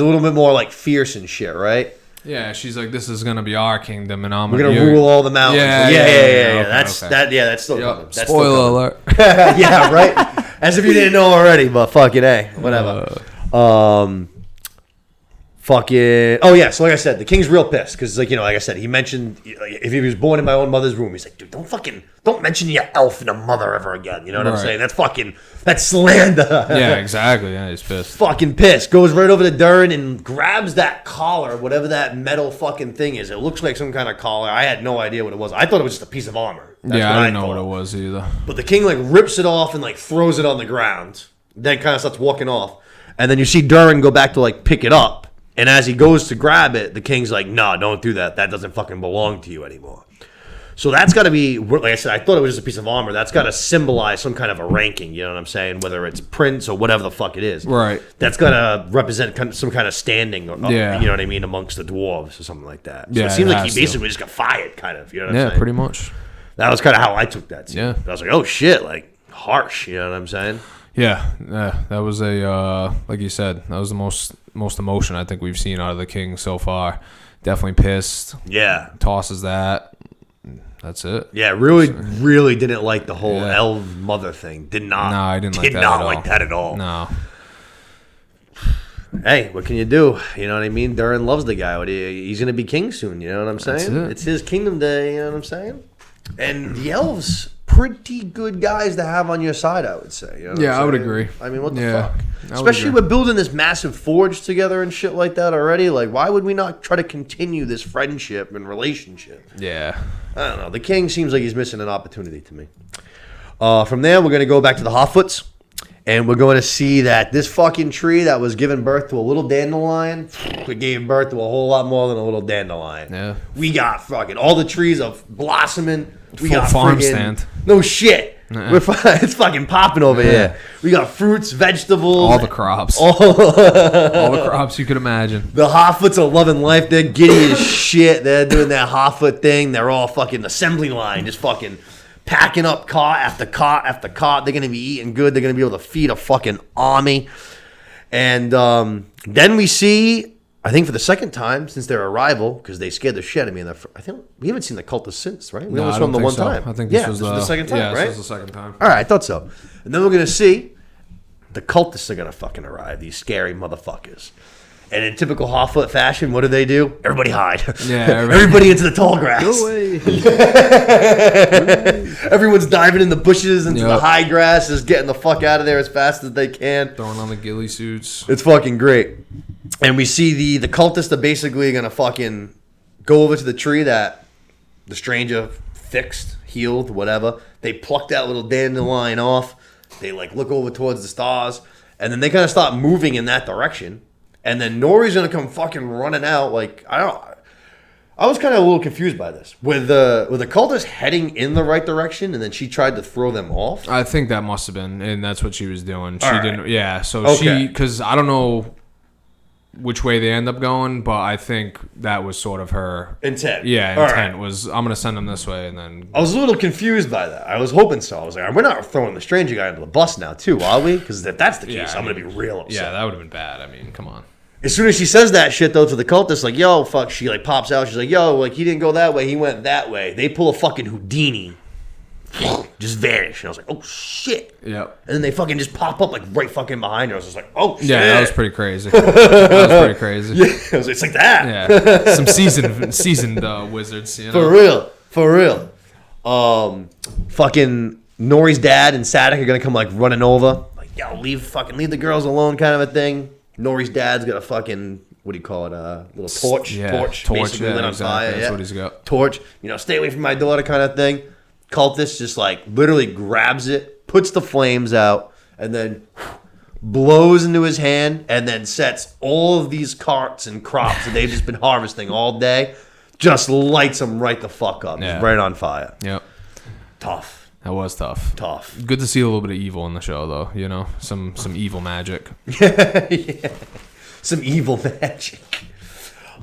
little bit more like fierce and shit, right? Yeah, she's like, this is gonna be our kingdom, and we're gonna rule all the mountains. Yeah. Okay, that's still coming. That's Spoiler alert. Yeah, right. As if you didn't know already, but fucking A, whatever. Fucking so like I said, the king's real pissed because like I said, he mentioned if he was born in my own mother's womb, he's like, dude, don't mention your elf and a mother ever again. You know what I'm saying? That's slander. Yeah, exactly. Yeah, he's pissed. Fucking pissed. Goes right over to Durin and grabs that collar, whatever that metal fucking thing is. It looks like some kind of collar. I had no idea what it was. I thought it was just a piece of armor. That's I didn't know what it was either. But the king like rips it off and like throws it on the ground. Then kind of starts walking off, and then you see Durin go back to like pick it up. And as he goes to grab it, the king's like, "No, don't do that. That doesn't fucking belong to you anymore." So that's got to be, like I said, I thought it was just a piece of armor. That's got to symbolize some kind of a ranking. You know what I'm saying? Whether it's prince or whatever the fuck it is. Right. That's got to represent some kind of standing. You know what I mean? Amongst the dwarves or something like that. So yeah, it seems like he basically just got fired, kind of. You know what I'm saying? Yeah, pretty much. That was kind of how I took that scene. Yeah. I was like, oh shit, like harsh. You know what I'm saying? Yeah, that was like you said, that was the most emotion I think we've seen out of the king so far. Definitely pissed. Yeah. Tosses that. That's it. Yeah, really didn't like the whole elf mother thing. Did not. No, I didn't like that. Did not like that at all. No. Hey, what can you do? You know what I mean? Durin loves the guy. He's going to be king soon. You know what I'm saying? That's it. It's his kingdom day. You know what I'm saying? And the elves, pretty good guys to have on your side, I would say. You know what I'm I would saying? agree. I mean, what the Yeah, fuck? I would Especially agree. we're building this massive forge together and shit like that already. Like, why would we not try to continue this friendship and relationship? Yeah. I don't know. The king seems like he's missing an opportunity to me. From there, we're going to go back to the Hotfoots. And we're going to see that this fucking tree that was giving birth to a little dandelion, it gave birth to a whole lot more than a little dandelion. Yeah. We got fucking all the trees are blossoming. We Full got farm friggin- stand. No shit. It's fucking popping over here. We got fruits, vegetables. All the crops. All the crops you could imagine. The Hotfoots are loving life. They're giddy as shit. They're doing that Hotfoot thing. They're all fucking assembly line, just fucking packing up cart after cart after cart. They're going to be eating good. They're going to be able to feed a fucking army. And then we see, I think for the second time since their arrival, because they scared the shit out of me. I think we haven't seen the cultists since, right? We only saw them the one time. I think this was the second time, right? This was the second time. All right, I thought so. And then we're going to see the cultists are going to fucking arrive, these scary motherfuckers. And in typical Hotfoot fashion, what do? Everybody hide. Yeah, everybody into the tall grass. Go away. Everyone's diving in the bushes into the high grass, just getting the fuck out of there as fast as they can. Throwing on the ghillie suits. It's fucking great. And we see the cultists are basically going to fucking go over to the tree that the stranger fixed, healed, whatever. They pluck that little dandelion off. They like look over towards the stars. And then they kind of start moving in that direction. And then Nori's gonna come fucking running out. Like I was kind of a little confused by this. Were the cultists heading in the right direction, and then she tried to throw them off? I think that must have been, and that's what she was doing. She All right. didn't. Yeah. So Okay. because I don't know which way they end up going, but I think that was sort of her Intent. Yeah, All intent right. was I'm gonna send them this way, and then I was a little confused by that. I was hoping so. I was like, we're not throwing the stranger guy under the bus now, too, are we? Because if that's the case, Yeah, I I'm mean, gonna be real upset. yeah, that would have been bad. I mean, come on. As soon as she says that shit, though, to the cultists, like, yo, fuck, she, like, pops out. She's like, yo, like, he didn't go that way. He went that way. They pull a fucking Houdini. Just vanish. And I was like, oh, shit. Yep. And then they fucking just pop up, like, right fucking behind her. I was just like, oh, shit. Yeah, that was pretty crazy. That was pretty crazy. Yeah, it's like that. Yeah, some seasoned wizards. You know? For real. Fucking Nori's dad and Sadek are gonna come like running over, like yo, leave the girls alone, kind of a thing. Nori's dad's gonna fucking what do you call it? Little torch. Yeah, Torch. torch, Basically yeah, lit on exactly. fire. That's Yeah. what he's got. Torch. Stay away from my daughter kind of thing. Cultist just like literally grabs it, puts the flames out, and then blows into his hand, and then sets all of these carts and crops that they've just been harvesting all day, just lights them right the fuck up. Yeah. Just right on fire. Yep. Tough. That was tough. Tough. Good to see a little bit of evil in the show, though. Some evil magic. Yeah. Some evil magic.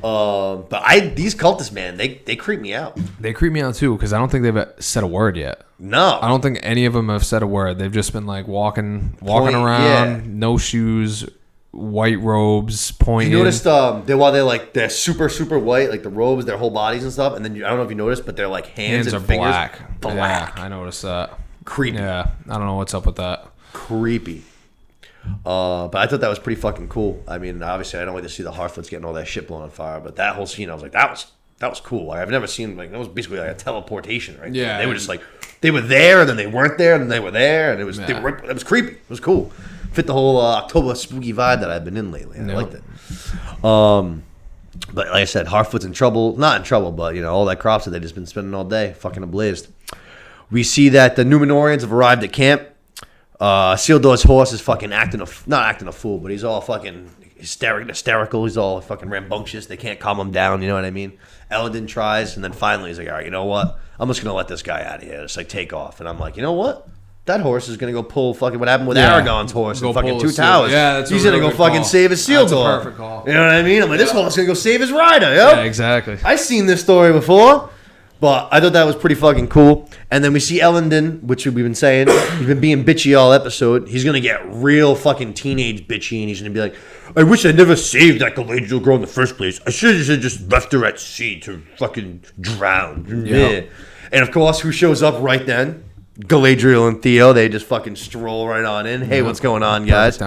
But these cultists, man, they creep me out. They creep me out too because I don't think they've said a word yet. No, I don't think any of them have said a word. They've just been like walking around, yeah. no shoes, white robes, pointing. You noticed they're super white, like the robes, their whole bodies and stuff. And then I don't know if you noticed, but their like hands are and fingers black. black. Yeah, I noticed that. Creepy. Yeah, I don't know what's up with that. Creepy. But I thought that was pretty fucking cool. I mean, obviously, I don't like to see the Harfoots getting all that shit blown on fire, but that whole scene, I was like, that was cool. Like, I've never seen that was basically like a teleportation, right? Yeah, they were just like they were there, and then they weren't there, and then they were there, and it was it was creepy. It was cool. Fit the whole October spooky vibe that I've been in lately. I liked it. But like I said, Harfoot's in trouble. Not in trouble, but all that crops that they just been spending all day fucking ablazed. We see that the Numenorians have arrived at camp. Isildur's horse is fucking not acting a fool, but he's all fucking hysterical. He's all fucking rambunctious. They can't calm him down. You know what I mean? Elendin tries, and then finally he's like, all right, you know what? I'm just gonna let this guy out of here. Just like take off. And I'm like, you know what? That horse is gonna go pull fucking what happened with Aragorn's horse in fucking Two Towers. Yeah, that's he's a gonna really go good fucking call. save his Isildur. That's a perfect call. You know what I mean? I'm like, this horse is gonna go save his rider. Yo. Yeah, exactly. I've seen this story before. But I thought that was pretty fucking cool. And then we see Elendin, which we've been saying, he's been being bitchy all episode. He's going to get real fucking teenage bitchy, and he's going to be like, I wish I never saved that Galadriel girl in the first place. I should have just left her at sea to fucking drown. Yep. And of course, who shows up right then? Galadriel and Theo. They just fucking stroll right on in. Hey, what's going on, guys?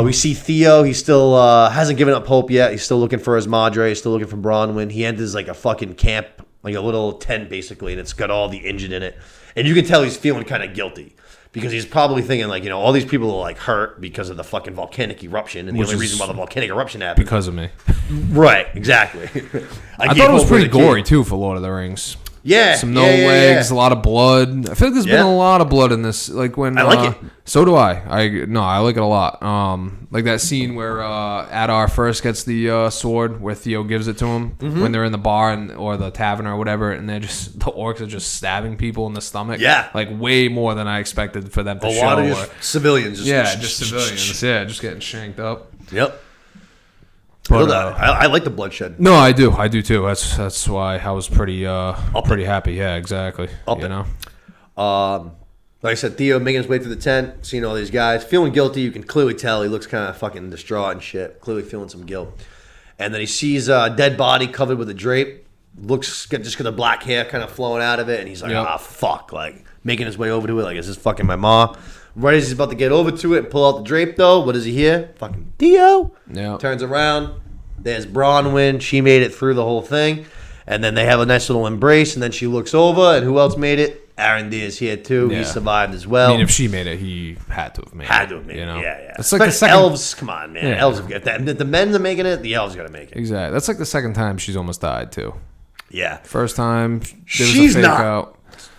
We see Theo. He still hasn't given up hope yet. He's still looking for his Madre. He's still looking for Bronwyn. He enters like a fucking camp, like a little tent basically, and it's got all the engine in it. And you can tell he's feeling kind of guilty because he's probably thinking like, all these people are like hurt because of the fucking volcanic eruption, and the only reason why the volcanic eruption happened because of me. Right, exactly. I thought it was pretty gory too for Lord of the Rings. Yeah, some legs, a lot of blood. I feel like there's been a lot of blood in this. Like when I like it. So do I. I like it a lot. Like that scene where Adar first gets the sword, where Theo gives it to him when they're in the bar or the tavern or whatever, and they're just the orcs are just stabbing people in the stomach. Yeah, like way more than I expected for them to show. A lot of just civilians. Just civilians. Yeah, just getting shanked up. Yep. But, I like the bloodshed. No, I do too. That's why I was pretty happy. Yeah, exactly. Like I said, Theo making his way through the tent, seeing all these guys, feeling guilty. You can clearly tell he looks kind of fucking distraught and shit. Clearly feeling some guilt. And then he sees a dead body covered with a drape. Looks just got the black hair kind of flowing out of it, and he's like, fuck, like making his way over to it. Like, is this fucking my mom? Right as he's about to get over to it and pull out the drape, though, what does he hear? Fucking Theo. Yeah. Turns around. There's Bronwyn. She made it through the whole thing. And then they have a nice little embrace, and then she looks over, and who else made it? Arondir is here, too. Yeah. He survived as well. I mean, if she made it, he had to have made it. Had to have made it, yeah. It's like the second... Elves, come on, man. Yeah. Elves have got that. If the men are making it, the elves got to make it. Exactly. That's like the second time she's almost died, too. Yeah. First time, she's not. Out.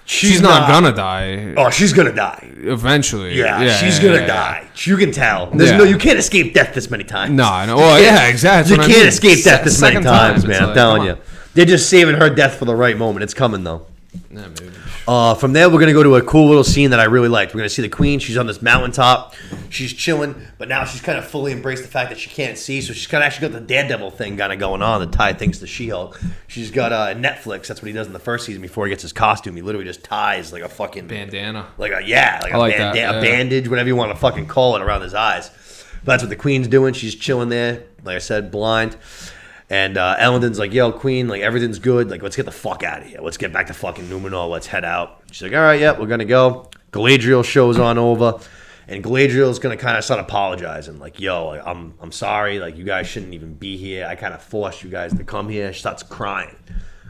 She's not gonna die. Oh, she's gonna die eventually. Yeah, she's gonna die. You can tell. There's you can't escape death this many times. No, I know. Well, yeah, exactly. You can't escape death this many times, man. I'm telling you. They're just saving her death for the right moment. It's coming though. Yeah, maybe. From there, we're going to go to a cool little scene that I really liked. We're going to see the queen. She's on this mountaintop. She's chilling, but now she's kind of fully embraced the fact that she can't see. So she's kind of actually got the Daredevil thing kind of going on that tie things to She-Hulk. She's got Netflix. That's what he does in the first season before he gets his costume. He literally just ties like a fucking... bandana. Like a bandage, whatever you want to fucking call it, around his eyes. But that's what the queen's doing. She's chilling there, like I said, blind. And Elendin's like, yo, queen, like, everything's good. Like, let's get the fuck out of here. Let's get back to fucking Numenor. Let's head out. She's like, all right, yeah, we're going to go. Galadriel shows on over. And Galadriel's going to kind of start apologizing. Like, yo, I'm sorry. Like, you guys shouldn't even be here. I kind of forced you guys to come here. She starts crying.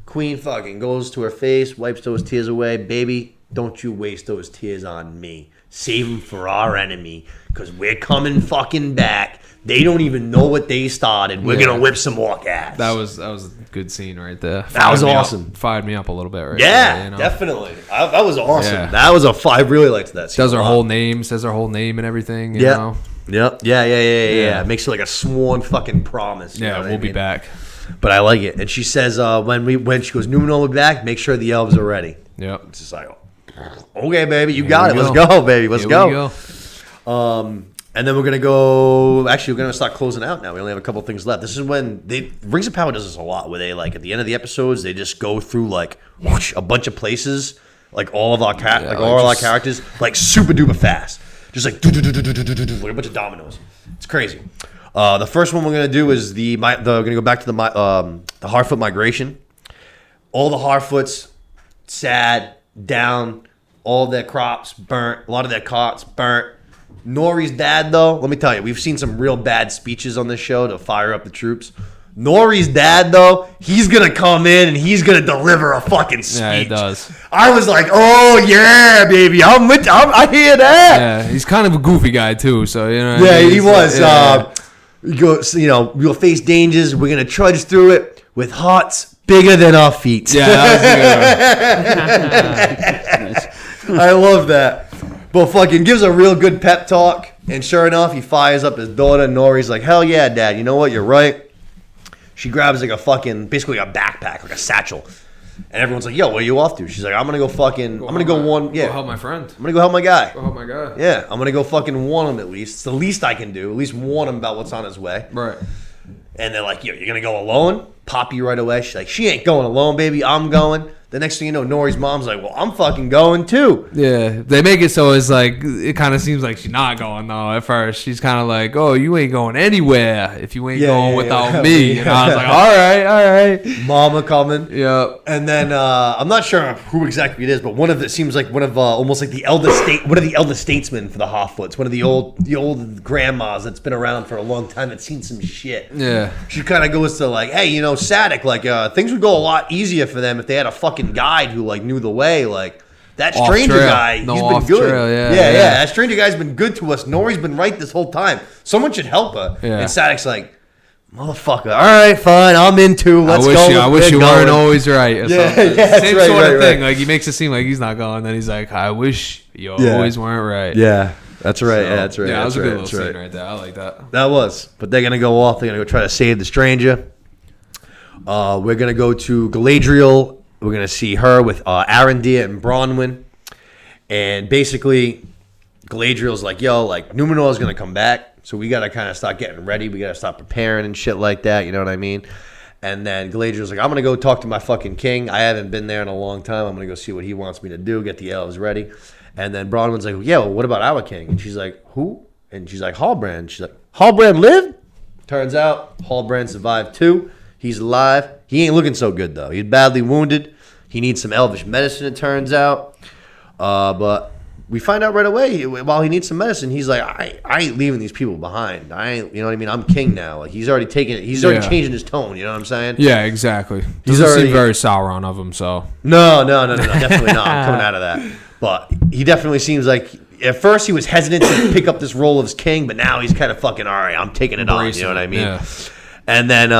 Queen fucking goes to her face, wipes those tears away. Baby, don't you waste those tears on me. Save them for our enemy. Because we're coming fucking back. They don't even know what they started. We're gonna whip some more ass. That was a good scene right there. That was awesome. Fired me up a little bit right yeah, there. You know? definitely. That was awesome. Yeah. That was I really liked that scene. Says her whole name and everything. You Yeah. know? Yep. Yeah. It makes it like a sworn fucking promise. You know Yeah, what I we'll be mean? back. But I like it. And she says when she goes, Numenor will be back, make sure the elves are ready. Yep. It's just like, okay, baby, you got it. we Let's go. go, baby. Let's Here go. we go. And then we're gonna go. Actually, we're gonna start closing out now. We only have a couple things left. This is when Rings of Power does this a lot, where they like at the end of the episodes they just go through like whoosh, a bunch of places, like all of our our characters, like super duper fast, just like like a bunch of dominoes. It's crazy. The first one we're gonna do is we're gonna go back to the Harfoot migration. All the Harfoots, sad, down, all of their crops burnt, a lot of their carts burnt. Nori's dad, though, let me tell you, we've seen some real bad speeches on this show to fire up the troops. Nori's dad, though, he's going to come in and he's going to deliver a fucking speech. Yeah, he does. I was like, oh, yeah, baby. I hear that. Yeah, he's kind of a goofy guy, too. So, you know. Yeah, he was. Yeah. We'll face dangers. We're going to trudge through it with hearts bigger than our feet. Yeah, that was a good one. I love that. But fucking gives a real good pep talk. And sure enough, he fires up his daughter. Nori's like, hell yeah, Dad. You know what? You're right. She grabs like basically a backpack, like a satchel. And everyone's like, yo, where you off to? She's like, I'm going to go warn. Yeah. Go help my friend. I'm going to go help my guy. Go help my guy. Yeah. I'm going to go fucking warn him at least. It's the least I can do. At least warn him about what's on his way. Right. And they're like, yo, you're going to go alone? Poppy right away. She's like, she ain't going alone, baby. I'm going. The next thing you know, Nori's mom's like, well, I'm fucking going too. Yeah, they make it so it's like, it kind of seems like she's not going though at first. She's kind of like, oh, you ain't going anywhere if you ain't going without me. Yeah. And I was like, all right. Mama coming. Yeah. And then I'm not sure who exactly it is, but one of it seems like one of almost like one of the elder statesmen for the Harfoots, one of the old grandmas that's been around for a long time that's seen some shit. Yeah. She kind of goes to like, hey, Sadek, like things would go a lot easier for them if they had a fucking guide who like knew the way. Like that stranger guy, he's been good. Trail, yeah. That stranger guy's been good to us. Nori's been right this whole time. Someone should help her. Yeah. And Sadek's like, motherfucker. All right, fine. I'm in too. Let's go. I wish you weren't always right. Or something. Yeah, Same right, sort of right, thing. right. Like he makes it seem like he's not going. Then he's like, I wish you always weren't right. Yeah, that's right. So, that's right. Yeah, that was a good little right. scene right there. I like that. That was. But they're gonna go off. They're gonna go try to save the stranger. We're gonna go to Galadriel. We're going to see her with Arondir and Bronwyn. And basically, Galadriel's like, yo, like, Numenor's going to come back. So we got to kind of start getting ready. We got to start preparing and shit like that. You know what I mean? And then Galadriel's like, I'm going to go talk to my fucking king. I haven't been there in a long time. I'm going to go see what he wants me to do, get the elves ready. And then Bronwyn's like, yeah, well, what about our king? And she's like, who? And she's like, Halbrand. She's like, Halbrand lived? Turns out, Halbrand survived too. He's alive. He ain't looking so good, though. He's badly wounded. He needs some elvish medicine, it turns out. But we find out right away, while he needs some medicine, he's like, I ain't leaving these people behind. I ain't, you know what I mean? I'm king now. Like, he's already changing his tone, you know what I'm saying? Yeah, exactly. He's Doesn't already seem very Sauron of him, so. No, definitely not. I'm coming out of that. But he definitely seems like, at first he was hesitant to pick up this role as king, but now he's kind of fucking, all right, I'm taking it on, you know what I mean? Yeah. And then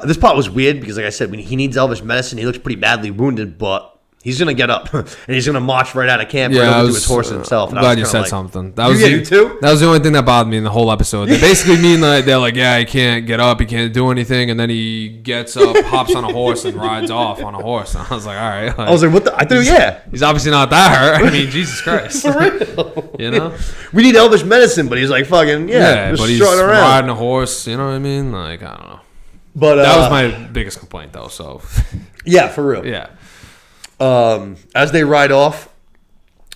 this part was weird because, like I said, when he needs elvish medicine, he looks pretty badly wounded, but he's going to get up and he's going to march right out of camp right over to his horse himself. I'm glad you said something. You too? That was the only thing that bothered me in the whole episode. They basically mean like they're like, yeah, he can't get up, he can't do anything, and then he gets up, hops on a horse, and rides off on a horse. And I was like, all right. I was like, what the? I thought, yeah. He's obviously not that hurt. I mean, Jesus Christ. For real. You know? We need elvish medicine, but he's like fucking, just but he's strutting around. riding a horse, you know what I mean? Like, I don't know. But that was my biggest complaint, though, so. Yeah, for real. Yeah. As they ride off,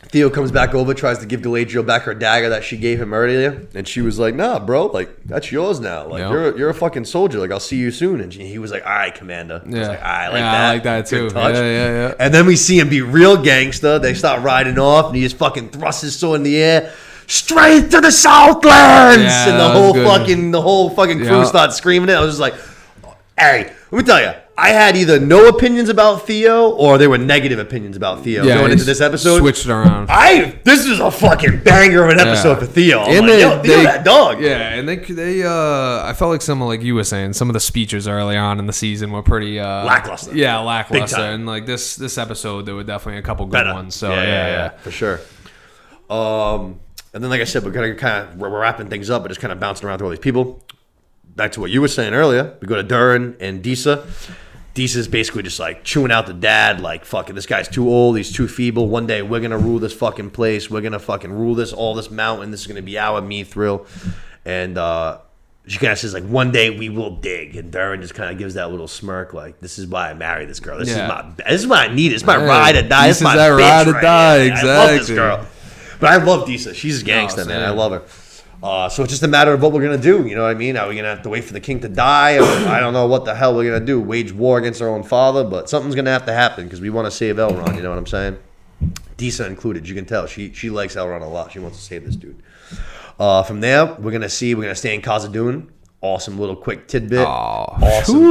Theo comes back over, tries to give Galadriel back her dagger that she gave him earlier, and she was like, "Nah, bro, like that's yours now. Like you're a fucking soldier. Like I'll see you soon." And he was like, "All right, Commander." I was like, I like that too. Good touch. Yeah. And then we see him be real gangster. They start riding off, and he just fucking thrusts his sword in the air. Straight to the Southlands, Yeah, and the whole fucking crew starts screaming it. I was just like, "Hey, let me tell you." I had either no opinions about Theo or there were negative opinions about Theo going into this episode. Switched around. This is a fucking banger of an episode for Theo. I'm And like, Theo, that dog. Yeah, and they I felt like like you were saying, some of the speeches early on in the season were pretty lackluster. Yeah, lackluster. Big time. And like this episode, there were definitely a couple good Better. ones. So yeah, for sure. And then, like I said, we're wrapping things up, but just kind of bouncing around through all these people. Back to what you were saying earlier, we go to Durin and Disa. Disa's basically just like chewing out the dad, like, fucking, this guy's too old, he's too feeble. One day we're gonna rule this fucking place. We're gonna fucking rule this mountain. This is gonna be our Mithril. And she kind of says, like, one day we will dig. And Durin just kind of gives that little smirk, like, this is why I married this girl. This is what I need. It's my ride or die. It's my bitch ride or right die. here. Exactly. I love this girl. But I love Disa. She's a gangster, man. I love her. So it's just a matter of what we're going to do. You know what I mean? Are we going to have to wait for the king to die? Or I don't know what the hell we're going to do. Wage war against our own father? But something's going to have to happen because we want to save Elrond. You know what I'm saying? Disa included. You can tell. She likes Elrond a lot. She wants to save this dude. From there, we're going to stay in Khazad-dûm. Awesome little quick tidbit. Awesome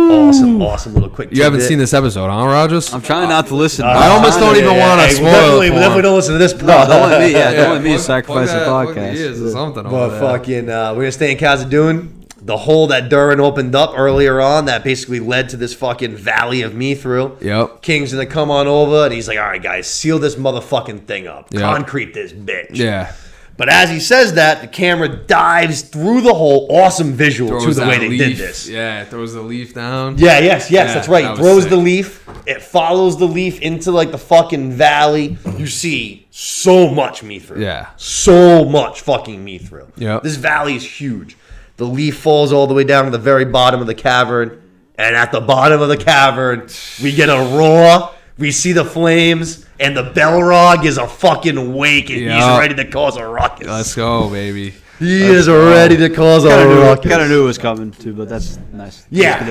little quick tidbit. You haven't seen this episode, huh, Rogers? I'm trying not to listen. I almost don't even want to spoil it. We definitely don't listen to this. No, don't let me. Don't let me sacrifice the podcast. Or something. But fucking, we're gonna stay in Khazad-dûm. The hole that Durin opened up earlier on that basically led to this fucking valley of Mithril. Yep. King's gonna come on over and he's like, all right, guys, seal this motherfucking thing up. Yep. Concrete this bitch. Yeah. But as he says that, the camera dives through the hole. Awesome visual to the way they did this. Yeah, it throws the leaf down. Yeah, yes, that's right. That He was throws sick. the leaf. It follows the leaf into like the fucking valley. You see so much Mithril. Yeah. So much fucking Mithril. Yep. This valley is huge. The leaf falls all the way down to the very bottom of the cavern. And at the bottom of the cavern, we get a roar. We see the flames. And the Balrog is a fucking awake. And he's ready to cause a ruckus. Let's go, baby. He is ready to cause a ruckus. Kind of knew it was coming too, but that's nice. Yeah.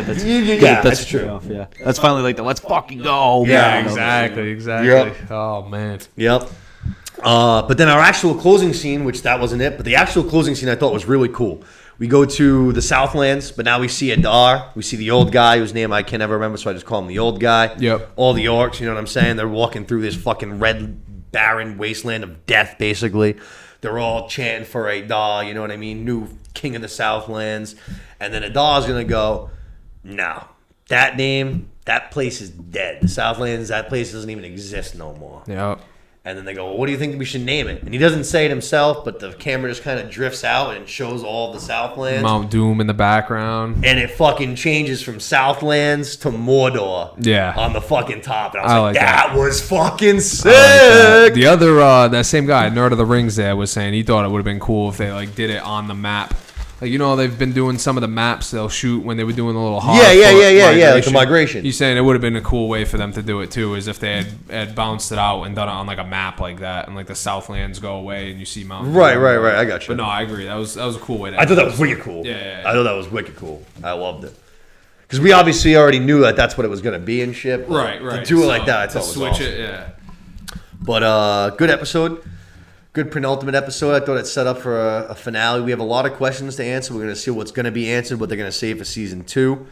That's true. Off, yeah. That's finally like the let's fucking go. Yeah, Exactly. Yep. Oh, man. Yep. But then our actual closing scene, which that wasn't it, but the actual closing scene I thought was really cool. We go to the Southlands, but now we see Adar. We see the old guy whose name I can never remember, so I just call him the old guy. Yep. All the orcs, you know what I'm saying? They're walking through this fucking red, barren wasteland of death, basically. They're all chanting for Adar, you know what I mean? New king of the Southlands. And then Adar's going to go, no, that name, that place is dead. The Southlands, that place doesn't even exist no more. Yep. And then they go, well, what do you think we should name it? And he doesn't say it himself, but the camera just kind of drifts out and shows all of the Southlands. Mount Doom in the background. And it fucking changes from Southlands to Mordor. Yeah. On the fucking top. And I was I like that was fucking sick. The other, that same guy, Nerd of the Rings there, was saying he thought it would have been cool if they like did it on the map. Like, you know, they've been doing some of the maps they'll shoot when they were doing the little hard like the migration. He's saying it would have been a cool way for them to do it too, is if they had bounced it out and done it on like a map like that, and like the Southlands go away and you see Mount. Right. I got you. But no, I agree. That was a cool way to. I thought that was wicked cool. Yeah. I thought that was wicked cool. I loved it. Because we obviously already knew that that's what it was going to be and shit. Right. To do it like that, I thought to was switch awesome. it, yeah. But good episode. Good penultimate episode. I thought it set up for a finale. We have a lot of questions to answer. We're going to see what's going to be answered, what they're going to say for season 2.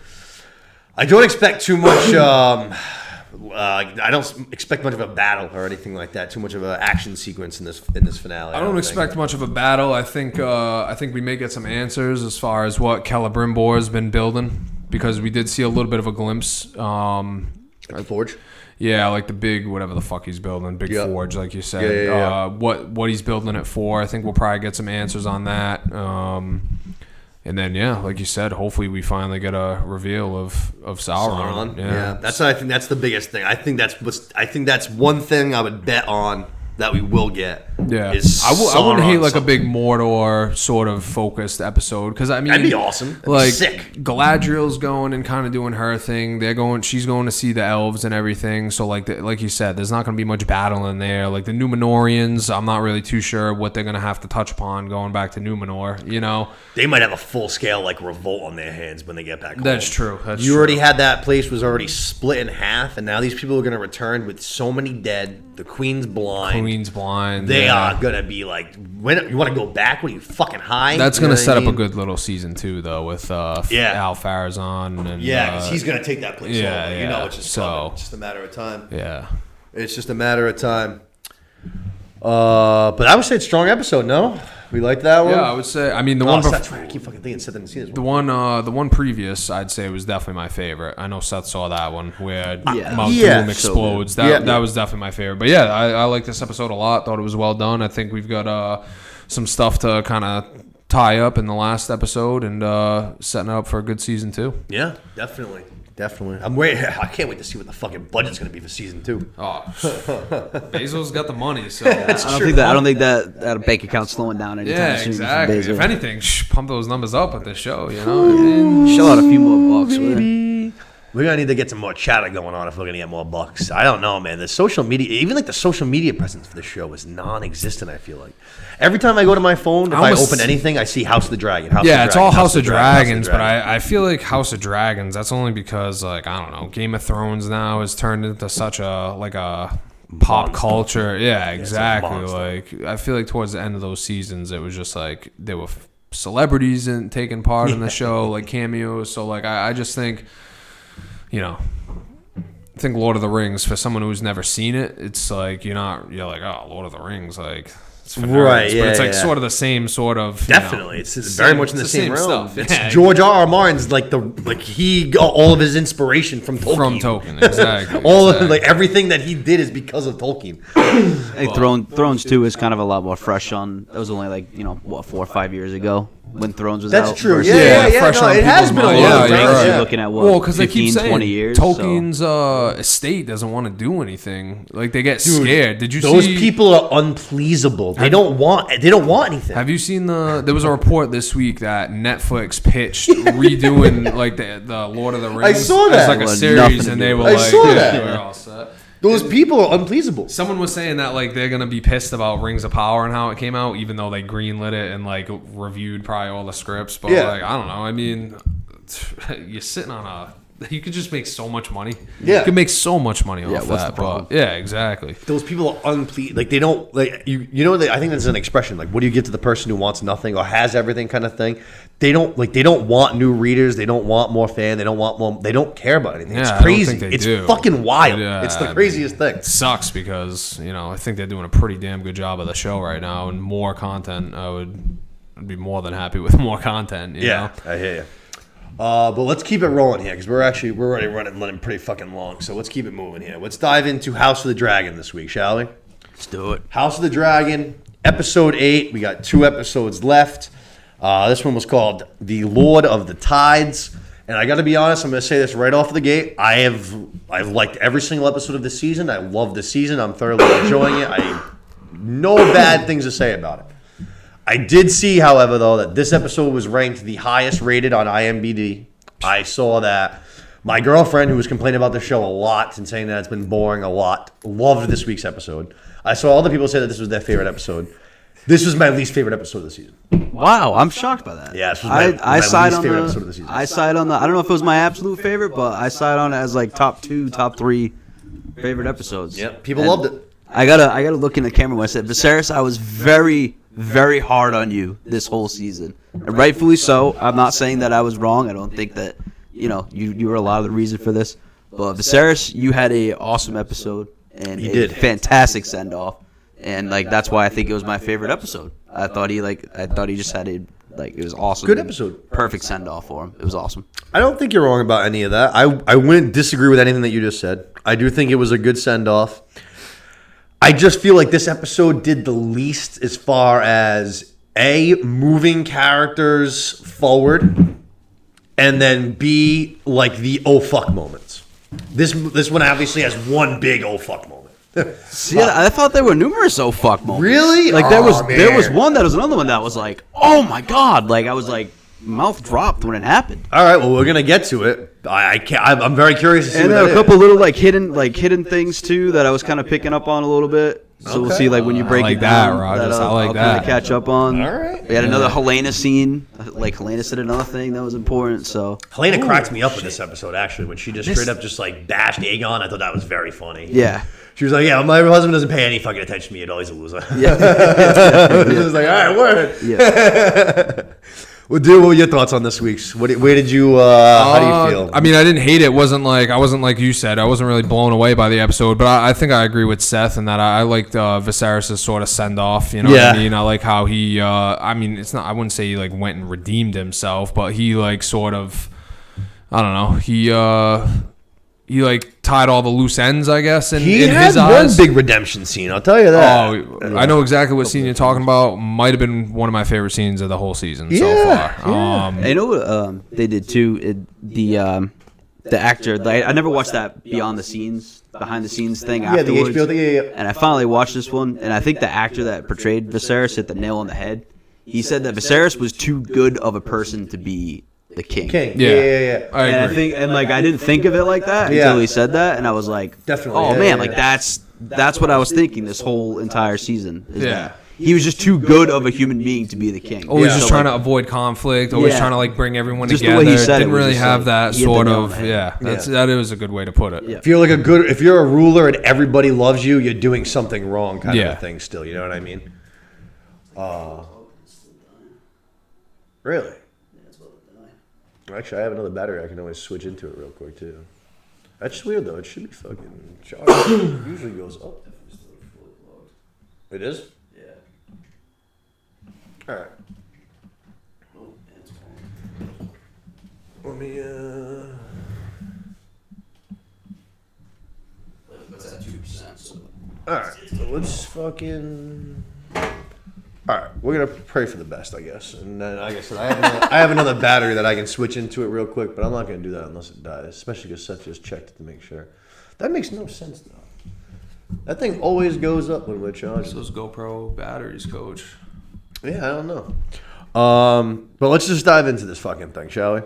I don't expect too much. I don't expect much of a battle or anything like that. Too much of an action sequence in this finale. I don't expect much of a battle. I think we may get some answers as far as what Celebrimbor has been building, because we did see a little bit of a glimpse. Like Forge. Yeah, like the big whatever the fuck he's building, big forge, like you said. Yeah. What he's building it for? I think we'll probably get some answers on that. And then like you said, hopefully we finally get a reveal of Sauron. Yeah, that's what I think. That's the biggest thing. I think that's one thing I would bet on that we will get. Yeah, is I wouldn't hate like something. a big Mordor sort of focused episode, because I mean That'd be awesome. That'd be like sick. Galadriel's going and kind of doing her thing. She's going to see the elves and everything. So like you said, there's not going to be much battle in there. Like the Numenorians, I'm not really too sure what they're going to have to touch upon going back to Numenor. You know, They might have a full scale like revolt on their hands when they get back home. That's true. You already had that place was already split in half, and now these people are going to return with so many dead. The queen's blind. Queen's Blind. They are gonna be like, when you want to go back when you fucking high. That's going gonna to set up a good little season too, though, with Al Farazan and because he's gonna take that place over. You know, it's just so it's just a matter of time. yeah. It's just a matter of time. But I would say it's a strong episode. No, we like that one. Yeah, I would say. I mean, the one. That's right. I keep fucking thinking Seth didn't see this one. The one previous, I'd say, was definitely my favorite. I know Seth saw that one where Mount Yeah. Doom explodes. So That was definitely my favorite. But yeah, I like this episode a lot. Thought it was well done. I think we've got some stuff to kind of tie up in the last episode and setting it up for a good season 2. Yeah, definitely. I can't wait to see what the fucking budget's gonna be for season 2. Oh, Bezos got the money, so I don't think that bank account's slowing down anytime yeah, soon. exactly. Bezos. If anything, pump those numbers up at the show. You know what I mean? Shell out a few more bucks. With it. We're gonna need to get some more chatter going on if we're gonna get more bucks. I don't know, man. The social media, even like the social media presence for the show is non-existent. I feel like every time I go to my phone, if I open anything, I see House of the Dragon. It's all House of Dragons, but I feel like House of Dragons. That's only because like I don't know, Game of Thrones now has turned into such a pop culture. Yeah, exactly. Like I feel like towards the end of those seasons, it was just like there were celebrities taking part in the show, like cameos. So like I just think. You know, I think Lord of the Rings, for someone who's never seen it, it's like you're like, oh, Lord of the Rings, like it's for nerds. Right, but it's like sort of the same sort of definitely. It's very much in the same realm. Stuff. It's Yeah. George R. Martin's he got all of his inspiration from Tolkien. From Tolkien, exactly. Of everything that he did is because of Tolkien. Hey, Thrones 2 is kind of a lot more fresh on. That was only 4 or 5 years ago when Thrones was out. That's true. versus- fresh on it has people's been a mind. long Yeah, time. you're right. You're looking at what? Well, because they keep 15, saying 20 years. Tolkien's estate doesn't want to do anything. Like they get scared. Did you Those see? people are unpleasable. They don't want anything. Have you seen there was a report this week that Netflix pitched redoing like the Lord of the Rings I saw that. as like a Well, series, nothing to and do they were with it. I like, saw yeah, that. we're all set. Those people are unpleasable. Someone was saying that like they're gonna be pissed about Rings of Power and how it came out, even though they greenlit it and like reviewed probably all the scripts. But like I don't know. I mean, you're sitting on you could just make so much money. Yeah. You could make so much money off what's that. the problem? But yeah, exactly. Those people are unpleased. Like they don't like you. You know, I think that's an expression. Like, what do you give to the person who wants nothing or has everything, kind of thing. They don't want new readers. They don't want more fan. They don't want more. They don't care about anything. Yeah, It's I don't crazy. think they It's do. fucking wild. Yeah, It's the craziest thing. It sucks because I think they're doing a pretty damn good job of the show right now, and more content. I'd be more than happy with more content. You know? I hear you. But let's keep it rolling here because we're already running pretty fucking long. So let's keep it moving here. Let's dive into House of the Dragon this week, shall we? Let's do it. House of the Dragon, episode 8. We got 2 episodes left. This one was called The Lord of the Tides. And I got to be honest, I'm going to say this right off the gate. I've liked every single episode of this season. I love the season. I'm thoroughly enjoying it. No bad things to say about it. I did see, however, though, that this episode was ranked the highest rated on IMDb. I saw that. My girlfriend, who was complaining about the show a lot and saying that it's been boring a lot, loved this week's episode. I saw other people say that this was their favorite episode. This was my least favorite episode of the season. Wow, I'm shocked by that. Yeah, this was my side least on favorite the, episode of the season. I side on the. I don't know if it was my absolute favorite, but I side on it as like top 2, top 3 favorite episodes. Yep, people And loved it. I gotta look in the camera when I said Viserys. I was very, very hard on you this whole season, and rightfully so. I'm not saying that I was wrong. I don't think that you were a lot of the reason for this. But Viserys, you had a awesome episode and He a did. fantastic send off, and like that's why I think it was my favorite episode. I thought he just had it was awesome. Good episode. Perfect send off for him. It was awesome. I don't think you're wrong about any of that. I wouldn't disagree with anything that you just said. I do think it was a good send-off. I just feel like this episode did the least as far as A, moving characters forward, and then B, like the oh fuck moments. This one obviously has one big oh fuck moment. See, I thought there were numerous oh fuck moments. Really? Like Oh, there was man. one that was another one that was like, oh my god! Like I was like, mouth dropped when it happened. All right, well we're gonna get to it. I'm very curious to see. And what there that are a is. couple little hidden things too that I was kind of picking up on a little bit. So we'll Okay. see when you break like it that, down. Rogers. I like I'll that. kinda catch up on. All right. We had another Helena scene. Like Helena said another thing that was important. So Helena cracked me up with this episode actually when she just straight up just like bashed Aegon. I thought that was very funny. yeah. She was like, yeah, my husband doesn't pay any fucking attention to me at all. He's a loser. Yeah. It was like, all right, word. Yeah. Well, dude, what were your thoughts on this week's? Where did you? How do you feel? I mean, I didn't hate it. I wasn't like you said. I wasn't really blown away by the episode, but I think I agree with Seth in that I liked Viserys' sort of send off. You know what I mean? I like how he. I mean, it's not. I wouldn't say he like went and redeemed himself, but he like sort of. I don't know. He like tied all the loose ends, I guess. In his eyes, one big redemption scene. I'll tell you that. Oh, I know exactly what scene you're talking about. Might have been one of my favorite scenes of the whole season so far. Yeah. You know what they did too? The actor. Like, I never watched that behind the scenes thing afterwards. The HBO thing. Yeah. And I finally watched this one, and I think the actor that portrayed Viserys hit the nail on the head. He said that Viserys was too good of a person to be the king. Yeah. I agree. I didn't think of it like that until he said that, and I was like, definitely. Oh man, that's what I was thinking this whole entire season. That he was just too good of a human being to be the king. Always just trying to avoid conflict. Always trying to like bring everyone just together. The way he said Didn't really have that sort of. That is a good way to put it. Yeah. If you're a ruler and everybody loves you, you're doing something wrong, kind of a thing. Still, you know what I mean? Really? Actually, I have another battery. I can always switch into it real quick too. That's just weird though. It should be fucking charged. It usually goes up. It is? Yeah. All right. Let me. That's at 2%. So. All right. So let's fucking. All right, we're gonna pray for the best, I guess. And then, like I said, I have another battery that I can switch into it real quick, but I'm not gonna do that unless it dies. Especially because Seth just checked it to make sure. That makes no sense though. That thing always goes up when we're charging. Those GoPro batteries, Coach. Yeah, I don't know. But let's just dive into this fucking thing, shall we?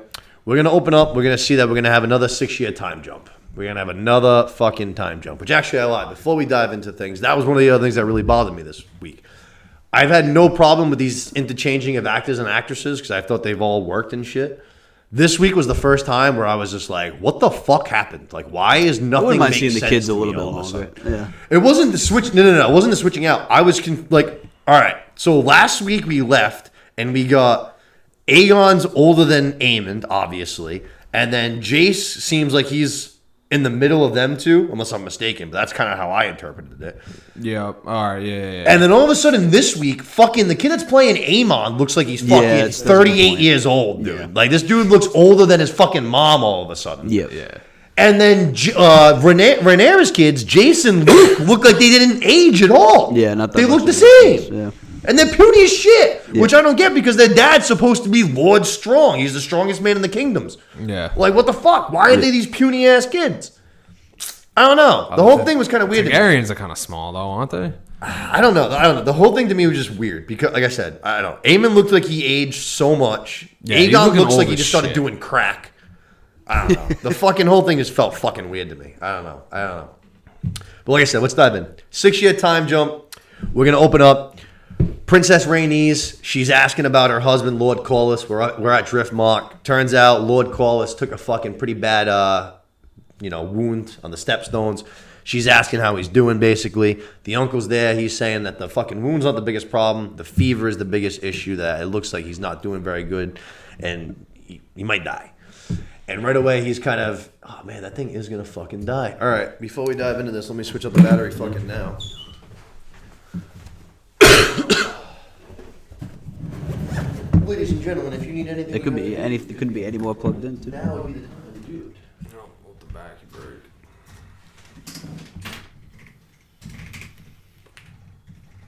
We're gonna open up. We're gonna see that we're gonna have another 6-year time jump. We're gonna have another fucking time jump. Which actually, I lied. Before we dive into things, that was one of the other things that really bothered me this week. I've had no problem with these interchanging of actors and actresses because I thought they've all worked and shit. This week was the first time where I was just like, what the fuck happened? Like, why is nothing I wouldn't mind making seeing the sense kids a to little me bit all of a longer. sudden? Yeah. It wasn't the switch. No. It wasn't the switching out. I was like, all right. So last week we left and we got Aegon's older than Aemond, obviously. And then Jace seems like he's in the middle of them two, unless I'm mistaken, but that's kind of how I interpreted it. Yeah. All right. Yeah. And then all of a sudden this week, fucking the kid that's playing Aemon looks like he's fucking 38 years old, dude. Yeah. Like this dude looks older than his fucking mom all of a sudden. Yeah. And then Rhaenyra's kids, Jason, Luke, look like they didn't age at all. Yeah, not that they much look the same. Yeah. And they're puny as shit, which I don't get because their dad's supposed to be Lord Strong. He's the strongest man in the kingdoms. Yeah. Like, what the fuck? Why are they these puny-ass kids? I don't know. The whole thing was kind of weird. Targaryens are kind of small, though, aren't they? I don't know. The whole thing to me was just weird because, like I said, I don't know. Aemon looked like he aged so much. Yeah, Aegon looks like he as just started shit. doing crack. I don't know. The fucking whole thing just felt fucking weird to me. I don't know. But like I said, let's dive in. 6-year time jump. We're going to open up. Princess Rhaenys, she's asking about her husband, Lord Corlys. We're at Driftmark. Turns out Lord Corlys took a fucking pretty bad, wound on the stepstones. She's asking how he's doing, basically. The uncle's there. He's saying that the fucking wound's not the biggest problem. The fever is the biggest issue, that it looks like he's not doing very good, and he might die. And right away, he's kind of, oh, man, that thing is going to fucking die. All right, before we dive into this, let me switch up the battery fucking now. Ladies and gentlemen, if you need anything... It couldn't be any more plugged in, too. Now would be the time to do it. No, hold the back, you break.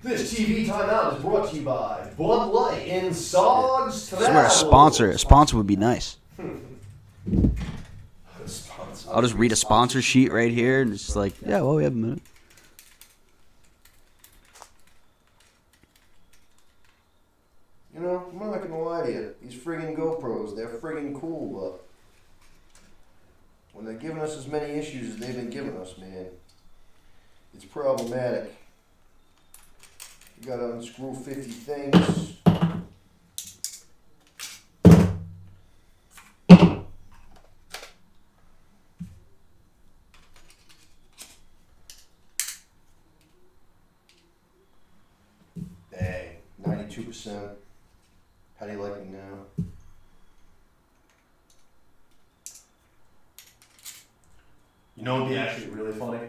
This TV timeout is brought to you by Bud Light in Sogs. I swear, a sponsor would be nice. I'll just read a sponsor sheet right here, and it's just like, yeah, well, we have a minute. You know, I'm not gonna lie to you. These friggin' GoPros, they're friggin' cool, but when they're giving us as many issues as they've been giving us, man, it's problematic. You gotta unscrew 50 things. 92%. How do you like me now? You know what would be actually really funny?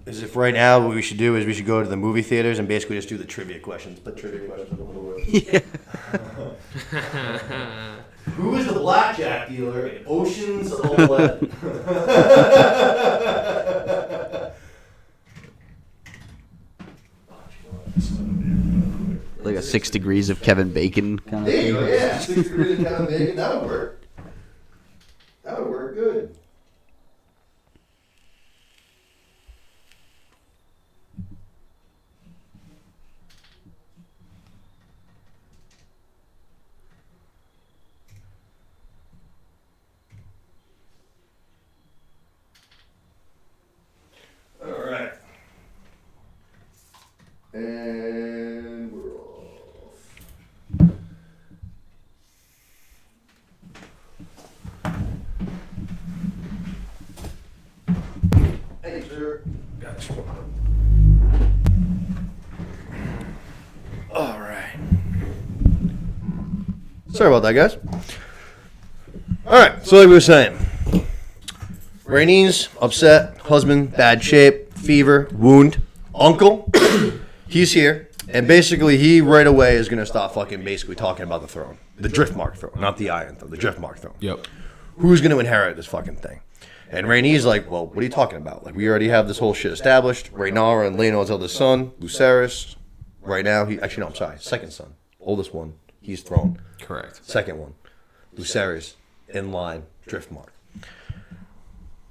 Is if right now what we should do is we should go to the movie theaters and basically just do the trivia questions. Put trivia questions on the board. Yeah. Who is the blackjack dealer in Ocean's 11? Like a 6 degrees of Kevin Bacon kind of There you thing. go, yeah. 6 degrees of Kevin Bacon. That would work. That would work good. All right. And we're off. Hey, sir. Gotcha. All right. Sorry about that, guys. All right, so like we were saying, Rainey's upset, husband, bad shape, fever, wound, uncle, he's here, and basically he right away is going to start fucking basically talking about the throne. The Driftmark throne, not the Iron Throne, the Driftmark throne. Yep. Who's going to inherit this fucking thing? And Rainey's like, well, what are you talking about? Like, we already have this whole shit established. Rhaenyra and Laenor's eldest son, Lucerys. Right now, second son. Oldest one, he's thrown. Correct. Second one, Lucerys, in line, Driftmark.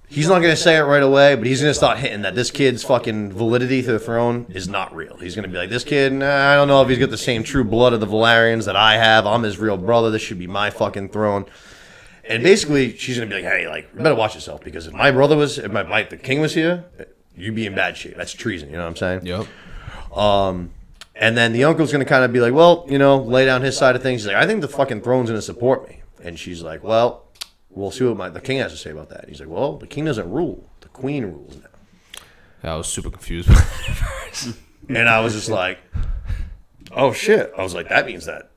He's not going to say it right away, but he's going to start hitting that this kid's fucking validity to the throne is not real. He's going to be like, this kid, I don't know if he's got the same true blood of the Valerians that I have. I'm his real brother. This should be my fucking throne. And basically, she's going to be like, hey, like, you better watch yourself, because if my brother was, if the king was here, you'd be in bad shape. That's treason, you know what I'm saying? Yep. And then the uncle's going to kind of be like, well, you know, lay down his side of things. He's like, I think the fucking throne's going to support me. And she's like, well, we'll see what the king has to say about that. He's like, well, the king doesn't rule. The queen rules now. Yeah, I was super confused by that at first. And I was just like, oh, shit. I was like, that means that.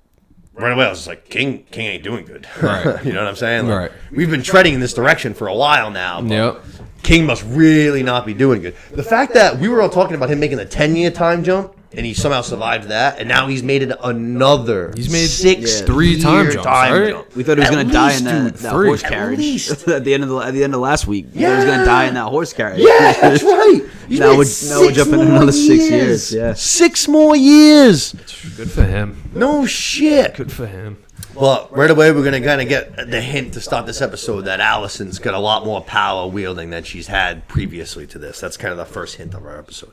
Right away, I was just like, King ain't doing good. Right. You know what I'm saying? Like, Right. We've been treading in this direction for a while now. But Yep. King must really not be doing good. The fact that we were all talking about him making the 10-year time jump, and he somehow survived that, and now he's made it another. He's made 6 3 time jumps, right? We thought he was At going to die in least, that, dude, that 3. horse At carriage least. at the end of last week. We thought he was going to die in that horse carriage. Yeah, that's right. He's Now made we're jumping more another 6 years. Yeah. 6 more years. Good for him. No shit. Good for him. But right away, we're going to kind of get the hint to start this episode that Allison's got a lot more power wielding than she's had previously to this. That's kind of the first hint of our episode.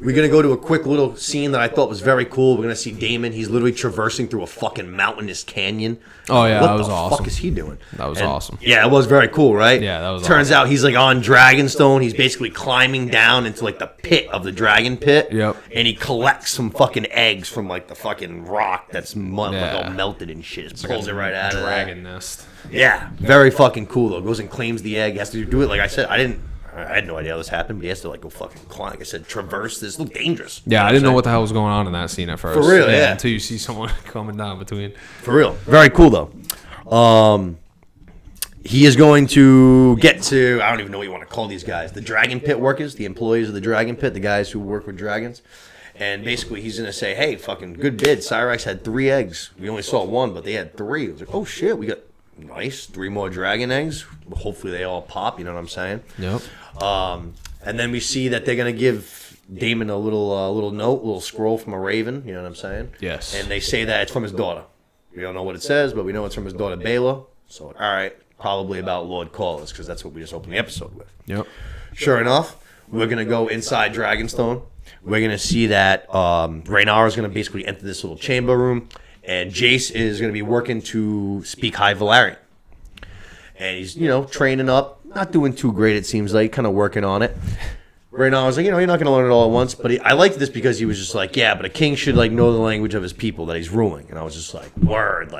We're going to go to a quick little scene that I thought was very cool. We're going to see Daemon. He's literally traversing through a fucking mountainous canyon. Oh, yeah, what that was the awesome. fuck is he doing? That was awesome. Yeah, it was very cool, right? Yeah, that was Turns awesome. out he's like on Dragonstone. He's basically climbing down into like the pit of the dragon pit. Yep. And he collects some fucking eggs from like the fucking rock that's like Yeah. all melted and shit. Just pulls it right out of there. Dragon nest. Yeah, very fucking cool though. Goes and claims the egg. Has to do it. Like I said, I had no idea how this happened, but he has to like go fucking climb. Like I said, traverse this. Look dangerous. Yeah, I didn't know what the hell was going on in that scene at first. For real, yeah. Until you see someone coming down between. For real. Very cool though. He is going to get to, I don't even know what you want to call these guys, the Dragon Pit workers, the employees of the Dragon Pit, the guys who work with dragons. And basically he's going to say, hey, fucking good bid. Cyrax had 3 eggs. We only saw 1, but they had 3. It was like, oh shit, we got nice 3 more dragon eggs. Hopefully they all pop, you know what I'm saying? Yep. And then we see that they're going to give Daemon a little note, a little scroll from a raven, you know what I'm saying? Yes. And they say that it's from his daughter. We don't know what it says, but we know it's from his daughter, Baela. So, all right, probably about Lord Corlys, because that's what we just opened the episode with. Yep. Sure enough, we're going to go inside Dragonstone. We're going to see that Rhaenyra is going to basically enter this little chamber room, and Jace is going to be working to speak High Valyrian. And he's, training up, not doing too great, it seems like, kind of working on it. Rhaenyra's like, you're not going to learn it all at once, but I liked this because he was just like, yeah, but a king should, know the language of his people that he's ruling. And I was just like, word,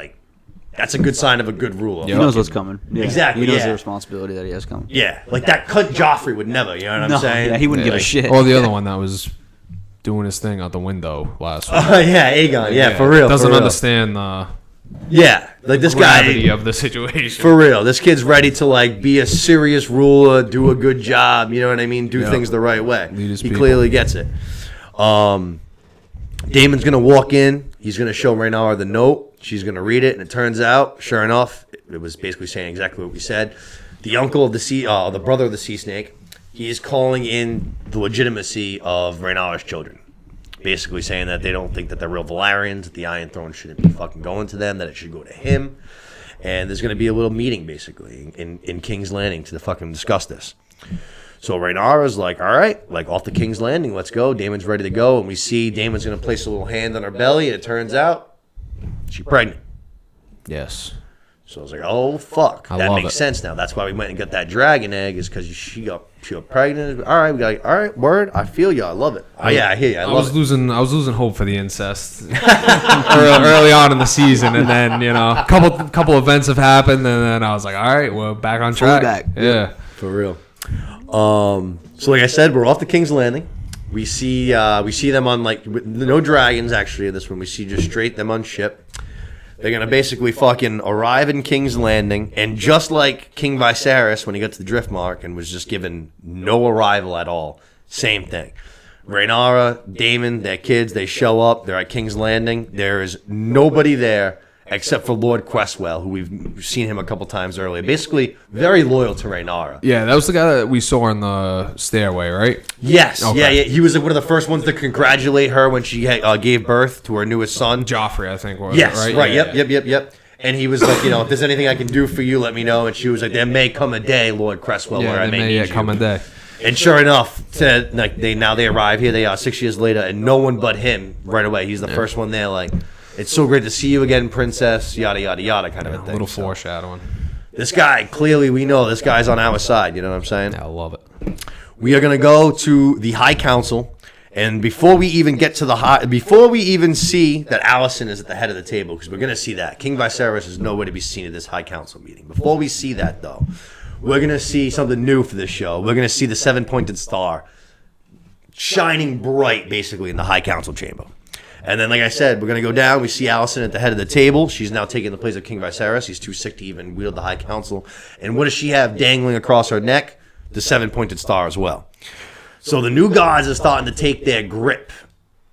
that's a good sign of a good ruler. He knows what's coming. Yeah. Exactly, He knows yeah. the responsibility that he has coming. Yeah, like that cut Joffrey would never, you know what I'm saying? Yeah, he wouldn't give a shit. Or the other one that was doing his thing out the window last week. Oh yeah, Aegon. Yeah, for real. Doesn't for real. understand the Yeah, like this gravity guy. of the situation. For real, this kid's ready to like be a serious ruler, do a good job. You know what I mean? Do things the right way. Lead his He people. clearly gets it. Damon's gonna walk in. He's gonna show Rhaenyra the note. She's gonna read it, and it turns out, sure enough, it was basically saying exactly what we said. The uncle of the brother of the sea snake, he is calling in the legitimacy of Rhaenyra's children. Basically saying that they don't think that they're real Valyrians, that the Iron Throne shouldn't be fucking going to them, that it should go to him. And there's going to be a little meeting, basically, in King's Landing to fucking discuss this. So Rhaenyra's like, all right, like off the King's Landing, let's go. Damon's ready to go. And we see Damon's going to place a little hand on her belly, and it turns out she's pregnant. Yes. So I was like, oh, fuck. I That love makes it. sense now. That's why we went and got that dragon egg, is because she got pregnant. All right, we got, all right, word. I feel you. I love it. Oh, yeah, I hear you. I love it. I was losing hope for the incest early on in the season, and then a couple events have happened, and then I was like, all right, we're back on track. back. Yeah. For real. So like I said, we're off the King's Landing. We see them on no dragons actually in this one. We see just straight them on ship. They're gonna basically fucking arrive in King's Landing, and just like King Viserys when he got to the Driftmark and was just given no arrival at all, same thing. Rhaenyra, Daemon, their kids, they show up. They're at King's Landing. There is nobody there except for Lord Cresswell, who we've seen him a couple times earlier. Basically, very loyal to Rhaenyra. Yeah, that was the guy that we saw in the stairway, right? Yes, Okay. yeah. He was one of the first ones to congratulate her when she gave birth to her newest son. Joffrey, I think, was Yes, it, right. Yeah, Yep. And he was like, if there's anything I can do for you, let me know. And she was like, there may come a day, Lord Cresswell, Yeah, where I there may may need yet you. come a day. And sure enough, they arrive here. They are 6 years later, and no one but him right away. He's the first one there. Like, it's so great to see you again, princess. Yada yada yada, kind of a A thing. little So, foreshadowing. this guy clearly, we know this guy's on our side. You know what I'm saying? Yeah, I love it. We are going to go to the High Council, and before we even get to before we even see that Alicent is at the head of the table, because we're going to see that King Viserys is nowhere to be seen at this High Council meeting. Before we see that, though, we're going to see something new for this show. We're going to see the 7-pointed star shining bright, basically, in the High Council chamber. And then, like I said, we're going to go down. We see Alicent at the head of the table. She's now taking the place of King Viserys. He's too sick to even wield the High Council. And what does she have dangling across her neck? The 7-pointed star as well. So the new gods are starting to take their grip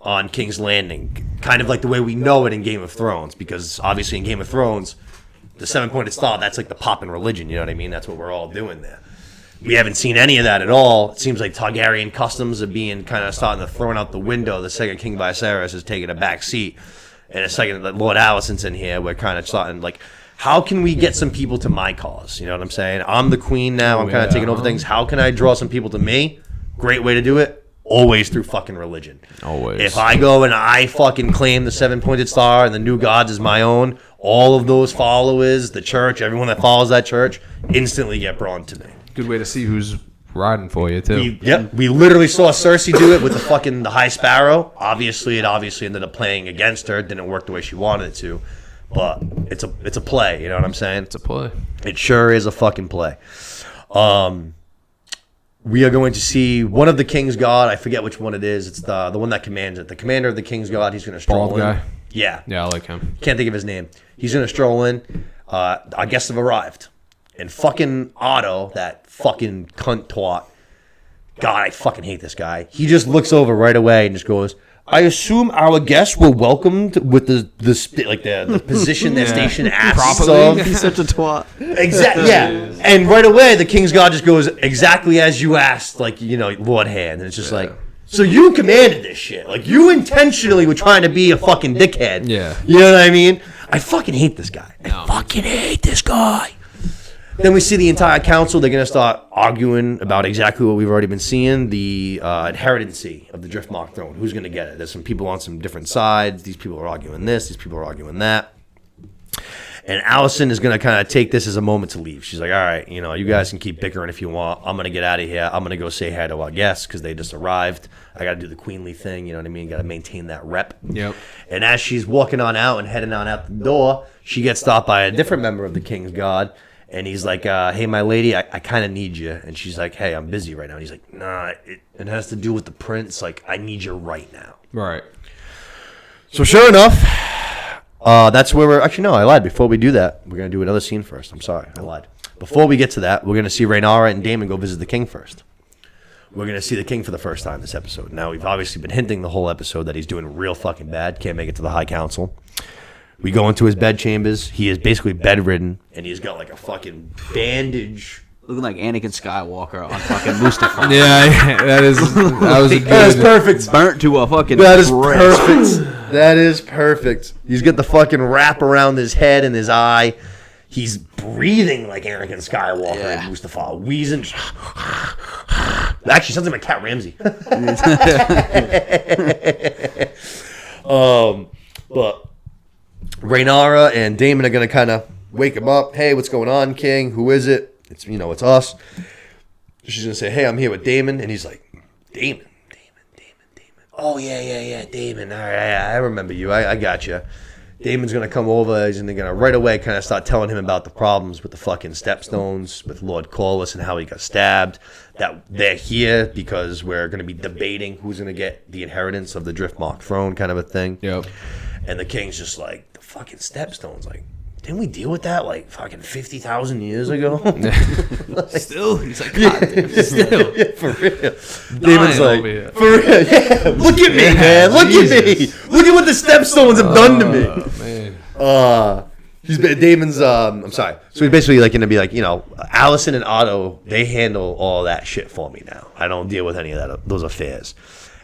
on King's Landing, kind of like the way we know it in Game of Thrones, because obviously in Game of Thrones, the 7-pointed star, that's like the pop in religion, you know what I mean? That's what we're all doing there. We haven't seen any of that at all. It seems like Targaryen customs are being kind of starting to thrown out the window. The second King Viserys is taking a back seat. And the second that Lord Alicent's in here, we're kind of starting like, how can we get some people to my cause? You know what I'm saying? I'm the queen now. I'm kind of taking over things. How can I draw some people to me? Great way to do it. Always through fucking religion. Always. If I go and I fucking claim the 7-pointed star and the new gods is my own, all of those followers, the church, everyone that follows that church, instantly get drawn to me. Good way to see who's riding for you, too. We literally saw Cersei do it with the High Sparrow. Obviously, it ended up playing against her. It didn't work the way she wanted it to. But it's a play, you know what I'm saying? It's a play. It sure is a fucking play. We are going to see one of the King's God. I forget which one it is. It's the one that commands it. The commander of the King's God. He's going to stroll Bald in. guy? Yeah. Yeah, I like him. Can't think of his name. He's going to stroll in. Our guests have arrived. And fucking Otto, that fucking cunt twat. God, I fucking hate this guy. He just looks over right away and just goes, I assume our guests were welcomed with the position their station asks Properly. of. He's such a twat. Exactly. Yeah. And right away, the King's God just goes exactly as you asked, Lord Hand. And it's just like, so you commanded this shit. Like, you intentionally were trying to be a fucking dickhead. Yeah. You know what I mean? I fucking hate this guy. I fucking hate this guy. Then we see the entire council. They're going to start arguing about exactly what we've already been seeing, the inheritancy of the Driftmark throne. Who's going to get it? There's some people on some different sides. These people are arguing this. These people are arguing that. And Alicent is going to kind of take this as a moment to leave. She's like, all right, you guys can keep bickering if you want. I'm going to get out of here. I'm going to go say hi to our guests because they just arrived. I got to do the queenly thing. You know what I mean? Got to maintain that rep. Yep. And as she's walking on out and heading on out the door, she gets stopped by a different member of the King's Guard. And he's like, hey, my lady, I kind of need you. And she's like, hey, I'm busy right now. And he's like, nah, it has to do with the prince. Like, I need you right now. Right. So sure enough, that's where we're... Actually, no, I lied. Before we do that, we're going to do another scene first. I'm sorry. I lied. Before we get to that, we're going to see Rhaenyra and Daemon go visit the king first. We're going to see the king for the first time this episode. Now, we've obviously been hinting the whole episode that he's doing real fucking bad. Can't make it to the High Council. We go into his bedchambers. He is basically bedridden, and he's got like a fucking bandage. Looking like Anakin Skywalker on fucking Mustafar. Yeah, that was a good. That is perfect. Burnt to a fucking That is crisp. perfect. That is perfect. He's got the fucking wrap around his head and his eye. He's breathing like Anakin Skywalker and Mustafar. Wheezing. Actually, sounds like my cat Ramsey. But Rhaenyra and Daemon are going to kind of wake him up. Hey, what's going on, King? Who is it? It's us. She's going to say, hey, I'm here with Daemon. And he's like, Daemon. Oh, yeah, Daemon. All right, I remember you. I got you. Daemon's going to come over. He's going to right away kind of start telling him about the problems with the fucking stepstones, with Lord Corlys and how he got stabbed. That they're here because we're going to be debating who's going to get the inheritance of the Driftmark throne kind of a thing. Yep. And the king's just like, the fucking stepstones, like, didn't we deal with that like fucking 50,000 years ago? Still? He's like, God damn, still. Yeah, for real. Damon's like, over here. for real, yeah. Look at me, man. Look at me. Look at what the stepstones have done to me. Man. Damon's, I'm sorry. So he's basically like going to be like, Allison and Otto, they handle all that shit for me now. I don't deal with any of those affairs.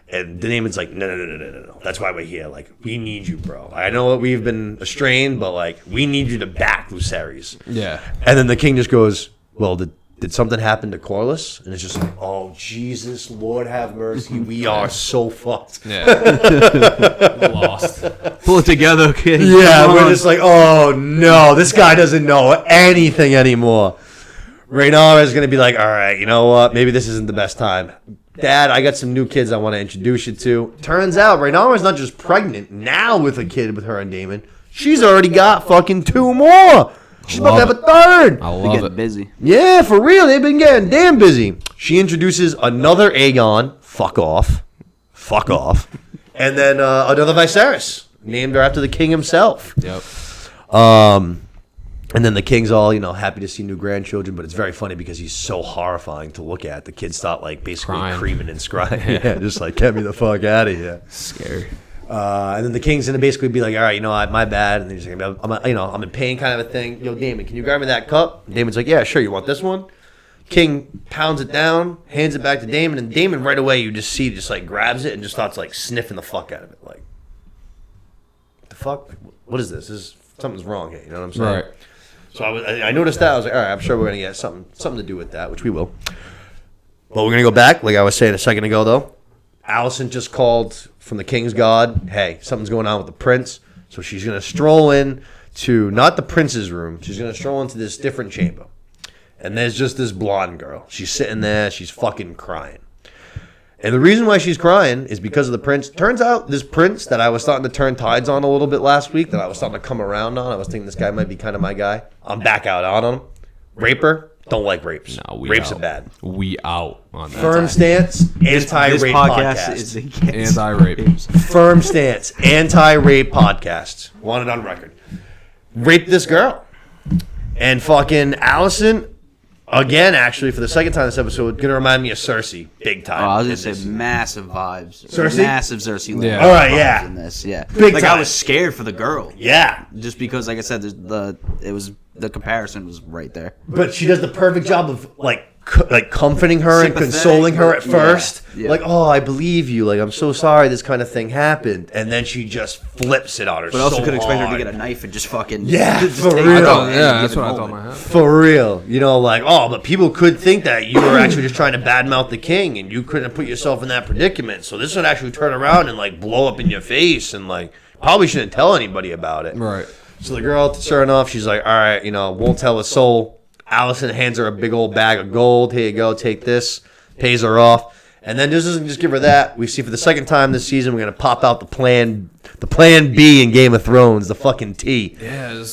And Damon's like, no. That's why we're here. Like, we need you, bro. I know we've been estranged, but, like, we need you to back Lucerys. Yeah. And then the king just goes, well, did something happen to Corlys? And it's just like, oh, Jesus, Lord have mercy. We are so fucked. Yeah. Lost. Pull it together, kid. Yeah, Come we're on. just like, oh, no. This guy doesn't know anything anymore. Rhaenyra is going to be like, all right, you know what? Maybe this isn't the best time. Dad, I got some new kids I want to introduce you to. Turns out Rhaenyra's not just pregnant now with a kid with her and Daemon. She's already got fucking 2 more. She's about to have a third. I They're love getting it. busy. Yeah, for real. They've been getting damn busy. She introduces another Aegon. Fuck off. And then another Viserys. Named her after the king himself. Yep. And then the king's all, happy to see new grandchildren, but it's very funny because he's so horrifying to look at. The kids start, like, basically Crying. screaming and scrying. Yeah, just like, get me the fuck out of here. Scary. And then the king's going to basically be like, all right, my bad. And then he's like, I'm in pain kind of a thing. Yo, Daemon, can you grab me that cup? And Daemon's like, yeah, sure. You want this one? King pounds it down, hands it back to Daemon, and Daemon right away, you just see, just, like, grabs it and just starts, like, sniffing the fuck out of it. Like, what the fuck? Like, what is this? Something's wrong here. You know what I'm saying? Right. So I noticed that. I was like, all right, I'm sure we're going to get something to do with that, which we will. But we're going to go back, like I was saying a second ago, though. Allison just called from the King's Guard. Hey, something's going on with the prince. So she's going to stroll in to, not the prince's room. She's going to stroll into this different chamber. And there's just this blonde girl. She's sitting there. She's fucking crying. And the reason why she's crying is because of the prince. Turns out this prince that I was starting to turn tides on a little bit last week, that I was starting to come around on, I was thinking this guy might be kind of my guy. I'm back out on him. Raper, don't like rapes. No, we Rapes out. are bad. We out on that. Firm stance, This anti-rape podcast. is against Anti-rape. Firm stance, anti-rape podcast. Want it on record. Raped this girl. And fucking Allison, again, actually, for the second time this episode, gonna remind me of Cersei, big time. Oh, I was in gonna say this. massive vibes. Cersei? Massive Cersei. Yeah. All right, vibes yeah. In this, yeah. Big like time. I was scared for the girl, Yeah, just because, like I said, the comparison was right there. but she does the perfect job of like comforting her and Sympathetic, consoling her at yeah, first. yeah. Like, oh, I believe you. Like, I'm so sorry this kind of thing happened, and then she just flips it on her. But also so could expect her to hard. get a knife and just fucking Yeah, just for take real. it I on thought- any Yeah, that's given what I thought in moment. my head. For real, like, oh, but people could think that you were actually just trying to badmouth the king, and you couldn't put yourself in that predicament. So this would actually turn around and like blow up in your face, and like probably shouldn't tell anybody about it. Right. So the girl, sure enough, she's like, all right, won't tell a soul. Allison hands her a big old bag of gold. Here you go, take this. Pays her off, and then this doesn't just give her that. We see for the second time this season, we're gonna pop out the plan B in Game of Thrones, the fucking T. Yeah,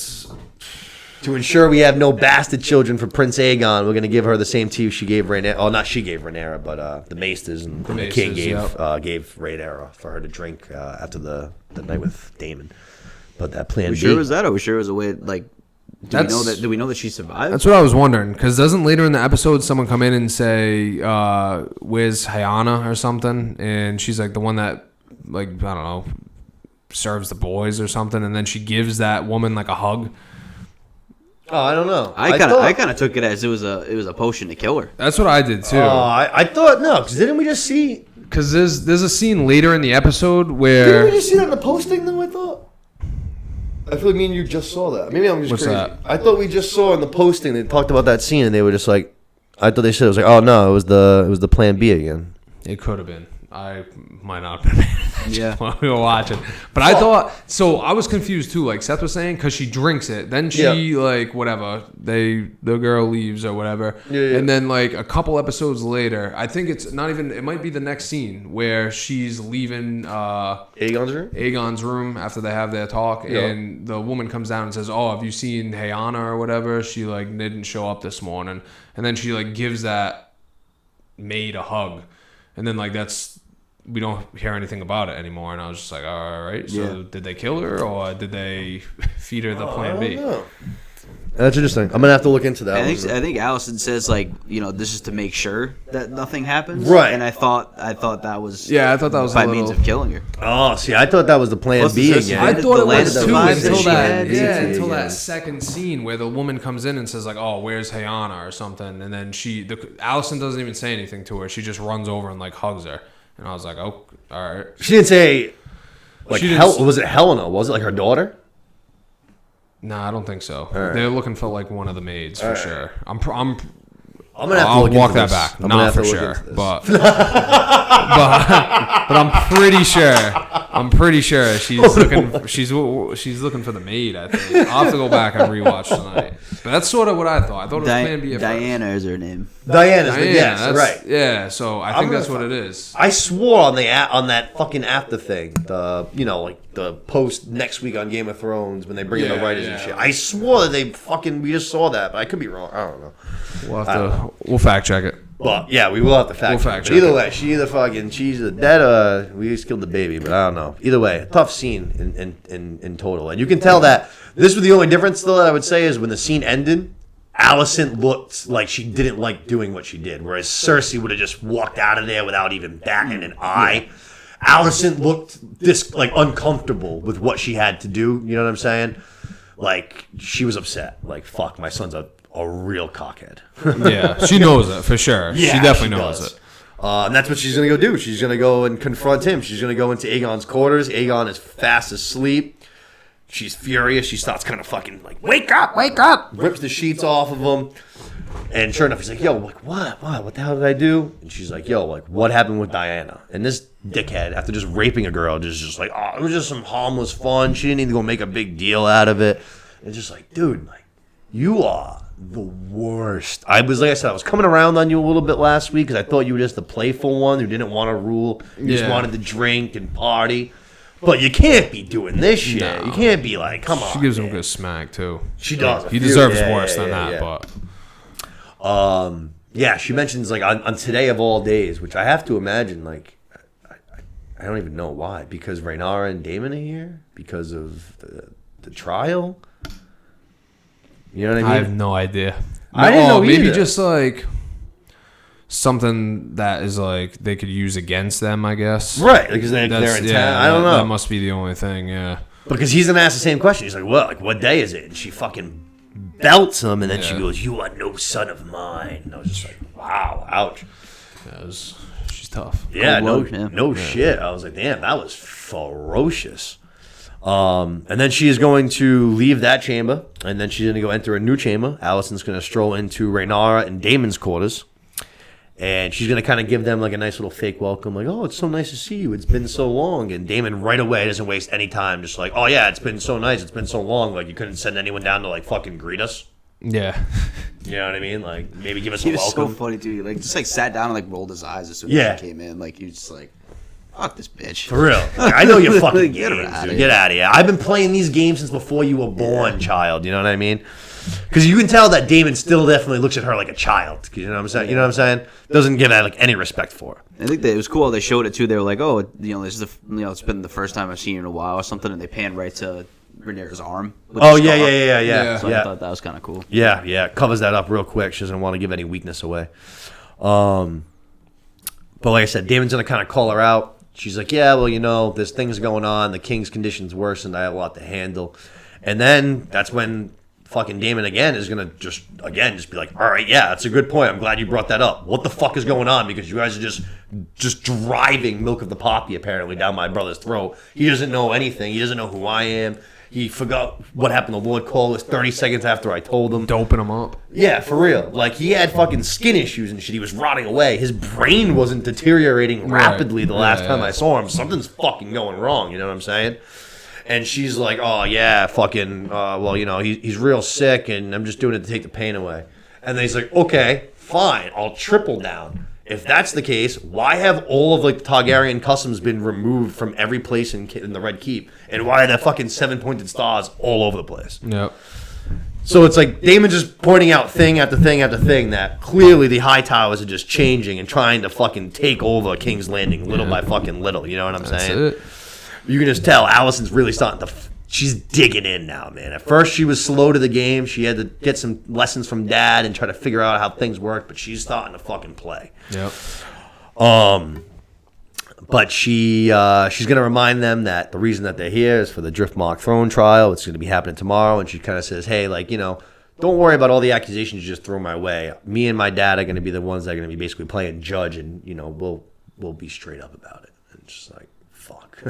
To ensure we have no bastard children for Prince Aegon, we're going to give her the same tea she gave Rhaenyra. Oh, not she gave Rhaenyra, but the Maesters and the king gave Rhaenyra for her to drink after the night with Daemon. But that plan We B. sure was that, or we sure was a way like? Do we know that she survived? That's what I was wondering. Because doesn't later in the episode someone come in and say, "Where's Hyana?" or something, and she's like the one that, like, I don't know, serves the boys or something, and then she gives that woman like a hug. Oh, I don't know. I kind of took it as it was a potion to kill her. That's what I did too. Oh, I thought no, because didn't we just see? Because there's a scene later in the episode Didn't where we just see that in the posting though? I thought. I feel like me and you just saw that. Maybe I'm just What's crazy. that? I thought we just saw in the posting they talked about that scene and they were just like, I thought they said it was like, oh no, it was the Plan B again. it could have been. I might not have been paying attention Yeah. while we were watching. But I thought, so I was confused too, like Seth was saying, because she drinks it. Then she, like, whatever, the girl leaves or whatever. Yeah. And then, like, a couple episodes later, I think it's not even, it might be the next scene where she's leaving Aegon's room? after they have their talk. Yeah. And the woman comes down and says, oh, have you seen Hyana or whatever? She, like, didn't show up this morning. And then she, like, gives that maid a hug. And then, like, we don't hear anything about it anymore. And I was just like, all right. So did they kill her or did they feed her the Plan B? Know. That's interesting. I'm gonna have to look into that. I think Allison says, like, you know, this is to make sure that nothing happens. Right. And I thought that was Yeah, I thought that was by a means little... of killing her. Oh, see, I thought that was the Plan Plus, B it's again. I the thought it land was of too lives until that that, she had. until Yeah. that second scene where the woman comes in and says, like, oh, where's Hyana or something. And then Allison doesn't even say anything to her. She just runs over and, like, hugs her. And I was like, oh, all right. She didn't say, like, She didn't was it Helena? Was it like her daughter? No, I don't think so. right. They're looking for, like, one of the maids for sure. I'm I'm gonna have to I'll look walk into that this. back. I'm gonna Not have for to look sure, into this. but I'm pretty sure. I'm pretty sure she's looking. She's looking for the maid. I think I'll have to go back and rewatch tonight. But that's sort of what I thought. I thought it was Plan B at first. Diana is her name. Diana's Diana, yes, that's- right. Yeah, so I think gonna that's what it is. I swore on that fucking after thing, like the post next week on Game of Thrones when they bring in the Yeah, writers and yeah. shit. I swore that we just saw that, but I could be wrong. I don't know. We'll fact check it. But yeah, we will have to fact check. check Either it. way, she's dead or we just killed the baby, but I don't know. Either way, tough scene in total. And you can tell that this was the only difference though that I would say is when the scene ended, Alicent looked like she didn't like doing what she did, whereas Cersei would have just walked out of there without even batting an eye. Alicent looked uncomfortable with what she had to do. You know what I'm saying? Like she was upset. Like fuck, my son's a real cockhead. Yeah, she knows it for sure. Yeah, she definitely she knows does. it. And that's what she's going to go do. She's going to go and confront him. She's going to go into Aegon's quarters. Aegon is fast asleep. She's furious. She starts kind of fucking like, wake up, wake up. Rips the sheets off of him. And sure enough, he's like, yo, like, what? What the hell did I do? And she's like, yo, like, what happened with Diana? And this dickhead, after just raping a girl, just like, oh, it was just some harmless fun. She didn't even go make a big deal out of it. It's just like, dude, like, you are the worst. I was coming around on you a little bit last week because I thought you were just the playful one who didn't want to rule. You just wanted to drink and party. But you can't be doing this shit. No. You can't be like, come on. She gives him a man. good smack too. She does. He deserves Yeah, worse yeah, than yeah, that, yeah. but Yeah, she mentions like on today of all days, which I have to imagine like I don't even know why. Because Rhaenyra and Daemon are here? Because of the trial? You know what I mean? I have no idea. I didn't know maybe either. just like something that is like they could use against them, I guess. Right, because they're in That's- town. I don't know. That must be the only thing. Yeah. Because he's gonna ask the same question. He's like, "Well, like, what day is it?" And she fucking belts him, and then she Yeah. goes, "You are no son of mine." And I was just like, "Wow, ouch." She's tough. Yeah, Cold blood, yeah. no shit. I was like, "Damn, that was ferocious." And then she is going to leave that chamber, and then she's going to go enter a new chamber. Alicent's going to stroll into Rhaenyra and Daemon's quarters, and she's going to kind of give them like a nice little fake welcome, like, "Oh, it's so nice to see you. It's been so long." And Daemon right away doesn't waste any time, just like, "Oh yeah, it's been so nice. It's been so long. Like you couldn't send anyone down to like fucking greet us." Yeah. You know what I mean? Like maybe give us He a was welcome. so funny too. Like just like sat down and like rolled his eyes as soon Yeah. as he came in. Like he was just like, fuck this bitch. For real. Like, I know your fucking Get games, outta dude. here. Get out of here. I've been playing these games since before you were born, child. You know what I mean? Because you can tell that Damon still definitely looks at her like a child. You know what I'm saying? You know what I'm saying? Doesn't give that like any respect for her. I think that it was cool. They showed it too. They were like, "Oh, this is it's been the first time I've seen you in a while or something," and they pan right to Rhaenyra's arm. With Oh the scar. yeah. So I thought that was kind of cool. Yeah. It covers that up real quick. She doesn't want to give any weakness away. But like I said, Damon's gonna kind of call her out. She's like, yeah, well, there's things going on. The king's condition's worse, and I have a lot to handle. And then that's when fucking Damon again is gonna just be like, all right, yeah, that's a good point. I'm glad you brought that up. What the fuck is going on? Because you guys are just driving Milk of the Poppy apparently down my brother's throat. He doesn't know anything. He doesn't know who I am. He forgot what happened to Lord Corlys 30 seconds after I told him. Doping him up. Yeah, for real. Like, he had fucking skin issues and shit. He was rotting away. His brain wasn't deteriorating rapidly the last time I saw him. Something's fucking going wrong, you know what I'm saying? And she's like, oh, yeah, fucking, he's real sick, and I'm just doing it to take the pain away. And then he's like, okay, fine, I'll triple down. If that's the case, why have all of, like, the Targaryen customs been removed from every place in the Red Keep? And why are there fucking 7-pointed stars all over the place? Yep. So it's like Damon just pointing out thing after thing after thing that clearly the High Towers are just changing and trying to fucking take over King's Landing little by fucking little. You know what I'm saying? That's it. You can just tell Allison's really starting to... She's digging in now, man. At first, she was slow to the game. She had to get some lessons from Dad and try to figure out how things work, but she's starting to fucking play. Yep. But she's going to remind them that the reason that they're here is for the Driftmark throne trial. It's going to be happening tomorrow, and she kind of says, hey, don't worry about all the accusations you just throw my way. Me and my dad are going to be the ones that are going to be basically playing judge, and, we'll be straight up about it. And it's just like, fuck.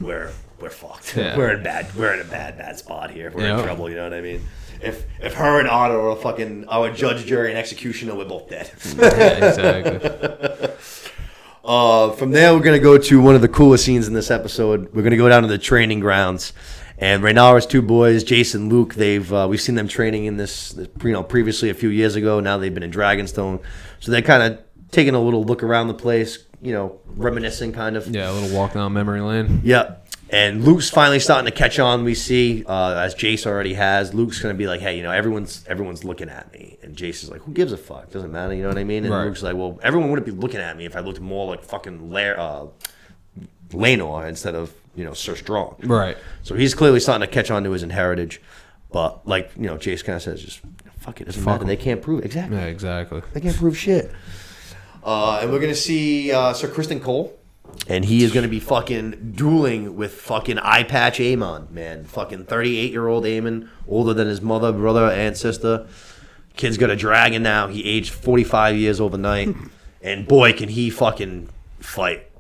We're fucked. Yeah. We're in a bad spot here. We're in trouble, you know what I mean? If her and Otto are our judge, jury, and executioner, we're both dead. Yeah, exactly. From there, we're going to go to one of the coolest scenes in this episode. We're going to go down to the training grounds. And Rhaenyra's two boys, Jace and Luke, we've seen them training in this previously a few years ago. Now they've been in Dragonstone. So they're kind of taking a little look around the place, reminiscing kind of. Yeah, a little walk down memory lane. Yeah. And Luke's finally starting to catch on, we see, as Jace already has. Luke's going to be like, hey, everyone's looking at me. And Jace is like, who gives a fuck? Doesn't matter, you know what I mean? And Luke's like, well, everyone wouldn't be looking at me if I looked more like fucking Laenor instead of, Sir Strong. Right. So he's clearly starting to catch on to his inheritage. But, Jace kind of says, just, fuck it, doesn't matter. They can't prove it. Exactly. Yeah, exactly. They can't prove shit. And we're going to see Sir Criston Cole. And he is going to be fucking dueling with fucking Eye Patch Aemon, man. Fucking 38-year-old Aemon, older than his mother, brother, and sister. Kid's got a dragon now. He aged 45 years overnight. And boy, can he fucking fight.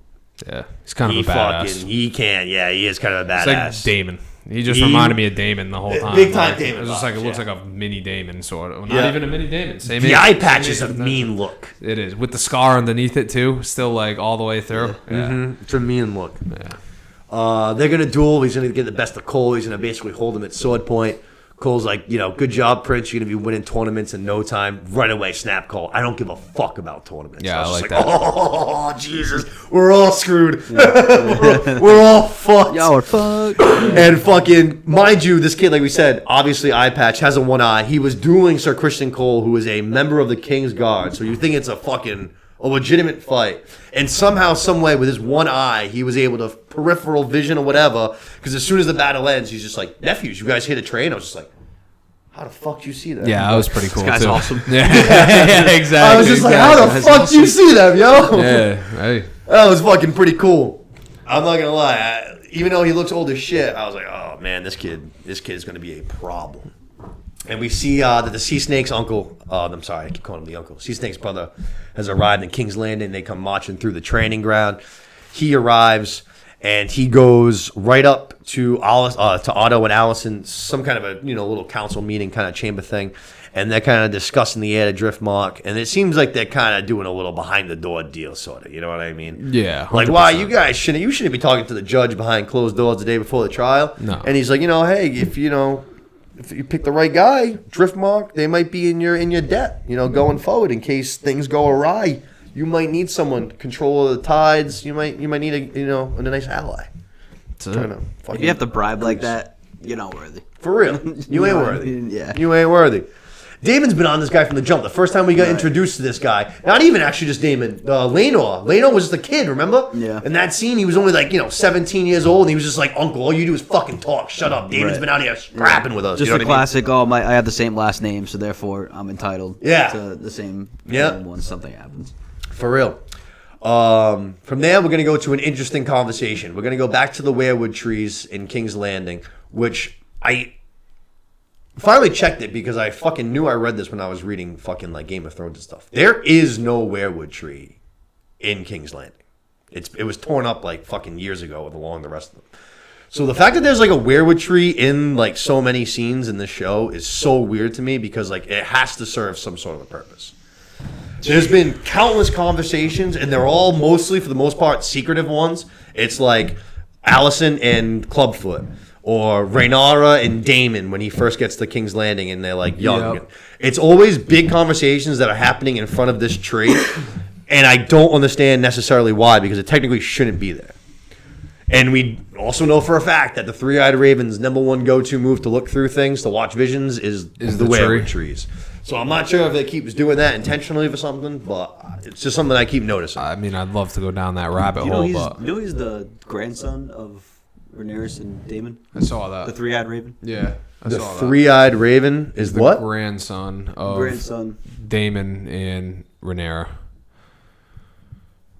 Yeah, he's kind of a badass. He can, yeah, he is kind of a badass. It's like Damon. He just reminded me of Damon the whole time. Big time Damon. It was just like, it looks like a mini Damon, sort of. Not even a mini Damon. Same the age, eye patch is a age. mean look. It is. With the scar underneath it, too. Still, like, all the way through. Yeah. Mm-hmm. It's a mean look. Yeah. They're going to duel. He's going to get the best of Cole. He's going to basically hold him at sword point. Cole's like, good job, Prince. You're going to be winning tournaments in no time. Right away, snap Cole. I don't give a fuck about tournaments. Yeah, I was like just that. Oh, Jesus. We're all screwed. we're all fucked. Y'all are fucked. And fucking, mind you, this kid, like we said, obviously Eye Patch has a one eye. He was dueling Sir Criston Cole, who is a member of the King's Guard. So you think it's a legitimate fight. And somehow, some way, with his one eye, he was able to peripheral vision or whatever. Because as soon as the battle ends, he's just like, nephews, you guys hit a train? I was just like, how the fuck do you see that? Yeah, that was pretty cool, This guy's too. awesome. Yeah, exactly. I was just like, how the fuck do you see them, yo? Yeah, hey. That was fucking pretty cool. I'm not gonna lie. Even though he looks old as shit, I was like, oh man, this kid is gonna be a problem. And we see that the Sea Snake's uncle, I'm sorry, I keep calling him the uncle. Sea Snake's brother has arrived in King's Landing. They come marching through the training ground. He arrives and he goes right up to Otto and Allison, some kind of a little council meeting kind of chamber thing, and they're kind of discussing the heir to Driftmark. And it seems like they're kind of doing a little behind the door deal, sort of. You know what I mean? Yeah. 100%. Like, why you guys shouldn't be talking to the judge behind closed doors the day before the trial? No. And he's like, hey, if you pick the right guy, Driftmark, they might be in your debt, going forward in case things go awry. You might need someone control of the tides. You might need a nice ally. That's it. If you have to bribe like that, you're not worthy. For real. You ain't worthy. Yeah. You ain't worthy. Damon's been on this guy from the jump. The first time we got introduced to this guy, not even actually just Damon, Lenore. Lenore was just a kid, remember? Yeah. In that scene, he was only like, 17 years old, and he was just like, Uncle, all you do is fucking talk. Shut up. Damon's been out here scrapping with us. Just you know the what I mean? classic, I have the same last name, so therefore I'm entitled to the same name once something happens. For real. From there, we're going to go to an interesting conversation. We're going to go back to the weirwood trees in King's Landing, which I finally checked it because I fucking knew I read this when I was reading fucking like Game of Thrones and stuff. There is no weirwood tree in King's Landing. It was torn up like fucking years ago along the rest of them. So the fact that there's like a weirwood tree in like so many scenes in this show is so weird to me because like it has to serve some sort of a purpose. There's been countless conversations, and they're all mostly, for the most part, secretive ones. It's like Allison and Clubfoot, or Rhaenyra and Daemon when he first gets to King's Landing and they're like young. Yep. It's always big conversations that are happening in front of this tree, and I don't understand necessarily why, because it technically shouldn't be there. And we also know for a fact that the Three-Eyed Raven's number one go-to move to look through things, to watch visions, is the weirwood trees. So I'm not sure if it keeps doing that intentionally for something, but it's just something I keep noticing. I mean, I'd love to go down that rabbit hole, but He's the grandson of Rhaenyra and Daemon? I saw that. The Three-Eyed Raven? Yeah, I The saw that. Three-Eyed Raven is The what? grandson of Grandson. Daemon and Rhaenyra.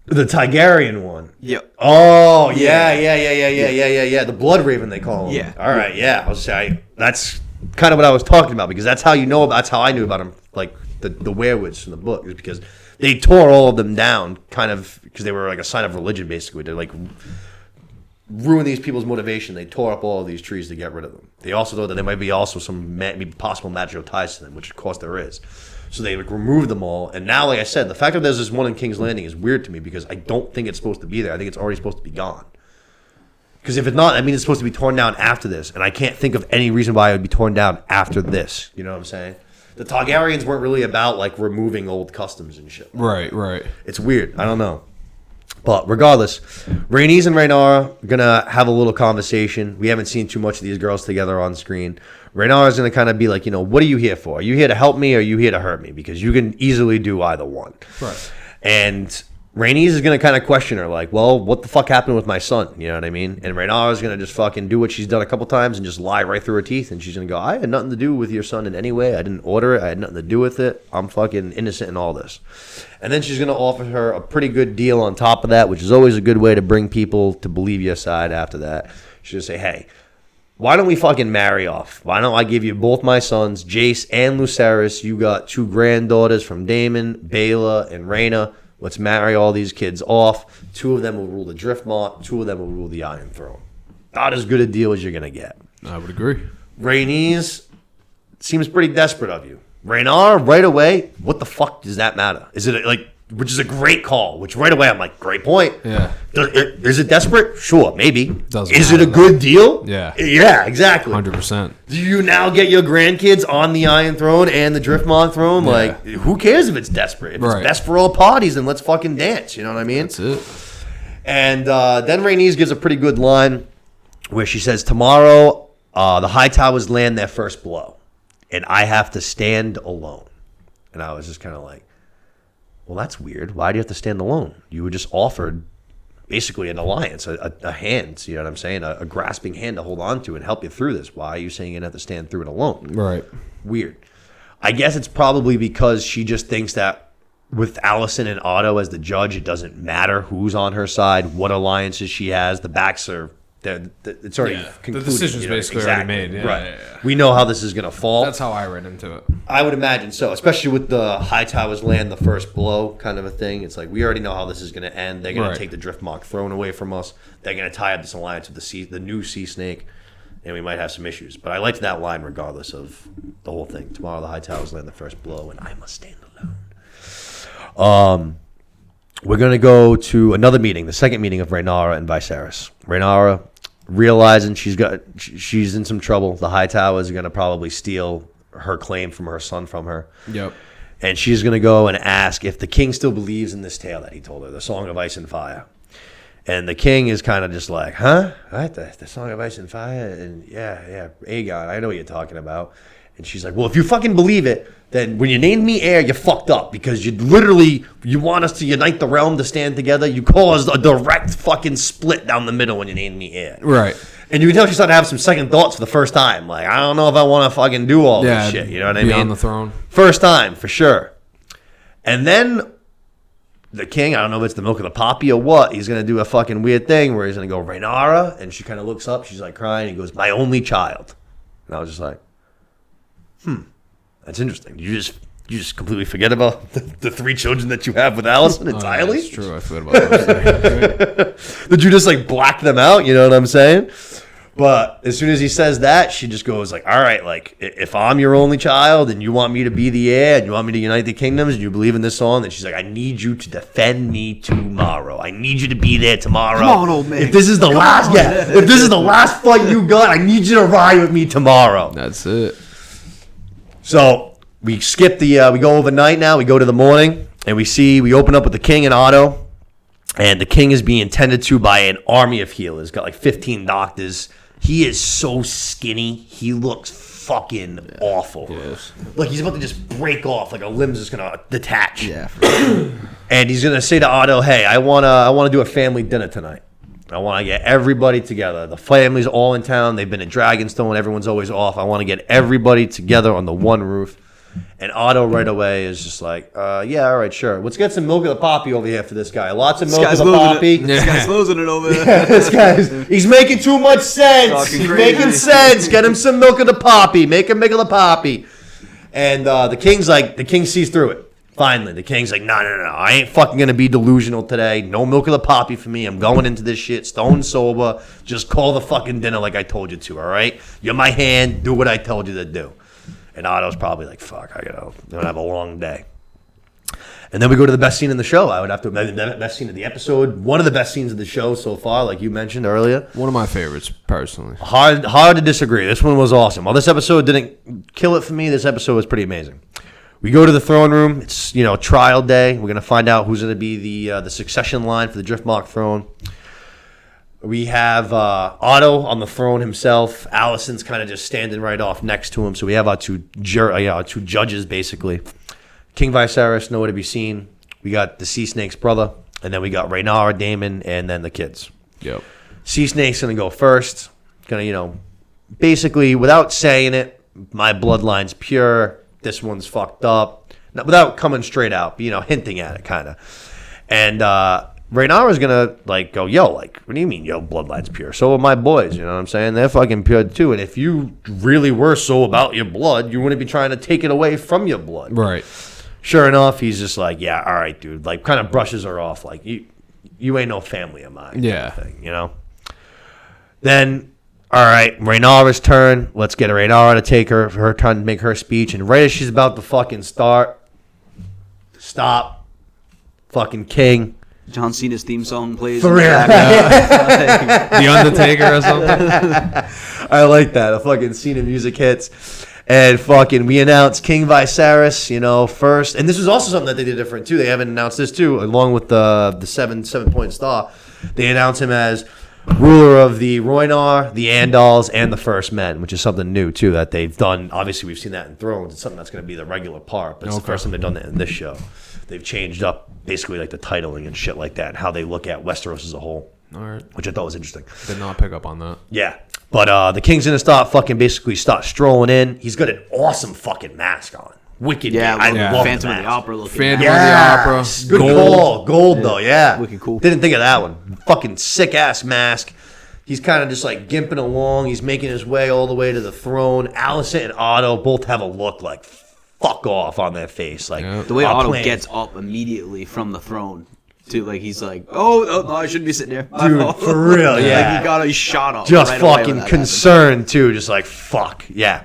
The Targaryen one. Yep. Oh, yeah. The Blood Raven, they call him. Yeah. All right, yeah. I was saying that's kind of what I was talking about, because that's how you know about. That's how I knew about him, like the werewoods from the book, is because they tore all of them down, kind of because they were like a sign of religion, basically. They like ruin these people's motivation. They tore up all of these trees to get rid of them. They also thought that there might be also some possible magical ties to them, which of course there is. So they like removed them all, and now, like I said, the fact that there's this one in King's Landing is weird to me, because I don't think it's supposed to be there. I think it's already supposed to be gone. Because if it's not, I mean, it's supposed to be torn down after this, and I can't think of any reason why it would be torn down after this. You know what I'm saying? The Targaryens weren't really about like removing old customs and shit. Right. It's weird. I don't know. But regardless, Rhaenys and Rhaenyra are going to have a little conversation. We haven't seen too much of these girls together on screen. Rhaenyra is going to kind of be like, what are you here for? Are you here to help me, or are you here to hurt me? Because you can easily do either one. Right. And Rhaenys is going to kind of question her, like, well, what the fuck happened with my son? You know what I mean? And Rhaenyra is going to just fucking do what she's done a couple times and just lie right through her teeth. And she's going to go, I had nothing to do with your son in any way. I didn't order it. I had nothing to do with it. I'm fucking innocent in all this. And then she's going to offer her a pretty good deal on top of that, which is always a good way to bring people to believe your side after that. She's going to say, hey, why don't we fucking marry off? Why don't I give you both my sons, Jace and Lucerys? You got 2 granddaughters from Daemon, Baela, and Rhaena. Let's marry all these kids off. 2 of them will rule the Driftmark. 2 of them will rule the Iron Throne. Not as good a deal as you're going to get. I would agree. Rhaenys seems pretty desperate of you. Rhaenyra, right away, what the fuck does that matter? Is it like, which is a great call, which right away I'm like, great point. Yeah. Is it desperate? Sure, maybe. Doesn't Is it a matter, good deal? Yeah. Yeah, exactly. 100%. Do you now get your grandkids on the Iron Throne and the Driftmark Throne? Yeah. Like, who cares if it's desperate? If Right. it's best for all parties, then let's fucking dance. You know what I mean? That's it. And then Rhaenys gives a pretty good line where she says, tomorrow the High Towers land their first blow, and I have to stand alone. And I was just kind of like, well, that's weird. Why do you have to stand alone? You were just offered basically an alliance, a hand, you know what I'm saying? A grasping hand to hold on to and help you through this. Why are you saying you have to stand through it alone? Right. Weird. I guess it's probably because she just thinks that with Allison and Otto as the judge, it doesn't matter who's on her side, what alliances she has. The backs are, it's already concluded. The decision's basically already made. Yeah, right. yeah. We know how this is going to fall. That's how I read into it. I would imagine so, especially with the High Towers land the first blow kind of a thing. It's like, we already know how this is going to end. They're going to take the Driftmark throne away from us. They're going to tie up this alliance with the new Sea Snake, and we might have some issues. But I liked that line regardless of the whole thing. Tomorrow the High Towers land the first blow, and I must stand alone. We're going to go to another meeting, the second meeting of Rhaenyra and Viserys. Rhaenyra, realizing she's in some trouble. The High Towers are going to probably steal her claim from her son from her. Yep. And she's going to go and ask if the king still believes in this tale that he told her, the Song of Ice and Fire. And the king is kind of just like, huh? What? The Song of Ice and Fire? And yeah, Aegon, I know what you're talking about. And she's like, well, if you fucking believe it, then when you named me heir, you fucked up because you want us to unite the realm to stand together. You caused a direct fucking split down the middle when you named me heir. Right. And you can tell she's starting to have some second thoughts for the first time. Like, I don't know if I want to fucking do all this shit. You know what I mean? Be on the throne. First time, for sure. And then the king, I don't know if it's the milk of the poppy or what, he's going to do a fucking weird thing where he's going to go, Rhaenyra, and she kind of looks up, she's like crying, he goes, my only child. And I was just like, that's interesting. You just completely forget about the 3 children that you have with Allison entirely? That's true, I forgot about those things. Did you just like black them out, you know what I'm saying? But as soon as he says that, she just goes like, all right, like, if I'm your only child and you want me to be the heir and you want me to unite the kingdoms and you believe in this song, then she's like, I need you to defend me tomorrow. I need you to be there tomorrow. Come on, old man. If this is the if this is the last fight you got, I need you to ride with me tomorrow. That's it. So we skip we go overnight now. We go to the morning and we open up with the king and Otto. And the king is being tended to by an army of healers. Got like 15 doctors. He is so skinny. He looks fucking awful. Yes. Like he's about to just break off. Like a limb's just gonna detach. Yeah. For sure. And he's gonna say to Otto, "Hey, I wanna do a family dinner tonight. I want to get everybody together. The family's all in town. They've been at Dragonstone. Everyone's always off. I want to get everybody together on the one roof." And Otto right away is just like, yeah, all right, sure. Let's get some milk of the poppy over here for this guy. Lots of milk of the poppy. This guy's losing it over there. Yeah, this guy's, he's making too much sense. Talking He's crazy. making sense. Get him some milk of the poppy. Make him milk of the poppy. And the king sees through it. Finally, the king's like, no. I ain't fucking going to be delusional today. No milk of the poppy for me. I'm going into this shit stone sober. Just call the fucking dinner like I told you to, all right? You're my hand. Do what I told you to do. And Otto's probably like, fuck, I'm going to have a long day. And then we go to the best scene in the show. I would have to admit, the best scene of the episode. One of the best scenes of the show so far, like you mentioned earlier. One of my favorites, personally. Hard to disagree. This one was awesome. While this episode didn't kill it for me, this episode was pretty amazing. We go to the throne room. It's, trial day. We're going to find out who's going to be the succession line for the Driftmark throne. We have Otto on the throne himself. Allison's kind of just standing right off next to him. So we have our two judges, basically. King Viserys, nowhere to be seen. We got the Sea Snake's brother. And then we got Rhaenyra, Daemon, and then the kids. Yep. Sea Snake's going to go first. Going to, basically, without saying it, my bloodline's pure. This one's fucked up. Without coming straight out, but, hinting at it, kind of. And Rhaenyra's gonna go, yo, what do you mean, yo, bloodline's pure? So are my boys, you know what I'm saying? They're fucking pure too. And if you really were so about your blood, you wouldn't be trying to take it away from your blood. Right. Sure enough, he's just like, yeah, all right, dude. Kind of brushes her off, like you ain't no family of mine. Yeah. Kind of thing, Then, all right, Rhaenyra's turn. Let's get Rhaenyra to take her turn to make her speech. And right as she's about to fucking start, stop, fucking king. John Cena's theme song plays. For real. The Undertaker or something. I like that. A fucking Cena music hits. And fucking we announce King Viserys, first. And this was also something that they did different too. They haven't announced this too, along with the 7-point star. They announce him as ruler of the Rhoynar, the Andals, and the First Men, which is something new too that they've done. Obviously, we've seen that in Thrones. It's something that's going to be the regular part, but it's the first time they've done that in this show. They've changed up basically the titling and shit like that, and how they look at Westeros as a whole. All right. Which I thought was interesting. Did not pick up on that. Yeah. But the king's going to start strolling in. He's got an awesome fucking mask on. Wicked. Yeah, I love Phantom the of the mask. Opera looking. Phantom Yeah. of the Opera. Good Gold. call. Gold, though, yeah. Wicked cool. Didn't think of that one. Fucking sick-ass mask. He's kind of just gimping along. He's making his way all the way to the throne. Allison and Otto both have a look like fuck off on their face. The way our Otto plan- gets up immediately from the throne, too, he's like, oh no, I shouldn't be sitting there. Dude, for real, yeah. He shot up. Just right away when fucking that concerned, too. Just fuck. Yeah.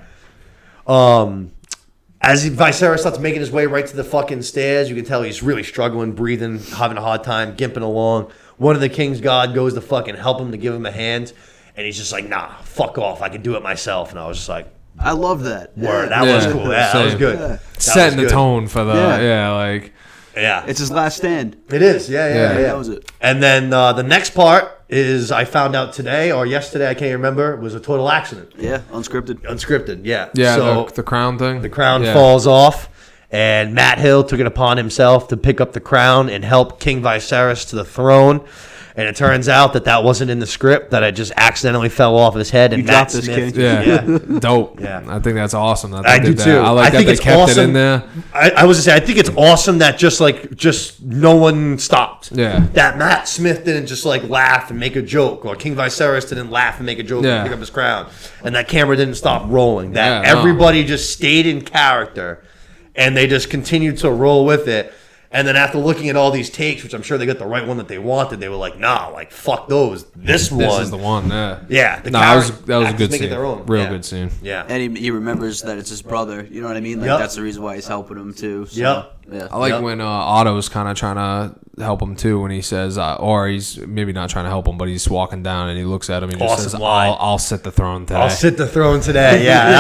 As Viserys starts making his way right to the fucking stairs, you can tell he's really struggling, breathing, having a hard time, gimping along. One of the king's guard goes to fucking help him to give him a hand, and he's just like, nah, fuck off. I can do it myself. And I was just like, happened. I love that. word. That was cool. Yeah, that was same. good. Yeah. That Setting was the good. tone for the, Yeah. It's his last stand. It is. Yeah. That was it. And then the next part is I found out today or yesterday, I can't remember, it was a total accident. Yeah, unscripted. Unscripted, yeah. Yeah, So the crown thing. the crown falls off, and Matt Hill took it upon himself to pick up the crown and help King Viserys to the throne. And it turns out that wasn't in the script, that it just accidentally fell off his head. And You Matt dropped this, Smith, King. Yeah. Dope. Yeah. I think that's awesome. That I they do did that. too. I like I that think they it's kept it awesome. in there. I was gonna say, I think it's awesome that just no one stopped. Yeah. That Matt Smith didn't just like laugh and make a joke, or King Viserys didn't laugh and make a joke Yeah. and pick up his crown, and that camera didn't stop rolling. That Yeah, no. everybody just stayed in character, and they just continued to roll with it. And then after looking at all these takes, which I'm sure they got the right one that they wanted, they were like, nah, like fuck those. This one, This is the one. Yeah. yeah. The That was a actors good make it scene. their own. Real Yeah. good scene. Yeah. And he remembers that it's his brother. You know what I mean? Like Yep. that's the reason why he's helping him too. So, Yep. Yeah. I like Yep. when Otto's kind of trying to help him too, when he says, or he's maybe not trying to help him, but he's walking down and he looks at him and he just Awesome says, line. I'll sit the throne today. I'll sit the throne today. Yeah,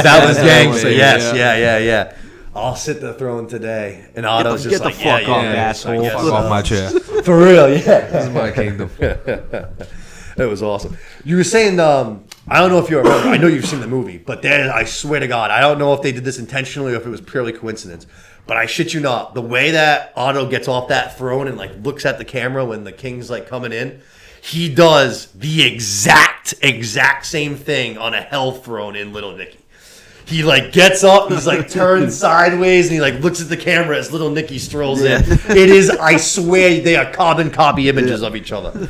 that was gangster. Yeah. Yes, yeah. I'll sit the throne today. And Otto's Get just the like, fuck yeah, off, yeah, asshole. yeah, Fuck off my chair. For real, yeah. This is my kingdom. It was awesome. You were saying, I don't know if you remember. I know you've seen the movie, but there, I swear to God, I don't know if they did this intentionally or if it was purely coincidence. But I shit you not, the way that Otto gets off that throne and like looks at the camera when the king's like coming in, he does the exact same thing on a hell throne in Little Nicky. He like gets up, he's like turned sideways, and he like looks at the camera as Little Nicky strolls in. It is, I swear, they are carbon copy images of each other.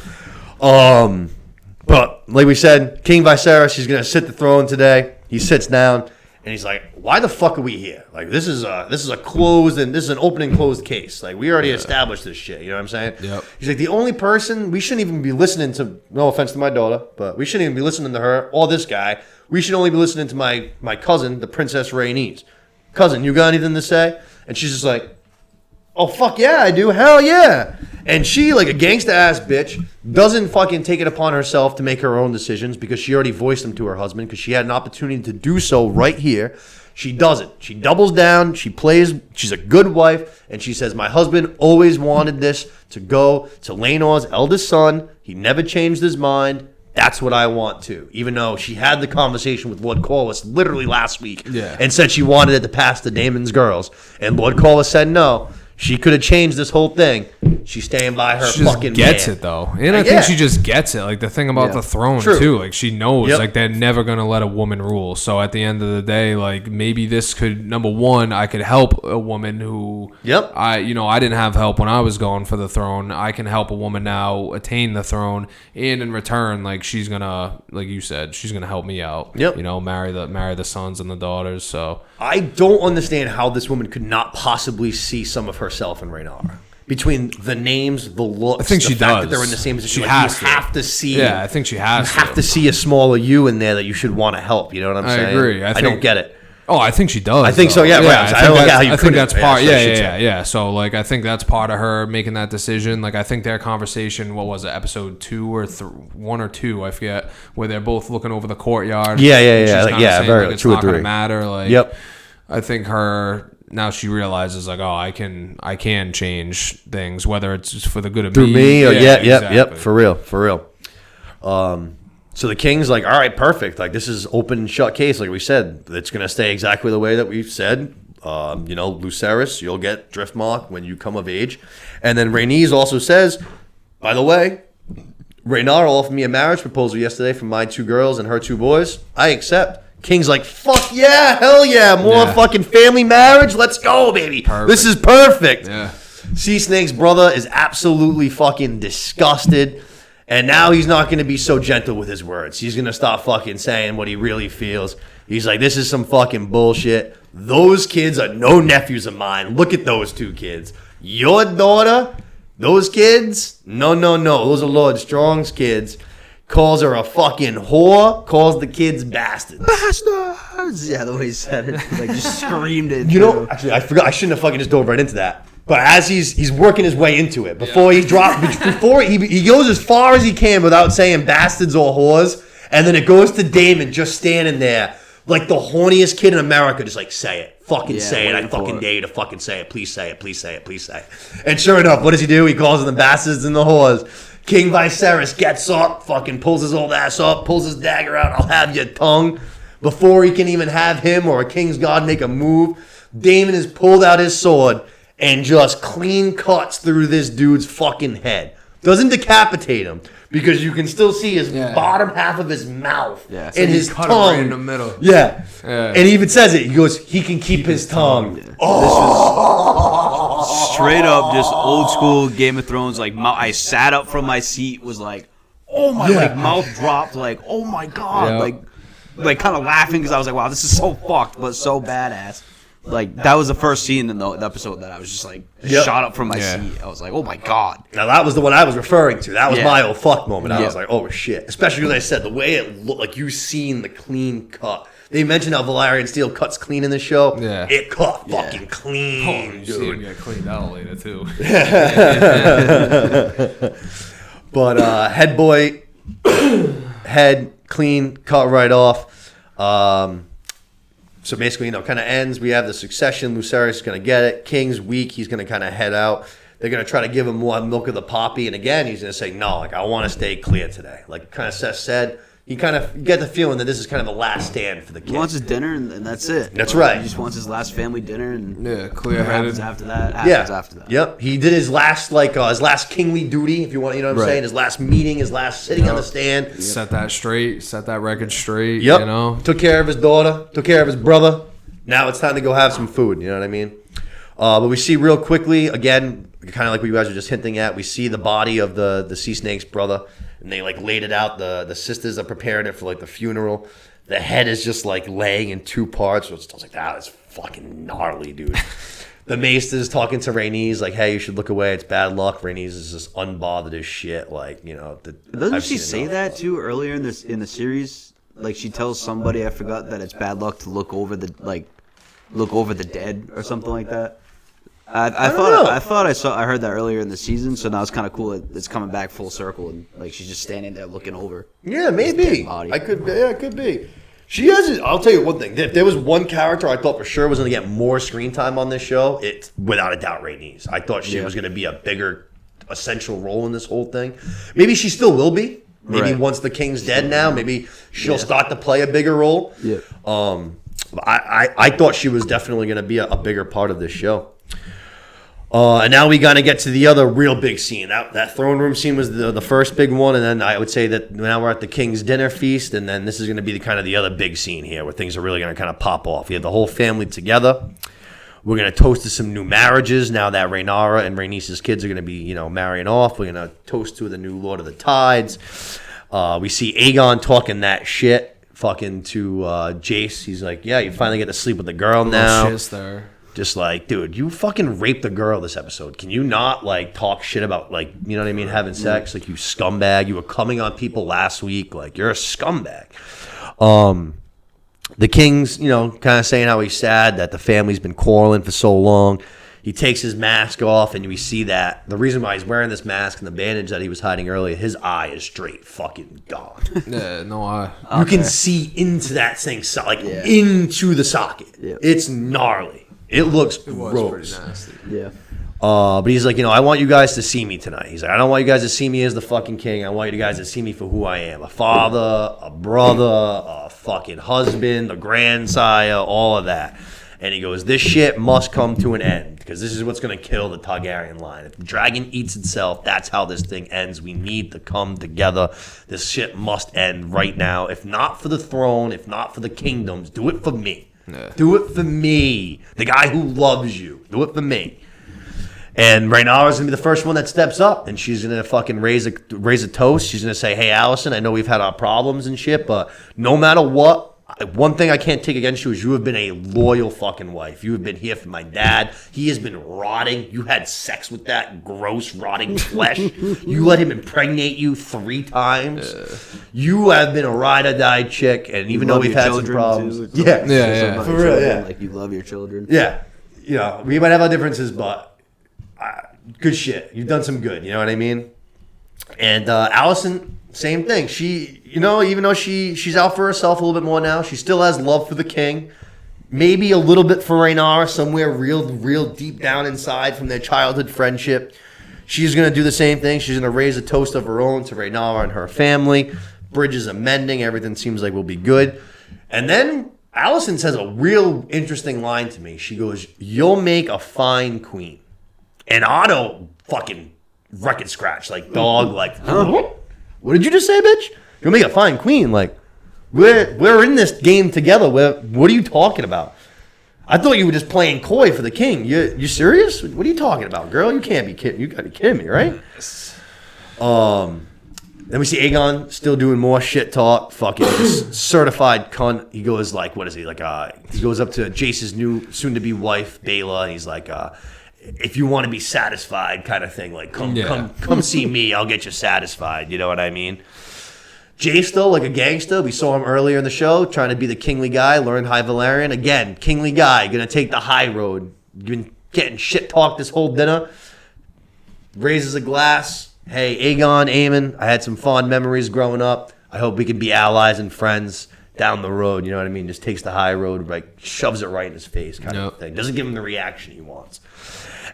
But like we said, King Viserys, he's gonna sit the throne today. He sits down and he's like, "Why the fuck are we here? Like this is a closed and this is an open and closed case. Like we already established this shit. You know what I'm saying?" Yep. He's like, the only person we shouldn't even be listening to. No offense to my daughter, but we shouldn't even be listening to her or this guy. We should only be listening to my cousin, the Princess Rhaenys. Cousin, you got anything to say? And she's just like, "Oh fuck yeah, I do. Hell yeah." And she, like a gangsta ass bitch, doesn't fucking take it upon herself to make her own decisions because she already voiced them to her husband because she had an opportunity to do so right here. She doesn't. She doubles down. She plays. She's a good wife, and she says, "My husband always wanted this to go to Laenor's eldest son. He never changed his mind. That's what I want too." Even though she had the conversation with Lord Corlys literally last week and said she wanted it to pass to Daemon's girls, and Lord Corlys said no. She could have changed this whole thing. She's staying by her She just fucking gets man. it though, and I Yeah. think she just gets it. Like the thing about the throne True. too, like she knows, Yep. like they're never gonna let a woman rule. So at the end of the day, like maybe this could, number one, I could help a woman who, Yep. I didn't have help when I was going for the throne. I can help a woman now attain the throne, and in return, like she's gonna, like you said, she's gonna help me out. Yep. Marry the sons and the daughters. So I don't understand how this woman could not possibly see some of herself in Rhaenyra. Between the names, the looks, I think the she fact does. that they're in the same position, She like, has you to. have to see. yeah, I think she has. You have to see a smaller you in there that you should want to help. You know what I'm I saying? agree. I I don't think- get it. Oh, I think she does. I think so, yeah, right. I don't get how you I think couldn't. that's Yeah, part. that's what I Yeah, should yeah, say. yeah. So, like, I think that's part of her making that decision. Like, I think their conversation, what was it, episode 2 or 1 or 2, I forget, where they're both looking over the courtyard. Yeah, yeah, and yeah. she's Like, kinda yeah, saying, very like, it's 2 or not gonna 3. matter. Like, Yep. I think now she realizes, like, oh, I can change things, whether it's for the good of Through me or yep, exactly. for real. So the king's like, all right, perfect. Like this is open and shut case. Like we said, it's gonna stay exactly the way that we've said. Lucerys, you'll get Driftmark when you come of age. And then Rhaenys also says, by the way, Rhaenyra offered me a marriage proposal yesterday for my 2 girls and her 2 boys. I accept. King's like, fuck yeah, hell yeah, more Yeah. fucking family marriage. Let's go, baby. This is perfect. Yeah. Sea Snake's brother is absolutely fucking disgusted. And now he's not going to be so gentle with his words. He's going to stop fucking saying what he really feels. He's like, this is some fucking bullshit. Those kids are no nephews of mine. Look at those 2 kids. Your daughter, those kids, no. Those are Lord Strong's kids. Calls her a fucking whore. Calls the kids bastards. Bastards! Yeah, the way he said it. Like, just screamed it. You know, actually, I forgot. I shouldn't have fucking just dove right into that. But as he's working his way into it, before he goes as far as he can without saying bastards or whores, and then it goes to Daemon just standing there Like the horniest kid in America, just like, say it. Fucking Yeah, say it. I waiting for fucking it. dare you to fucking say it. Please say it. Please say it. Please say it. And sure enough, what does he do? He calls them the bastards and the whores. King Viserys gets up, fucking pulls his old ass up, pulls his dagger out. I'll have your tongue. Before he can even have him or a king's god make a move, Daemon has pulled out his sword and just clean cuts through this dude's fucking head. Doesn't decapitate him because you can still see his bottom half of his mouth Yeah, and his cut him tongue. right in the middle. Yeah. Yeah. And he even says it. He goes, he can keep his tongue. This was straight up just old school Game of Thrones. Like I sat up from my seat, was like, oh my, like mouth dropped, like oh my god, Yeah. like kind of laughing because I was like, wow, this is so fucked, but so badass. Like that was the first scene in the episode that I was just like shot up from my seat. I was like, oh my god. Now that was the one I was referring to. That was Yeah. my oh fuck moment. I Yeah. was like, oh shit. Especially when I said the way it looked, like you seen the clean cut. They mentioned how Valerian Steel cuts clean in the show. Yeah. It cut Yeah. fucking clean, Oh, you see him dude. get cleaned out later too. But head boy, head clean, cut right off. So basically, kind of ends. We have the succession. Lucerys is going to get it. King's weak. He's going to kind of head out. They're going to try to give him more milk of the poppy. And again, he's going to say, no, like, I want to stay clear today. Like kind of Seth said, you kind of get the feeling that this is kind of the last stand for the He king. wants his dinner and that's it. That's right. He just wants his last family dinner and Yeah, whatever clear-headed. happens after that happens after that. Yep. He did his last, his last kingly duty, if you want, you know what I'm Right. saying? His last meeting, his last sitting on the stand. Set that straight. Set that record straight. Yep. You know. Took care of his daughter. Took care of his brother. Now it's time to go have some food. You know what I mean? But we see real quickly, again, kind of like what you guys were just hinting at, we see the body of the sea snake's brother. And they like laid it out. The sisters are preparing it for like the funeral. The head is just like laying in two parts. So I was like, that is fucking gnarly, dude. The maester's talking to Rhaenys like, hey, you should look away. It's bad luck. Rhaenys is just unbothered as shit. Like, you know. Doesn't I've she seen say enough. that too earlier in the series? Like she tells somebody, I forgot, that it's bad luck to look over the dead or something like that. I thought I heard that earlier in the season, so now it's kind of cool. It's coming back full circle, and like she's just standing there looking over. Yeah, maybe. dead body. It could be. She has. I'll tell you one thing. If there was one character I thought for sure was going to get more screen time on this show, it's without a doubt Rhaenys. I thought she was going to be a bigger, essential role in this whole thing. Maybe she still will be. Maybe Right. once the king's dead now, maybe she'll start to play a bigger role. Yeah. I thought she was definitely going to be a bigger part of this show. And now we got to get to the other real big scene. That throne room scene was the first big one, and then I would say that now we're at the king's dinner feast, and then this is going to be the other big scene here where things are really going to kind of pop off. We have the whole family together. We're going to toast to some new marriages now that Rhaenyra and Rhaenys' kids are going to be, marrying off. We're going to toast to the new Lord of the Tides. We see Aegon talking that shit fucking to Jace. He's like, yeah, you finally get to sleep with the girl now. Shit's there. Just like, dude, you fucking raped a girl this episode. Can you not, talk shit about, you know what I mean, having sex? Like, you scumbag. You were coming on people last week. Like, you're a scumbag. The king's, kind of saying how he's sad that the family's been quarreling for so long. He takes his mask off, and we see that the reason why he's wearing this mask and the bandage that he was hiding earlier, his eye is straight fucking gone. Yeah, no eye. You can see into that thing, into the socket. Yeah. It's gnarly. It looks It was gross. pretty nasty. Yeah. But he's like, I want you guys to see me tonight. He's like, I don't want you guys to see me as the fucking king. I want you guys to see me for who I am. A father, a brother, a fucking husband, a grandsire, all of that. And he goes, this shit must come to an end because this is what's going to kill the Targaryen line. If the dragon eats itself, that's how this thing ends. We need to come together. This shit must end right now. If not for the throne, if not for the kingdoms, do it for me. Yeah. Do it for me. The guy who loves you. Do it for me. And Rhaenyra's going to be the first one that steps up, and she's going to fucking raise a toast. She's going to say, hey, Allison, I know we've had our problems and shit, but no matter what, one thing I can't take against you is you have been a loyal fucking wife. You have been here for my dad. He has been rotting. You had sex with that gross, rotting flesh. You let him impregnate you 3 times. You have been a ride-or-die chick, and even though we've had some problems. Too. Yeah. For real, yeah. Like you love your children. Yeah. We might have our differences, but good shit. You've done some good. You know what I mean? And Allison, same thing. She even though she's out for herself a little bit more now, she still has love for the king. Maybe a little bit for Rhaenyra, somewhere real deep down inside from their childhood friendship. She's going to do the same thing. She's going to raise a toast of her own to Rhaenyra and her family. Bridges are mending. Everything seems like will be good. And then Allison says a real interesting line to me. She goes, "You'll make a fine queen." And Otto fucking record scratch, like dog, like, huh? What did you just say, bitch? You'll make a fine queen. Like, we're in this game together. What are you talking about? I thought you were just playing coy for the king. You serious? What are you talking about, girl? You can't be kidding. You got to be kidding me, right? Then we see Aegon still doing more shit talk. Fucking just certified cunt. He goes like, what is he like? He goes up to Jace's new soon-to-be wife, Baela, and he's like, if you want to be satisfied, kind of thing. Like, come see me. I'll get you satisfied. You know what I mean? Jace, though, like a gangster, we saw him earlier in the show, trying to be the kingly guy, learned High Valyrian. Again, kingly guy, gonna take the high road. Been getting shit talked this whole dinner. Raises a glass. Hey, Aegon, Aemon, I had some fond memories growing up. I hope we can be allies and friends down the road. You know what I mean? Just takes the high road, like shoves it right in his face, kind of thing. Doesn't give him the reaction he wants.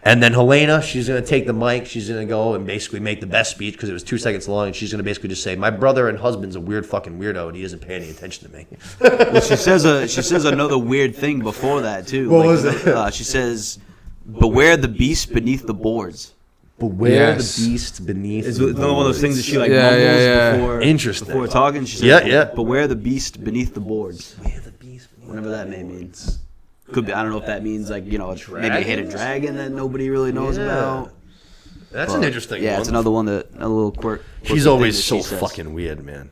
And then Helena, she's going to take the mic. She's going to go and basically make the best speech because it was 2 seconds long. And she's going to basically just say, my brother and husband's a weird fucking weirdo and he doesn't pay any attention to me. Well, she says another weird thing before that, too. What was it? She says, beware the beast beneath the boards. Beware the beast beneath It's the one of those things that she like mumbles before talking. She says, yeah. beware the beast beneath the boards. Beware the beast beneath Whatever that may mean. Could be. I don't know if that means like maybe a hidden dragon that nobody really knows about. That's an interesting one. Yeah, it's another one that a little quirk. She's always so fucking weird, man.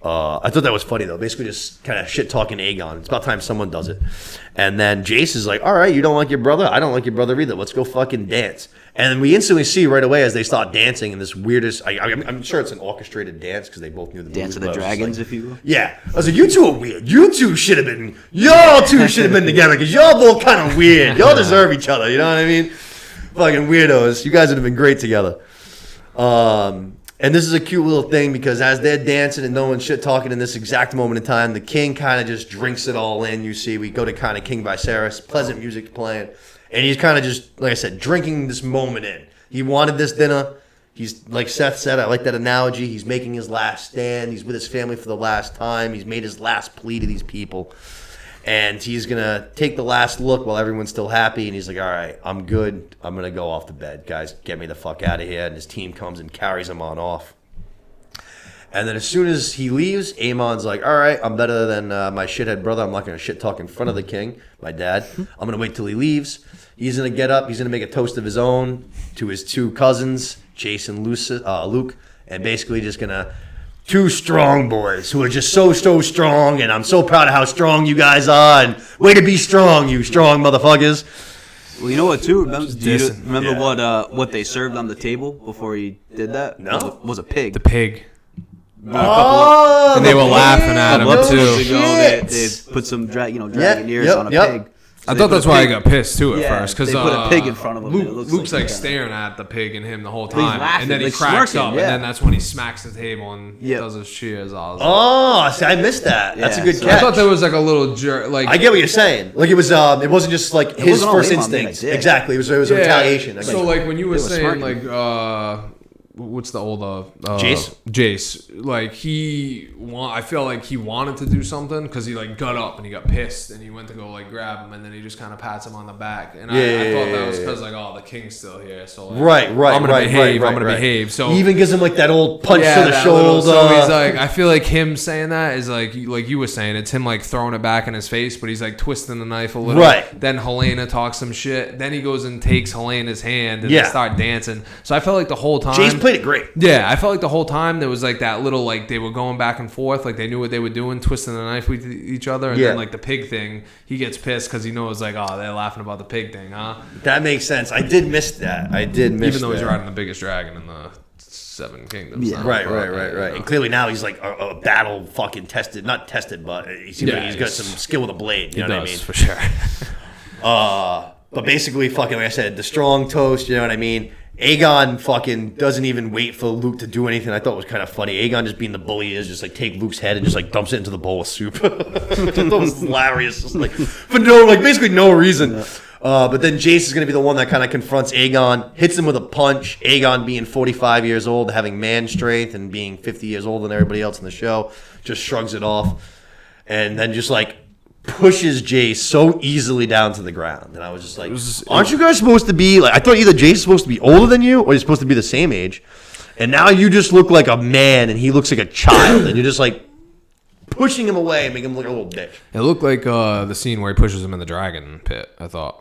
I thought that was funny though. Basically, just kind of shit talking Aegon. It's about time someone does it. And then Jace is like, "All right, you don't like your brother. I don't like your brother either. Let's go fucking dance." And we instantly see right away as they start dancing in this weirdest. I'm sure it's an orchestrated dance because they both knew the Dance of the Dragons, if you will. Yeah, I was like, "You two are weird. Y'all two should have been together because y'all both kind of weird. Y'all deserve each other. You know what I mean? Fucking weirdos. You guys would have been great together." And this is a cute little thing because as they're dancing and no one's shit talking in this exact moment in time, the king kind of just drinks it all in. You see, we go to kind of King Viserys, pleasant music playing, and he's kind of just, like I said, drinking this moment in. He wanted this dinner. He's, like Seth said, I like that analogy. He's making his last stand. He's with his family for the last time. He's made his last plea to these people. And he's going to take the last look while everyone's still happy. And he's like, all right, I'm good. I'm going to go off to bed. Guys, get me the fuck out of here. And his team comes and carries him on off. And then as soon as he leaves, Aemon's like, all right, I'm better than my shithead brother. I'm not going to shit talk in front of the king, my dad. I'm going to wait till he leaves. He's going to get up. He's going to make a toast of his own to his 2 cousins, Jace and Luke. And basically just going to... 2 strong boys who are just so strong, and I'm so proud of how strong you guys are, and way to be strong, you strong motherfuckers. Well, you know what, too? Remember what they served on the table before he did that? No. Was a pig. The pig. And they were laughing at him, too. They put some dragon ears on a pig. I thought that's why I got pissed too at first because they put a pig in front of him. Luke's like staring at the pig and him the whole He's time, laughing, and then he like cracks smirking, up, and then that's when he smacks the table and does his cheers. See, I missed that. That's a good catch. I thought there was like a little jerk. Like I get what you're saying. Like it wasn't just like his first instinct. Exactly, it was retaliation. So like when you were saying like what's the old Jace? Like I feel like he wanted to do something because he like got up and he got pissed and he went to go like grab him and then he just kind of pats him on the back and I thought that was because like the king's still here, so like, I'm gonna behave. So he even gives him like that old punch to the shoulder. So he's like, I feel like him saying that is like you were saying, it's him like throwing it back in his face, but he's like twisting the knife a little. Right. Then Helena talks some shit. Then he goes and takes Helena's hand and they start dancing. So I felt like the whole time Jace played it great. Yeah, I felt like the whole time there was like that little like they were going back and forth, like they knew what they were doing, twisting the knife with each other, and then like the pig thing, he gets pissed because he knows like they're laughing about the pig thing, huh? That makes sense. I did miss that. Even though he's riding the biggest dragon in the 7 Kingdoms. Yeah. Right. And clearly now he's like a battle fucking tested, not tested, but he seems like he's got some skill with a blade. You know what I mean? For sure. But basically, fucking, like I said, the strong toast, you know what I mean? Aegon fucking doesn't even wait for Luke to do anything. I thought it was kind of funny. Aegon just being the bully he is, just like take Luke's head and just like dumps it into the bowl of soup. I thought it was hilarious. Just like, for no, like basically no reason. Yeah. But then Jace is going to be the one that kind of confronts Aegon, hits him with a punch. Aegon being 45 years old, having man strength, and being 50 years older than everybody else in the show, just shrugs it off. And then just like pushes Jace so easily down to the ground. And I was just like, aren't you guys supposed to be, like, I thought either Jace is supposed to be older than you or he's supposed to be the same age. And now you just look like a man and he looks like a child. And you're just like pushing him away and making him look like a little bitch. It looked like the scene where he pushes him in the dragon pit, I thought.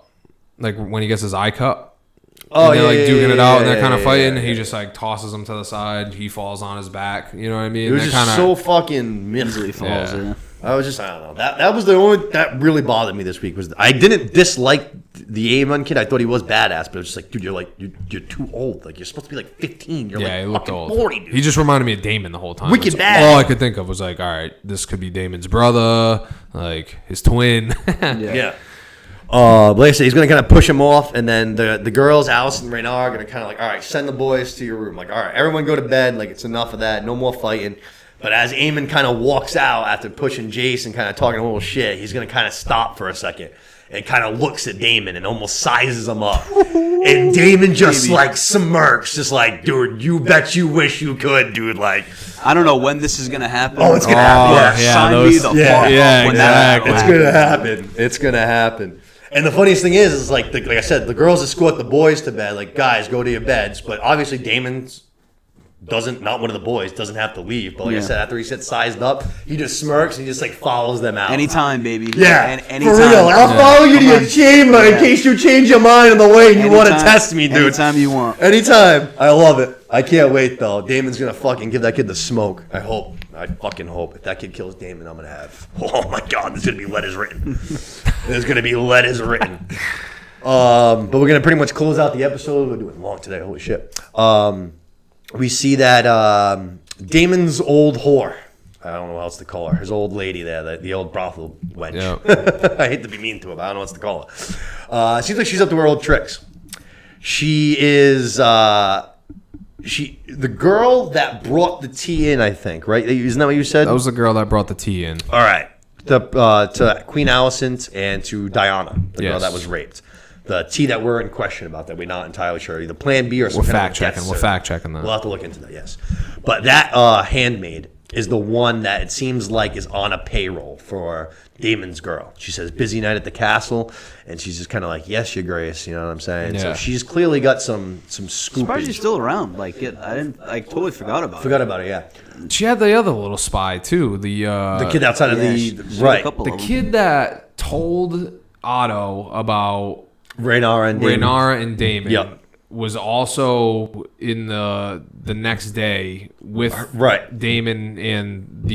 Like when he gets his eye cut. Oh, and they're like duking it out and they're kind of fighting. He just like tosses him to the side. He falls on his back. You know what I mean? It was just so fucking easily falls. Yeah. I was just, I don't know. That was the only that really bothered me this week. Was I didn't dislike the Aemon kid. I thought he was badass, but it was just like, dude, you're too old. Like you're supposed to be like 15. You're he like looked fucking old. 40, dude. He just reminded me of Daemon the whole time. Wicked bad. All I could think of was like, all right, this could be Daemon's brother, like his twin. Yeah. But like I said, he's going to kind of push him off, and then the girls, Alice and Rhaenyra, are going to kind of like, all right, send the boys to your room. Like, all right, everyone go to bed. Like, it's enough of that. No more fighting. But as Aemon kind of walks out after pushing Jace and kind of talking a little shit, he's going to kind of stop for a second and kind of looks at Daemon and almost sizes him up. And Daemon just like smirks, just like, dude, you bet you wish you could, dude. Like, I don't know when this is going to happen. Oh, it's going to happen. Yeah, sign me the fuck up when that happens. It's going to happen. It's going to happen. And the funniest thing is like I said, the girls escort the boys to bed. Like, guys, go to your beds. But obviously, Daemon's not one of the boys, doesn't have to leave. But like I said, after he gets sized up, he just smirks and he just like follows them out. Anytime, baby. Yeah, anytime. For real. I'll follow you to your chamber in case you change your mind on the way and you want to test me, dude. Anytime you want. Anytime. I love it. I can't wait, though. Damon's going to fucking give that kid the smoke. I hope. I fucking hope. If that kid kills Daemon, I'm going to have... Oh, my God. There's going to be letters written. There's going to be letters written. But we're going to pretty much close out the episode. We're doing long today. Holy shit. We see that Damon's old whore. I don't know what else to call her. His old lady there, the old brothel wench. Yep. I hate to be mean to her, but I don't know what else to call her. Seems like she's up to her old tricks. She is... the girl that brought the tea in, I think, right? Isn't that what you said? That was the girl that brought the tea in. All right. To Queen Alicent and to Diana, the girl that was raped. The tea that we're in question about that we're not entirely sure. Either Plan B or some We're fact checking that. We'll have to look into that, yes. But that handmaid is the one that it seems like is on a payroll for Daemon's girl. She says, busy night at the castle, and she's just kind of like, yes, your grace, you know what I'm saying? Yeah. So she's clearly got some scoopage. Surprised she's still around. I totally forgot about it. Forgot about it, yeah. She had the other little spy, too. The kid outside of right. The kid that told Otto about Rhaenyra and Daemon was also in the next day with Daemon and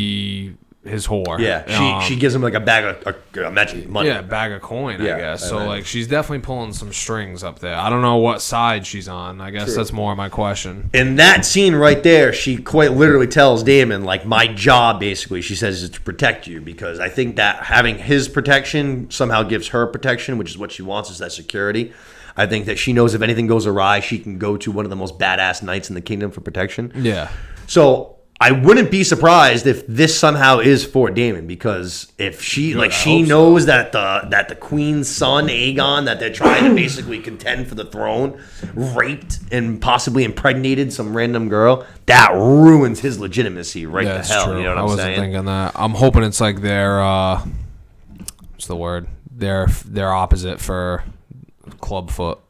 his whore. Yeah, she gives him like a bag of magic money. Yeah, a bag of coin, I guess. So like she's definitely pulling some strings up there. I don't know what side she's on. I guess that's more my question. In that scene right there, she quite literally tells Daemon, like, my job, basically, she says, is to protect you, because I think that having his protection somehow gives her protection, which is what she wants, is that security. I think that she knows if anything goes awry, she can go to one of the most badass knights in the kingdom for protection. Yeah. So I wouldn't be surprised if this somehow is for Daemon, because if she knows that the queen's son Aegon, that they're trying to basically contend for the throne, raped and possibly impregnated some random girl, that ruins his legitimacy right to hell. True. You know what I I'm wasn't saying? thinking that. I'm hoping it's like their what's the word? Their opposite for Clubfoot.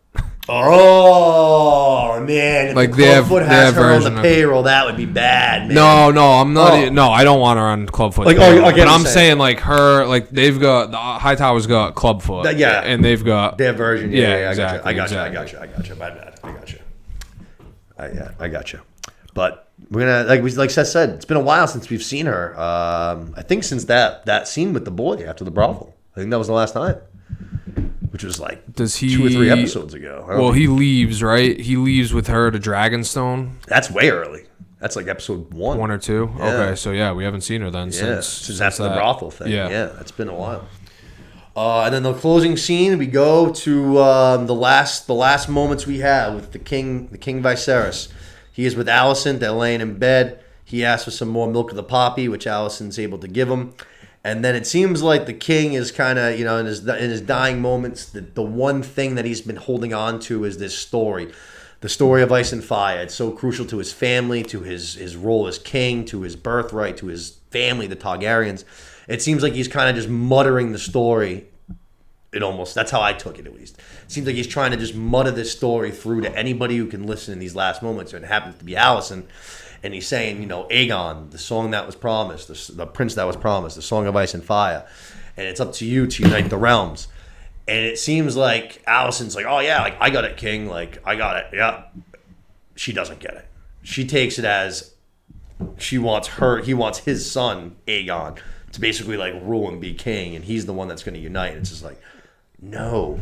Oh man! If like the Clubfoot has her on the payroll, that would be bad, man. No, I'm not. No, I don't want her on Clubfoot. Like, but I'm saying like her, like they've got the Hightower's got Clubfoot, and they've got their version. Yeah, exactly. I got you. My bad. I got you. But we're gonna like Seth said, it's been a while since we've seen her. I think since that scene with the boy after the brothel. I think that was the last time. Which was like 2 or 3 episodes ago. Well, he leaves, right? He leaves with her to Dragonstone. That's way early. That's like episode 1. 1 or 2? Yeah. Okay, so we haven't seen her then since after the brothel thing. Yeah, it's been a while. And then the closing scene, we go to the last moments we have with the King Viserys. He is with Alicent. They're laying in bed. He asks for some more milk of the poppy, which Alicent's able to give him. And then it seems like the king is kind of, in his dying moments, the one thing that he's been holding on to is this story. The story of Ice and Fire. It's so crucial to his family, to his role as king, to his birthright, to his family, the Targaryens. It seems like he's kind of just muttering the story. That's how I took it, at least. It seems like he's trying to just mutter this story through to anybody who can listen in these last moments. And it happens to be Alicent. And he's saying, Aegon, the song that was promised, the prince that was promised, the song of Ice and Fire. And it's up to you to unite the realms. And it seems like Alicent's like, oh, yeah, like, I got it, king. Like, I got it. Yeah. She doesn't get it. She takes it as he wants his son, Aegon, to basically, like, rule and be king. And he's the one that's going to unite. And it's just like, no.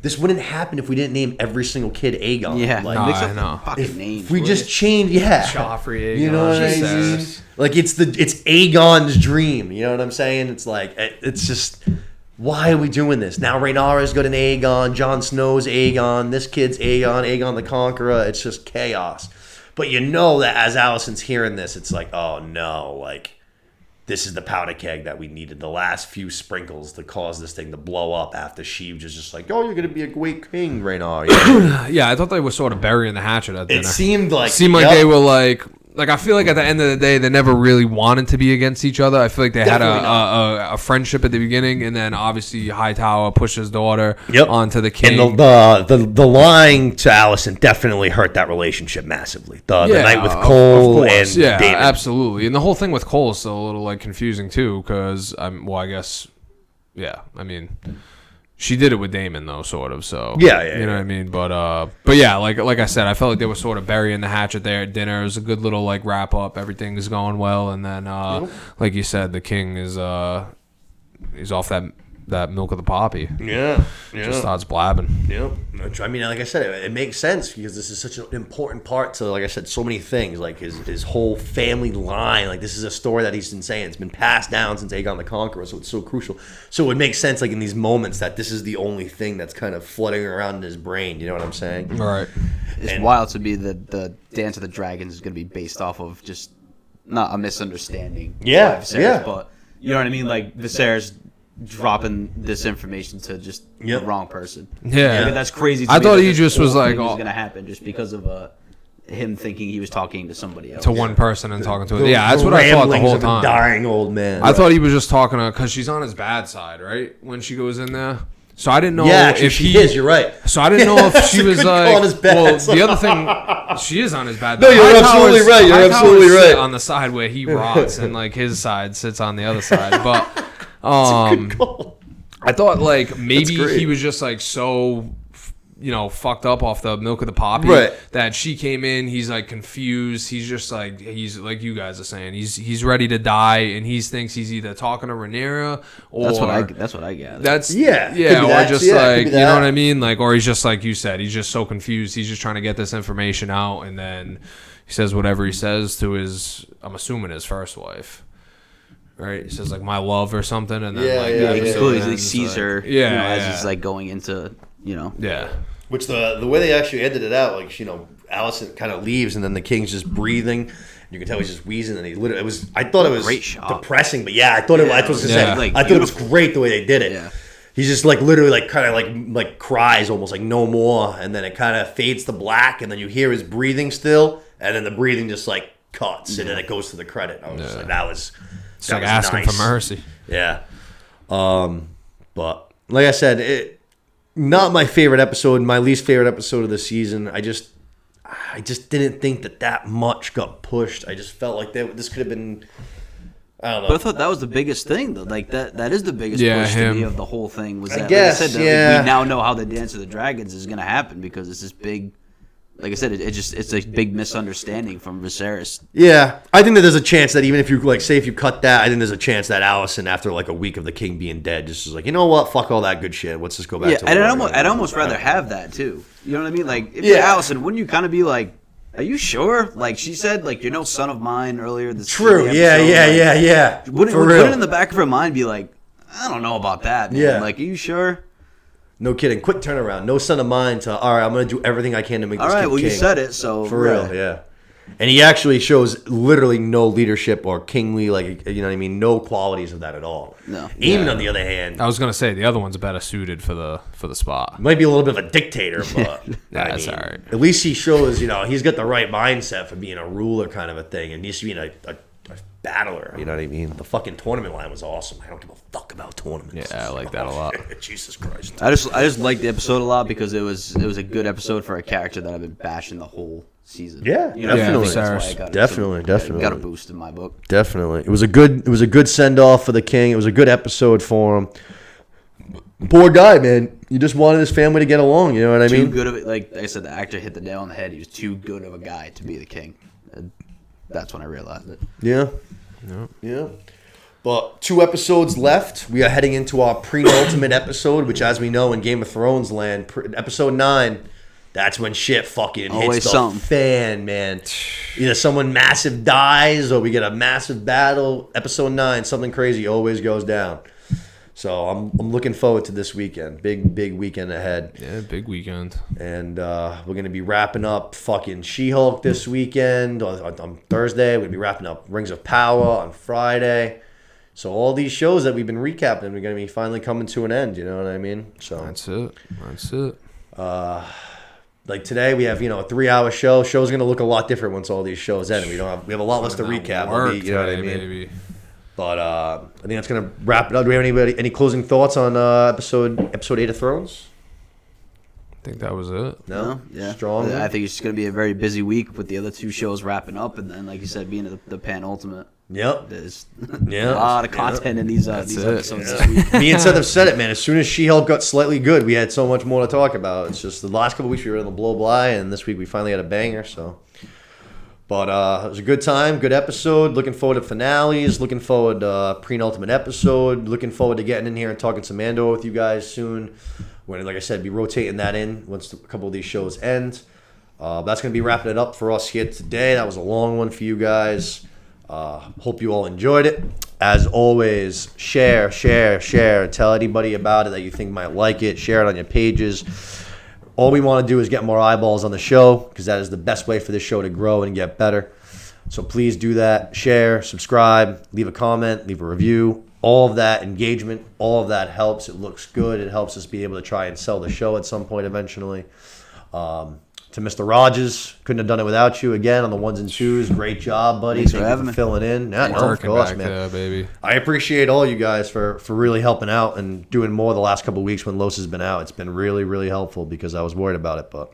This wouldn't happen if we didn't name every single kid Aegon. Yeah, like, mix up I the know. fucking names. if we just change, Joffrey, Aegon, you know what I mean? Viserys. Like it's Aegon's dream. You know what I'm saying? It's like it's just, why are we doing this now? Rhaenyra's got an Aegon, Jon Snow's Aegon, this kid's Aegon the Conqueror. It's just chaos. But that as Alicent's hearing this, it's like, oh no, like, this is the powder keg that we needed, the last few sprinkles to cause this thing to blow up after she was just like, oh, you're going to be a great king, Rhaenyra. Yeah, I thought they were sort of burying the hatchet at dinner. It seemed like they were like I feel like at the end of the day, they never really wanted to be against each other. I feel like they had a friendship at the beginning, and then obviously Hightower pushed his daughter onto the king. And the lying to Alicent definitely hurt that relationship massively. The night with Cole and Daemon. Absolutely. And the whole thing with Cole is still a little like confusing too, because she did it with Daemon though, sort of. So you know what I mean. But yeah, like I said, I felt like they were sort of burying the hatchet there at dinner. It was a good little like wrap up. Everything is going well, and then like you said, the king is he's off that milk of the poppy. Just starts blabbing. I mean, like I said, it makes sense because this is such an important part to, like I said, so many things, like his whole family line. Like, this is a story that he's been saying. It's been passed down since Aegon the Conqueror, so it's so crucial. So it makes sense, like, in these moments that this is the only thing that's kind of flooding around in his brain. You know what I'm saying? Right. It's wild to me that the Dance of the Dragons is going to be based off of just not a misunderstanding. Yeah, by Viserys, but you know what I mean? Like, Viserys dropping this information to just the wrong person. Yeah. I mean, that's crazy to I me thought that he this just was whole like, thing was going to happen just because of him thinking he was talking to somebody else. To one person and talking to it. Yeah, that's what I thought the whole time. Dying old man. I thought he was just talking to her because she's on his bad side, right? When she goes in there. So I didn't know if she is. You're right. So I didn't know if she was like. Well, the other thing, she is on his bad. No, you're absolutely right. You're absolutely right. On the side where he rots, and like his side sits on the other side. But that's a good call. I thought like maybe he was just like so, fucked up off the milk of the poppy that she came in. He's like confused. He's just like he's like you guys are saying. He's ready to die, and he thinks he's either talking to Rhaenyra or that's what I gather. That's or just like you know what I mean. Like, or he's just like you said. He's just so confused. He's just trying to get this information out, and then he says whatever he says to his. I'm assuming his first wife. Right, he says like my love or something, and then he sees her. As he's like going into Which the way they actually ended it out, like Alicent kind of leaves, and then the king's just breathing. You can tell he's just wheezing, and I thought it was great shot. Depressing, but I thought it was great the way they did it. Yeah. He's just like literally like kind of like cries almost like no more, and then it kind of fades to black, and then you hear his breathing still, and then the breathing just like cuts, and then it goes to the credit. I was just like, that was. It's like asking for mercy. Yeah. But like I said, not my favorite episode, my least favorite episode of the season. I just didn't think that much got pushed. I just felt like this could have been, I don't know. But I thought that was the biggest thing, though. Like, that is the biggest push to me of the whole thing. Was that, guess, like I said, we now know how the Dance of the Dragons is going to happen because it's this big... Like I said, it's a big misunderstanding from Viserys. Yeah, I think that there's a chance that even if you if you cut that, I think there's a chance that Alicent, after like a week of the king being dead, just is like, you know what, fuck all that good shit. Let's just go back to. And I'd almost rather have that too. You know what I mean? Like, if you're Alicent, wouldn't you kind of be like, are you sure? Like she said, like you're no son of mine earlier this. True. Yeah. Wouldn't it in the back of her mind be like, I don't know about that, man. Yeah. Like, are you sure? No kidding. Quick turnaround. No son of mine to, all right, I'm going to do everything I can to make All this right, kid well, king. you said it, so. For real, yeah. And he actually shows literally no leadership or kingly, like, you know what I mean? No qualities of that at all. No. Eamon, on the other hand, I was gonna say the other one's better suited for the spot. might be a little bit of a dictator, but That's all right. At least he shows, he's got the right mindset for being a ruler kind of a thing and needs to be a battler. You know what I mean? The fucking tournament line was awesome. I don't give a fuck about tournaments. Yeah, I like that a lot. Jesus Christ. I just liked the episode a lot because it was a good episode for a character that I've been bashing the whole season. Yeah, You know, definitely. that's why I got Definitely. got a boost in my book. Definitely. It was a good send off for the king. It was a good episode for him. Poor guy, man. He just wanted his family to get along, you know what I mean? Too good of it. Like I said, the actor hit the nail on the head. He was too good of a guy to be the king. And that's when I realized it. Yeah. But 2 episodes left. We are heading into our penultimate episode, which, as we know, in Game of Thrones land, episode 9, that's when shit fucking Always hits the something. fan, man. Either someone massive dies or we get a massive battle. Episode 9, something crazy always goes down. So I'm looking forward to this weekend. Big weekend ahead. Yeah, big weekend. And we're going to be wrapping up fucking She-Hulk this weekend on Thursday. We're going to be wrapping up Rings of Power on Friday. So all these shows that we've been recapping are going to be finally coming to an end. You know what I mean? So That's it. like today we have, a 3-hour show. Show's going to look a lot different once all these shows end. We have a lot less to recap. You know what I mean? Baby. But I think that's going to wrap it up. Do we have any closing thoughts on episode 8 of Thrones? I think that was it. No? Yeah. Strong? I think it's going to be a very busy week with the other 2 shows wrapping up, and then, like you said, being the penultimate. Yep. There's Yeah. a lot of content in these it. episodes this week. Me and Seth have said it, man. As soon as She-Hulk got slightly good, we had so much more to talk about. It's just the last couple weeks we were in the blow by, and this week we finally had a banger. So, but it was a good time, good episode. Looking forward to finales. Looking forward to penultimate episode. Looking forward to getting in here and talking some Andor with you guys soon. We're gonna, like I said, be rotating that in once a couple of these shows end. That's gonna be wrapping it up for us here today. That was a long one for you guys. Hope you all enjoyed it. As always, share. Tell anybody about it that you think might like it. Share it on your pages. All we want to do is get more eyeballs on the show because that is the best way for this show to grow and get better. So please do that. Share, subscribe, leave a comment, leave a review. All of that engagement, all of that helps. It looks good. It helps us be able to try and sell the show at some point eventually. To Mr. Rogers, couldn't have done it without you again on the 1s and 2s. Great job, buddy. Thanks for Thank you having me. filling in. Yeah, no, of Working course, back man. there, baby. I appreciate all you guys for really helping out and doing more the last couple of weeks when Los has been out. It's been really, really helpful because I was worried about it. But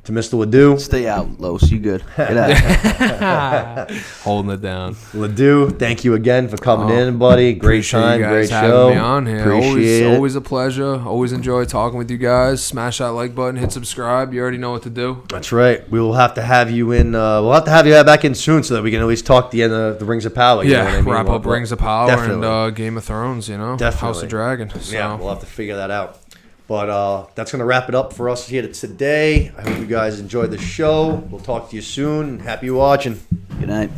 to Mr. Ledoux, Stay out, Los. You good? Get out. Holding it down. Ledoux, thank you again for coming in, buddy. Great Appreciate time, you guys great having show. me on here. Appreciate it. Always a pleasure. Always enjoy talking with you guys. Smash that like button, hit subscribe. You already know what to do. That's right. We will have to have you in. We'll have to have you back in soon so that we can at least talk the end of the Rings of Power. You know what I mean? wrap up Rings of Power Definitely. and Game of Thrones. Definitely. House of Dragon. So. Yeah, we'll have to figure that out. But that's going to wrap it up for us here today. I hope you guys enjoyed the show. We'll talk to you soon. Happy watching. Good night.